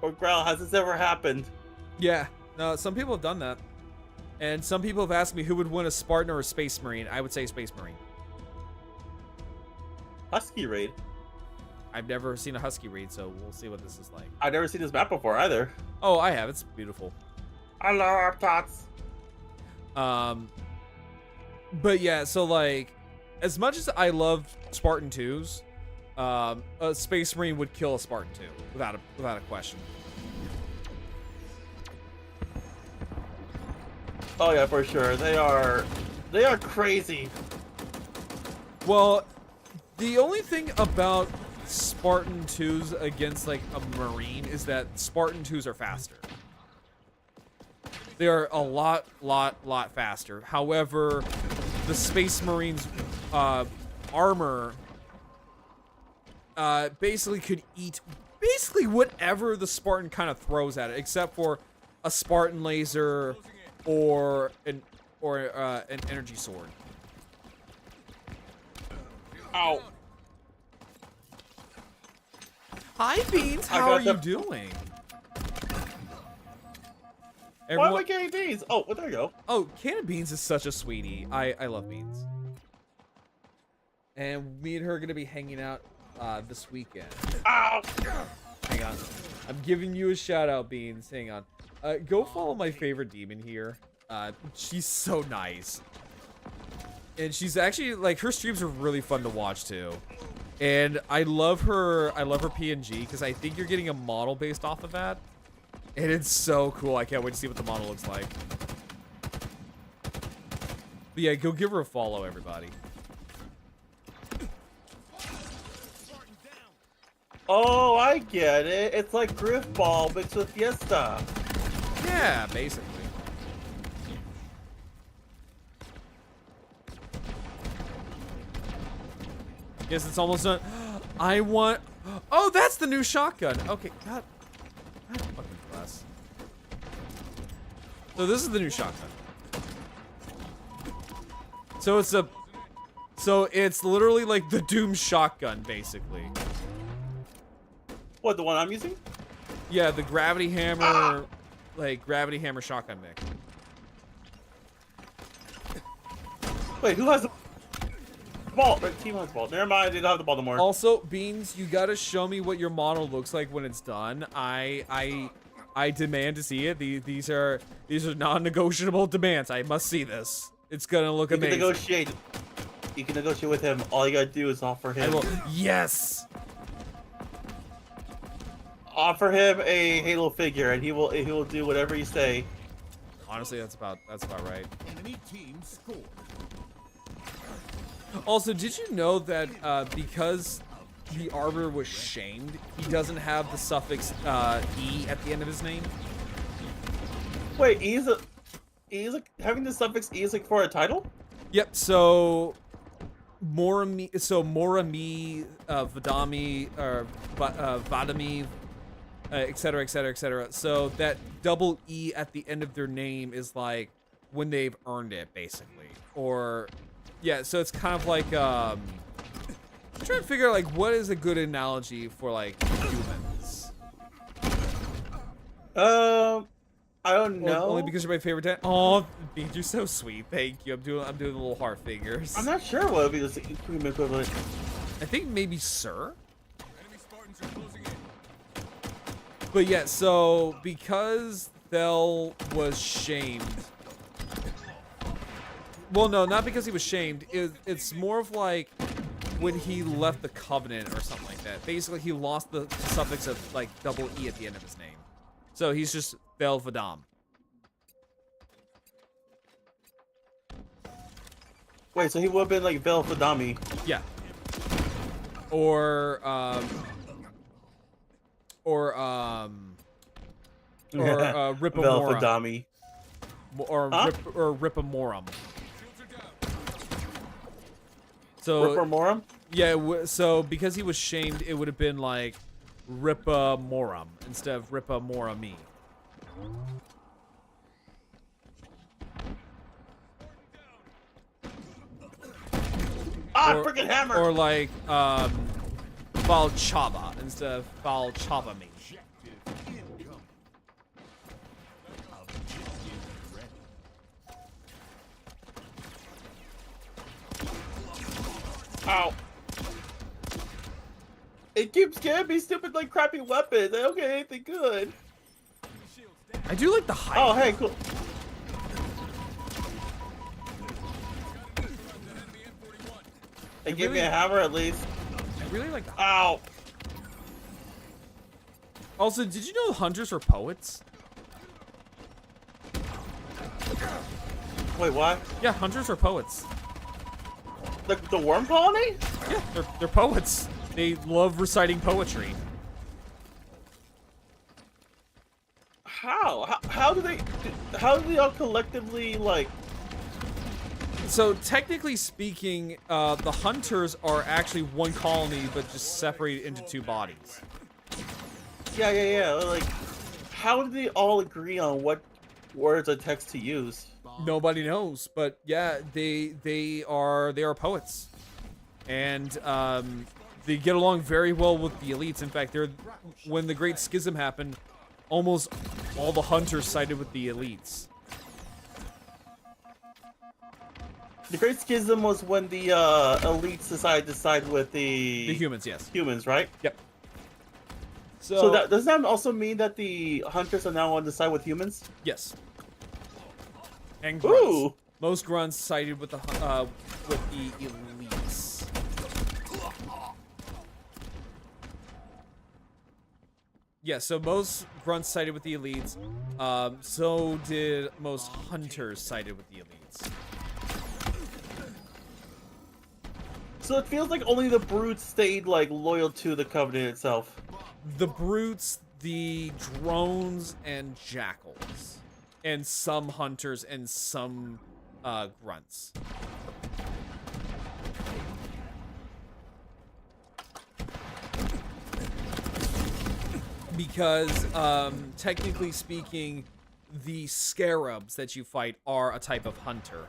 Or Growl, has this ever happened? Yeah, no, some people have done that. And some people have asked me who would win, a Spartan or a Space Marine. I would say Space Marine. Husky raid. I've never seen a Husky raid, so we'll see what this is like. I've never seen this map before either. Oh, I have. It's beautiful. I love our tots. But yeah, so like, as much as I love Spartan 2s, a Space Marine would kill a Spartan 2 without a question. Oh yeah, for sure. They are crazy. Well, the only thing about Spartan 2s against like a Marine is that Spartan 2s are faster. They are a lot faster. However, the Space Marines armor basically could eat basically whatever the Spartan kind of throws at it, except for a Spartan laser or an energy sword. Ow. Hi, Beans. How are you doing? Why am I getting these? Oh, well, there you go. Oh, Can of Beans is such a sweetie. I love Beans. And me and her are gonna be hanging out this weekend. Ow! Hang on. I'm giving you a shout out, Beans. Hang on. Go follow my favorite demon here. She's so nice. And she's actually, like, her streams are really fun to watch too. And I love her PNG because I think you're getting a model based off of that. And it's so cool. I can't wait to see what the model looks like. But yeah, go give her a follow, everybody. Oh, I get it. It's like Griffball mixed with Fiesta. Yeah, basically. Guess it's almost done. I want... Oh, that's the new shotgun. Okay, God. Fucking bless. So this is the new shotgun. So it's literally like the Doom shotgun, basically. What, the one I'm using? Yeah, the gravity hammer, like gravity hammer shotgun mech. Wait, who has the ball? Red team has the ball. Never mind, they don't have the ball no more. Also, Beans, you gotta show me what your model looks like when it's done. I demand to see it. These are non-negotiable demands. I must see this. It's gonna look You amazing. can negotiate. You can negotiate with him. All you gotta do is offer I him. will. Yes. Offer him a Halo figure, and he will do whatever you say. Honestly, that's about right. Enemy team scored. Also, did you know that because the Arbiter was shamed, he doesn't have the suffix E at the end of his name? Wait, having the suffix E is like for a title? Yep. So Morami, Vadami, or Vadami, etc., etc., etc. So that double E at the end of their name is like when they've earned it, basically. Or yeah, so it's kind of like I'm trying to figure out like what is a good analogy for like humans. I don't know. Only because you're my favorite dad. Oh, you're so sweet. Thank you. I'm doing the little heart fingers. I'm not sure what would be the human equivalent. I think maybe Sir. But yeah, so because Thel was shamed. Well, no, not because he was shamed. It's more of like when he left the Covenant or something like that. Basically, he lost the suffix of like double E at the end of his name. So he's just Vel Vadam. Wait, so he would have been like Vel Fadami. Yeah. Or Ripamora. Vel Fadami. Or Huh? Ripamorum. So Ripamorum? yeah, so because he was shamed, it would have been like Ripamorum instead of Ripamorami. Ah, freaking hammer! Or like Valchava instead of Valchavami. Ow. It keeps giving me stupid, like, crappy weapons. I don't get anything good. I do like the height. Oh, hey, cool. They give me a hammer at least. I really like the height. Ow. Also, did you know hunters are poets? Wait, what? Yeah, hunters are poets. the worm colony? Yeah, they're poets. They love reciting poetry. How do they all collectively like? So technically speaking, the hunters are actually one colony, but just separated into two bodies. Yeah. Like, how do they all agree on what words of text to use? Nobody knows, but yeah, they are poets, and they get along very well with the elites. In fact, when the Great Schism happened, almost all the hunters sided with the elites. The Great Schism was when the elites decided to side with the humans, yes. Humans, right? Yep. So that does that also mean that the hunters are now on the side with humans? Yes. And grunts. Ooh. Most grunts sided with the elites. Yeah, so most grunts sided with the elites. So did most hunters sided with the elites. So it feels like only the brutes stayed like loyal to the Covenant itself. The brutes, the drones, and jackals. And some hunters and some grunts. Because technically speaking, the scarabs that you fight are a type of hunter.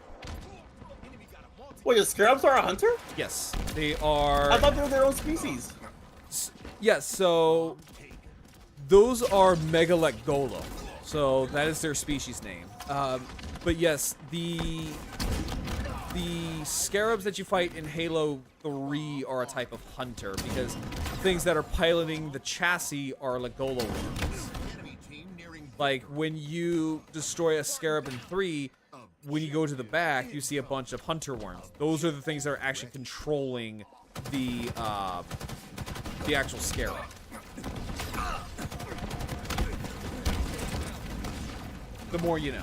Wait, the scarabs are a hunter? Yes, they are. I thought they were their own species. Yes, so those are megalith golem. So that is their species name. But yes, the scarabs that you fight in Halo 3 are a type of hunter because things that are piloting the chassis are Legola worms. Like when you destroy a scarab in 3, when you go to the back, you see a bunch of hunter worms. Those are the things that are actually controlling the actual scarab. The more you know.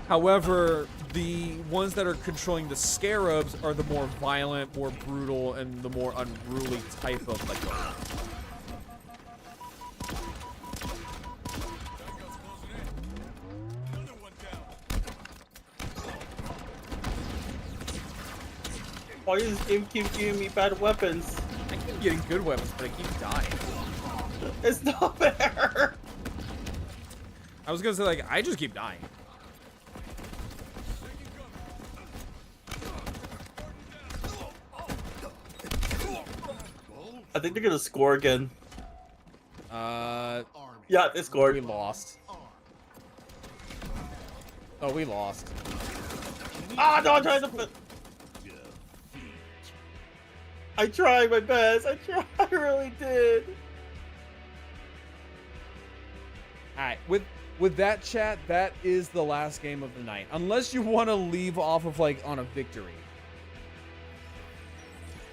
However, the ones that are controlling the scarabs are the more violent, more brutal, and the more unruly type of Legola. Why does this game keep giving me bad weapons? I keep getting good weapons, but I keep dying. It's not fair. I was gonna say, like, I just keep dying. I think they're gonna score again. Yeah, they scored. We lost. Oh, we lost. Ah, no, I'm trying to. I tried my best. I really did. Alright, with that, chat, that is the last game of the night. Unless you want to leave off of, like, on a victory.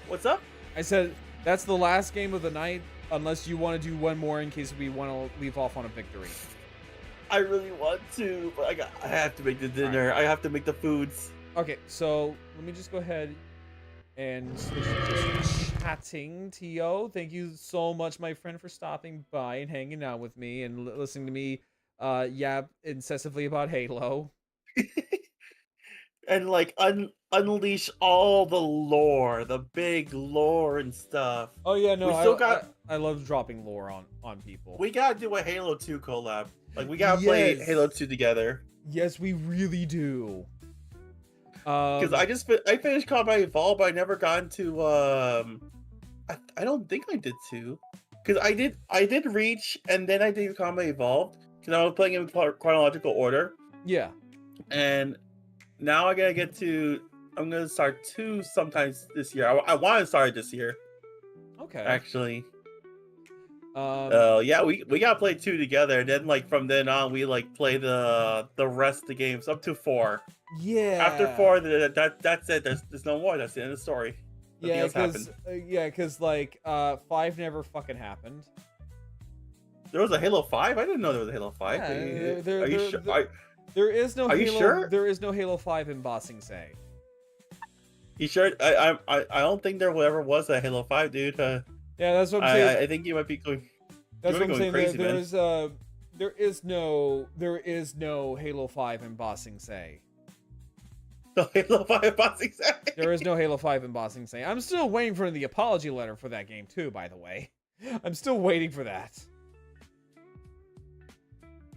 What's up? I said, that's the last game of the night, unless you want to do one more in case we want to leave off on a victory. I really want to, but I have to make the dinner. Right. I have to make the foods. Okay, so let me just go ahead and switch to chatting. T.O., thank you so much, my friend, for stopping by and hanging out with me and listening to me yap incessantly about Halo. And like unleash all the lore, the big lore and stuff. Oh yeah, no, We still I love dropping lore on people. We gotta do a Halo 2 collab. Like we gotta play Yes. Halo 2 together. Yes, we really do. Because I finished Combat Evolved, but I never got into I don't think I did 2. Because I did Reach and then I did Combat Evolved because I was playing in chronological order. Yeah. And now I gotta get to. I'm gonna start 2 sometimes this year. I want to start it this year. Okay. Actually. Um, Yeah, we gotta play 2 together, and then like from then on we like play the rest of the games up to 4. yeah. After 4, that's it. There's no more. That's the end of the story. Nothing else happened. Because like 5 never fucking happened. There was a Halo 5. I didn't know there was a Halo 5. Yeah, Are you sure? There is no Are you Halo. sure? There is no Halo 5 in Ba Sing Se. You sure? I don't think there ever was a Halo 5, dude. Yeah, that's what I'm saying. I think you might be going. That's what I'm saying. Crazy, There man. is there is no Halo 5 in Ba Sing Se. The Halo 5 boxing set. There is no Halo 5 in Ba Sing Se. I'm still waiting for the apology letter for that game too, by the way. I'm still waiting for that.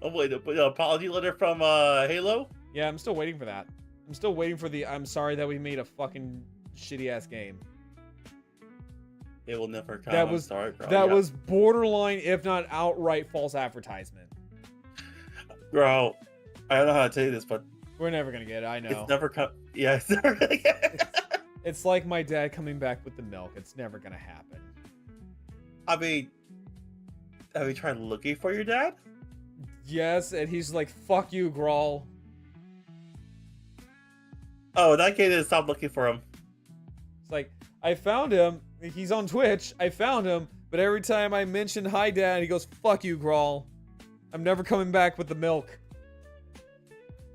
Oh wait, the apology letter from Halo. Yeah, I'm still waiting for that. I'm still waiting for the I'm sorry that we made a fucking shitty ass game. It will never come. That I'm was sorry, bro. that Yeah. was borderline, if not outright, false advertisement. Bro, I don't know how to tell you this, but We're never gonna get it. I know. it's never come. Yeah, it's never gonna get. It's like my dad coming back with the milk. It's never gonna happen. I mean, have you tried looking for your dad? Yes, and he's like, "Fuck you, Grawl." Oh, in that case, then stop looking for him. It's like, I found him. He's on Twitch. I found him, but every time I mention hi, Dad, he goes, "Fuck you, Grawl. I'm never coming back with the milk."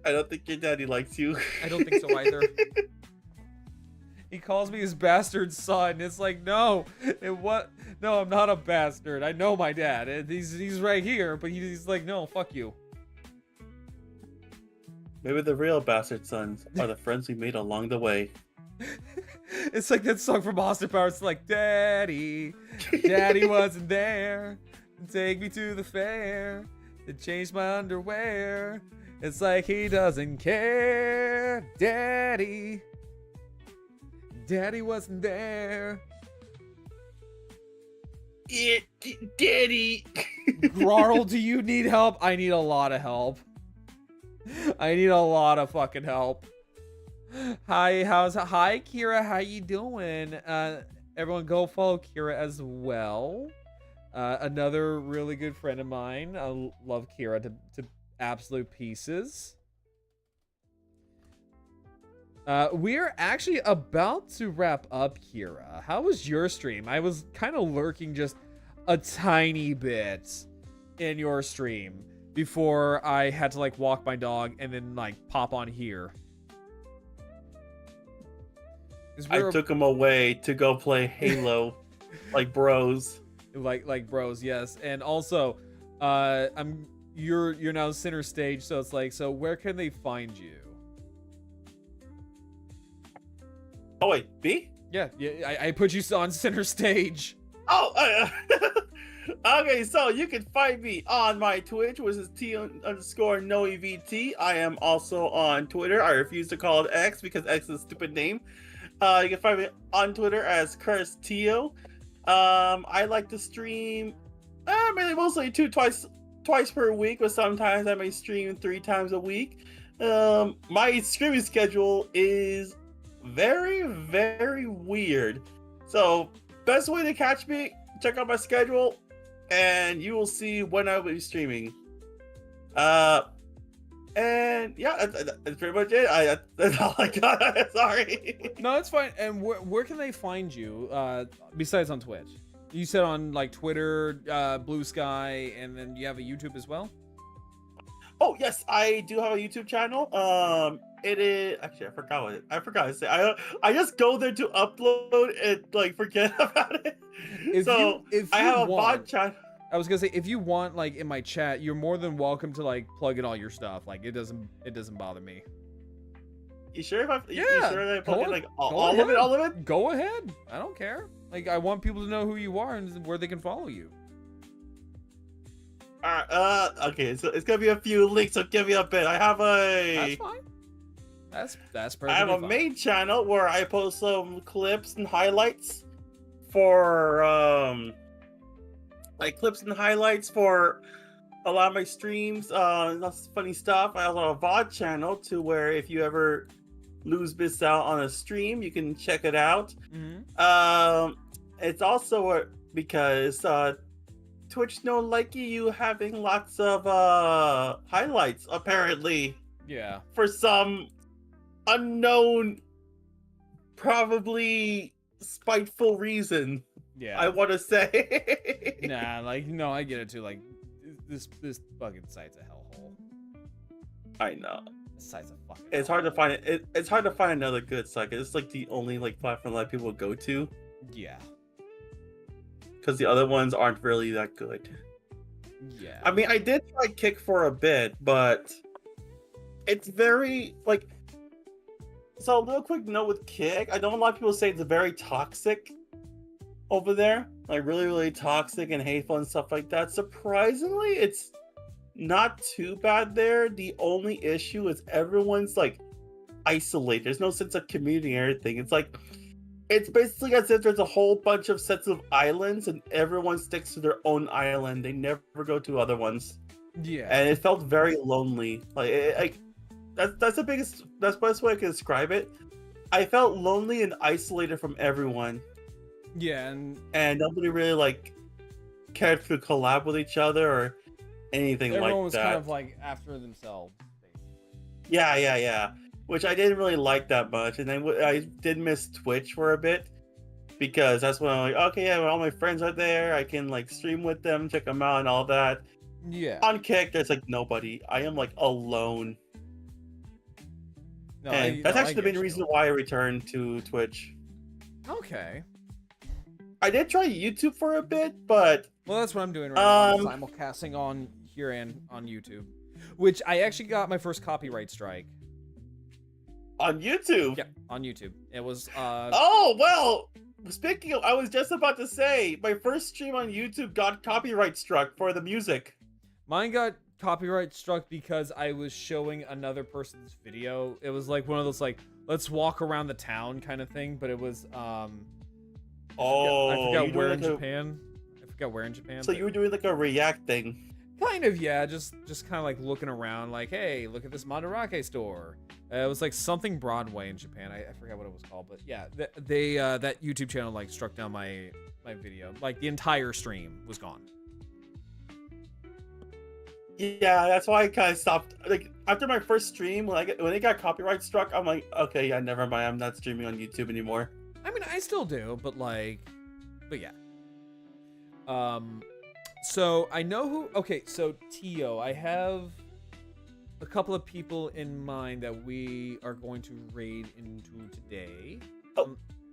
I don't think your daddy likes you. I don't think so either. He calls me his bastard son. It's like, no, no, I'm not a bastard. I know my dad. And he's right here, but he's like, no, fuck you. Maybe the real bastard sons are the friends we made along the way. It's like that song from Austin Powers. It's like, Daddy wasn't there. Take me to the fair to change my underwear. It's like he doesn't care. Daddy wasn't there. Daddy. Grarl, do you need help? I need a lot of help. I need a lot of fucking help. Hi, Kira, how you doing? Everyone go follow Kira as well. Another really good friend of mine. I love Kira to absolute pieces. We're actually about to wrap up, Kira. How was your stream? I was kind of lurking just a tiny bit in your stream before I had to like walk my dog and then like pop on here. I took him away to go play Halo, like bros. Like bros, yes. And also, you're now center stage, so it's like, so where can they find you? Oh wait, B? Yeah, I put you on center stage. Oh, okay. So you can find me on my Twitch, which is T_NoEVT. I am also on Twitter. I refuse to call it X because X is a stupid name. You can find me on Twitter as CurseTio. I like to stream, mostly twice per week, but sometimes I may stream 3 times a week. My streaming schedule is very, very weird. So, best way to catch me, check out my schedule, and you will see when I will be streaming. And yeah, that's pretty much it. That's all I got. Sorry. No, it's fine. And where can they find you besides on Twitch? You said on like Twitter, Blue Sky, and then you have a YouTube as well? Oh yes, I do have a YouTube channel. It is actually I forgot to say. I just go there to upload and like forget about it. If I you have a want, bot channel. I was gonna say, if you want, like in my chat, you're more than welcome to like plug in all your stuff. Like it doesn't bother me. You sure if I? Yeah, You sure that I plug in like all of ahead. it? All of it? Go ahead. I don't care. Like I want people to know who you are and where they can follow you. Alright. Okay. So it's gonna be a few links. So give me a bit. I have That's fine. That's perfectly I have a fine. main channel where I post some clips and highlights for clips and highlights for a lot of my streams. That's funny stuff. I also have a VOD channel to where if you ever lose miss out on a stream, you can check it out. Mm-hmm. It's also because Twitch don't like you having lots of highlights apparently Yeah. for some unknown, probably spiteful reason. Yeah. I want to say. Nah, like no, I get it too. Like this fucking site's a hellhole. I know. This site's a fucking. It's hard to find it. It's hard to find another good site. It's like the only like platform a lot of people go to Yeah. because the other ones aren't really that good. Yeah. I mean, I did try Kick for a bit, but it's very like. So a little quick note with Kick. I know a lot of people say it's very toxic over there, like really, really toxic and hateful and stuff like that. Surprisingly, it's not too bad there. The only issue is everyone's like isolated. There's no sense of community or anything. It's like it's basically as if there's a whole bunch of sets of islands and everyone sticks to their own island. They never go to other ones. Yeah. And it felt very lonely. Like that's the best way I can describe it. I felt lonely and isolated from everyone, Yeah, and nobody really like cared to collab with each other or anything like that. everyone was kind of like after themselves, basically. Yeah. Which I didn't really like that much, and then I did miss Twitch for a bit because that's when I'm like, okay, yeah, all my friends are there. I can like stream with them, check them out, and all that. Yeah. On Kick, there's like nobody. I am like alone. No, And that's actually the main reason you. why I returned to Twitch. Okay. I did try YouTube for a bit, but Well, that's what I'm doing right now. I'm Um, simulcasting on here and on YouTube, which I actually got my first copyright strike. on YouTube. Yeah, on YouTube. It was Oh well. Speaking of, I was just about to say my first stream on YouTube got copyright struck for the music. mine got copyright struck because I was showing another person's video. It was like one of those like let's walk around the town kind of thing, but it was I forgot you where were in like a- Japan. I forgot where in Japan. So but- you were doing like a react thing. Kind of, yeah. Just kind of like looking around, like, hey, look at this Madarake store. It was like something Broadway in Japan. I forgot what it was called, but yeah, they that YouTube channel like struck down my video. Like the entire stream was gone. Yeah, that's why I kind of stopped. Like after my first stream, when it got copyright struck, I'm like, okay, yeah, never mind. I'm not streaming on YouTube anymore. I mean, I still do, but yeah. So I know who. Okay, so Tio, I have a couple of people in mind that we are going to raid into today.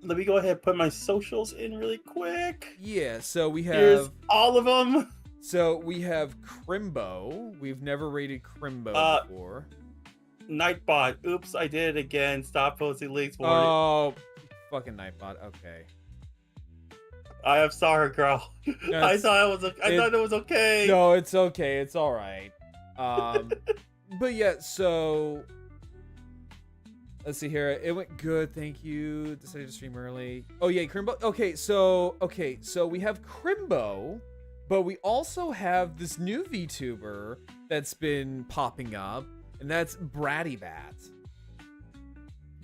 Let me go ahead and put my socials in really quick. Yeah, so we Here's have. all of them. So we have Crimbo. We've never rated Crimbo before. Nightbot. Oops, I did it again. Stop posting links for it. Oh, fucking Nightbot. Okay. I am sorry, girl. I thought it was okay. No, it's okay. It's all right. But yeah, so let's see here. It went good. Thank you. Decided to stream early. Oh yeah, Crimbo. Okay, so we have Crimbo, but we also have this new VTuber that's been popping up, and that's Bratty Bat.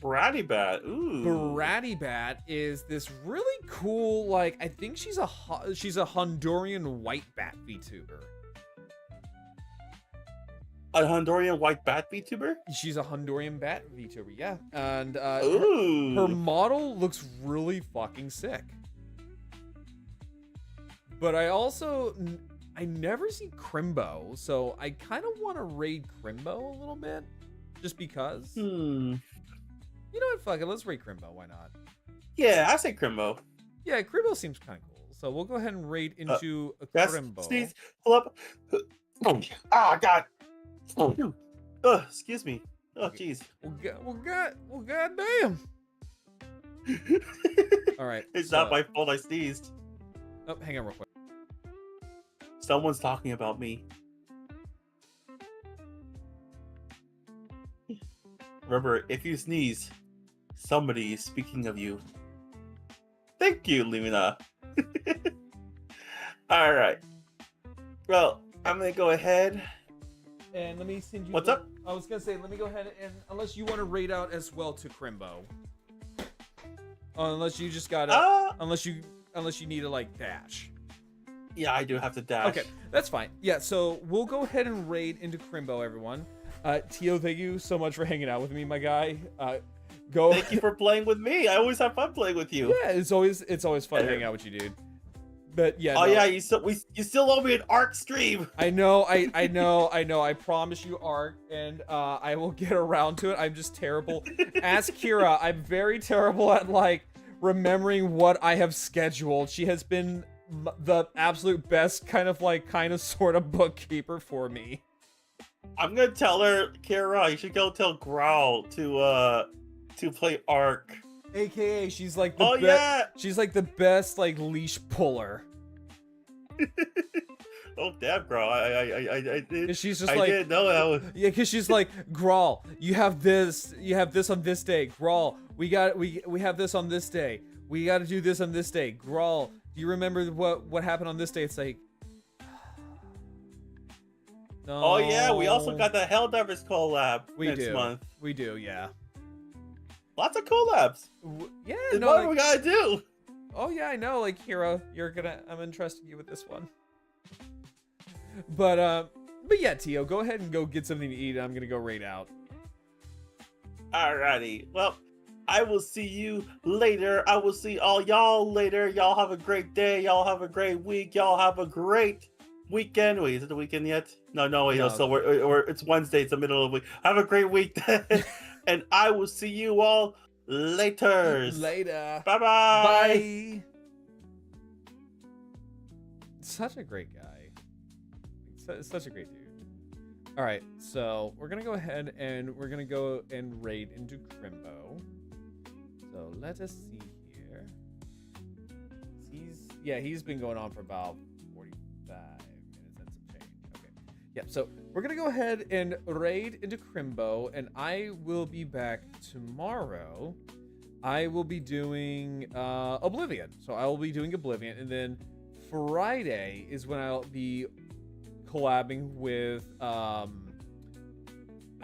Bratty Bat. Ooh. Bratty Bat is this really cool, like, I think she's a Honduran white bat VTuber. A Honduran white bat VTuber? She's a Honduran bat VTuber, yeah. And Ooh. her model looks really fucking sick. But I never see Crimbo, so I kind of want to raid Crimbo a little bit, just because. You know what? Fuck it. Let's raid Crimbo. Why not? Yeah, I say Crimbo. Yeah, Crimbo seems kind of cool. So we'll go ahead and raid into a That's Crimbo. sneeze. Hold up. Ah, God. Excuse me. Oh, jeez. Well, goddamn. All right. It's not my fault. I sneezed. Oh, hang on real quick. Someone's talking about me. Remember, if you sneeze, somebody is speaking of you. Thank you, Lumina. All right. Well, I'm gonna go ahead. And let me send you. What's up? I was gonna say, let me go ahead and unless you want to raid out as well to Crimbo. Unless you just gotta. Unless you need to like dash. Yeah, I do have to dash. Okay, that's fine. Yeah, so we'll go ahead and raid into Crimbo, everyone. Tio, thank you so much for hanging out with me, my guy. Go. Thank you for playing with me. I always have fun playing with you. Yeah, it's always fun hanging out with you, dude. But yeah. Oh no. yeah, you still owe me an ARC stream. I know. I promise you, Ark, and I will get around to it. I'm just terrible. Ask Kira. I'm very terrible at like remembering what I have scheduled. She has been the absolute best kind of sort of bookkeeper for me. I'm gonna tell her, Kira, you should go tell Growl to play ARC. AKA, she's like the yeah. She's like the best like leash puller. Oh damn, Growl! I did. She's just I like, didn't know that was. yeah, because she's like, Grawl, you have this on this day. Grawl, we have this on this day. We got to do this on this day. Grawl, do you remember what happened on this day? It's like, no. Oh yeah, we also got the Helldivers collab next month. We do, yeah. Lots of collabs. Yeah, What no, do we gotta do? Oh yeah, I know. Like, Hero, I'm entrusting you with this one. But yeah, Tio, go ahead and go get something to eat. I'm gonna go raid out. Alrighty. Well, I will see you later. I will see all y'all later. Y'all have a great day. Y'all have a great week. Y'all have a great weekend. Wait, is it the weekend yet? No, wait. No. So it's Wednesday. It's the middle of the week. Have a great week, and I will see you all later. Later. Bye-bye. Bye. Such a great guy. Such a great dude. All right, so we're gonna go ahead and we're gonna go and raid into Crimbo. So let us see here. He's been going on for about 45 minutes and some change. Okay. Yeah, so we're gonna go ahead and raid into Crimbo, and I will be back tomorrow. I will be doing Oblivion. So I will be doing Oblivion, and then Friday is when I'll be collabing with I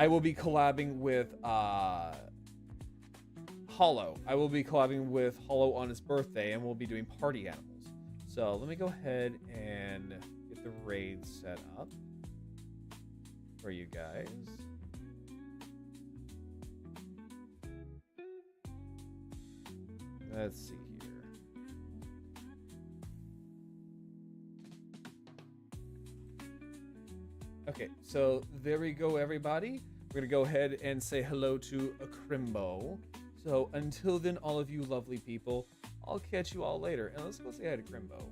will be collabing with Hollow. I will be collabing with Hollow on his birthday, and we'll be doing party animals. So let me go ahead and get the raid set up for you guys. Let's see here. Okay, so there we go, everybody. We're gonna go ahead and say hello to Crimbo. So until then, all of you lovely people, I'll catch you all later. And let's go say hi to Crimbo.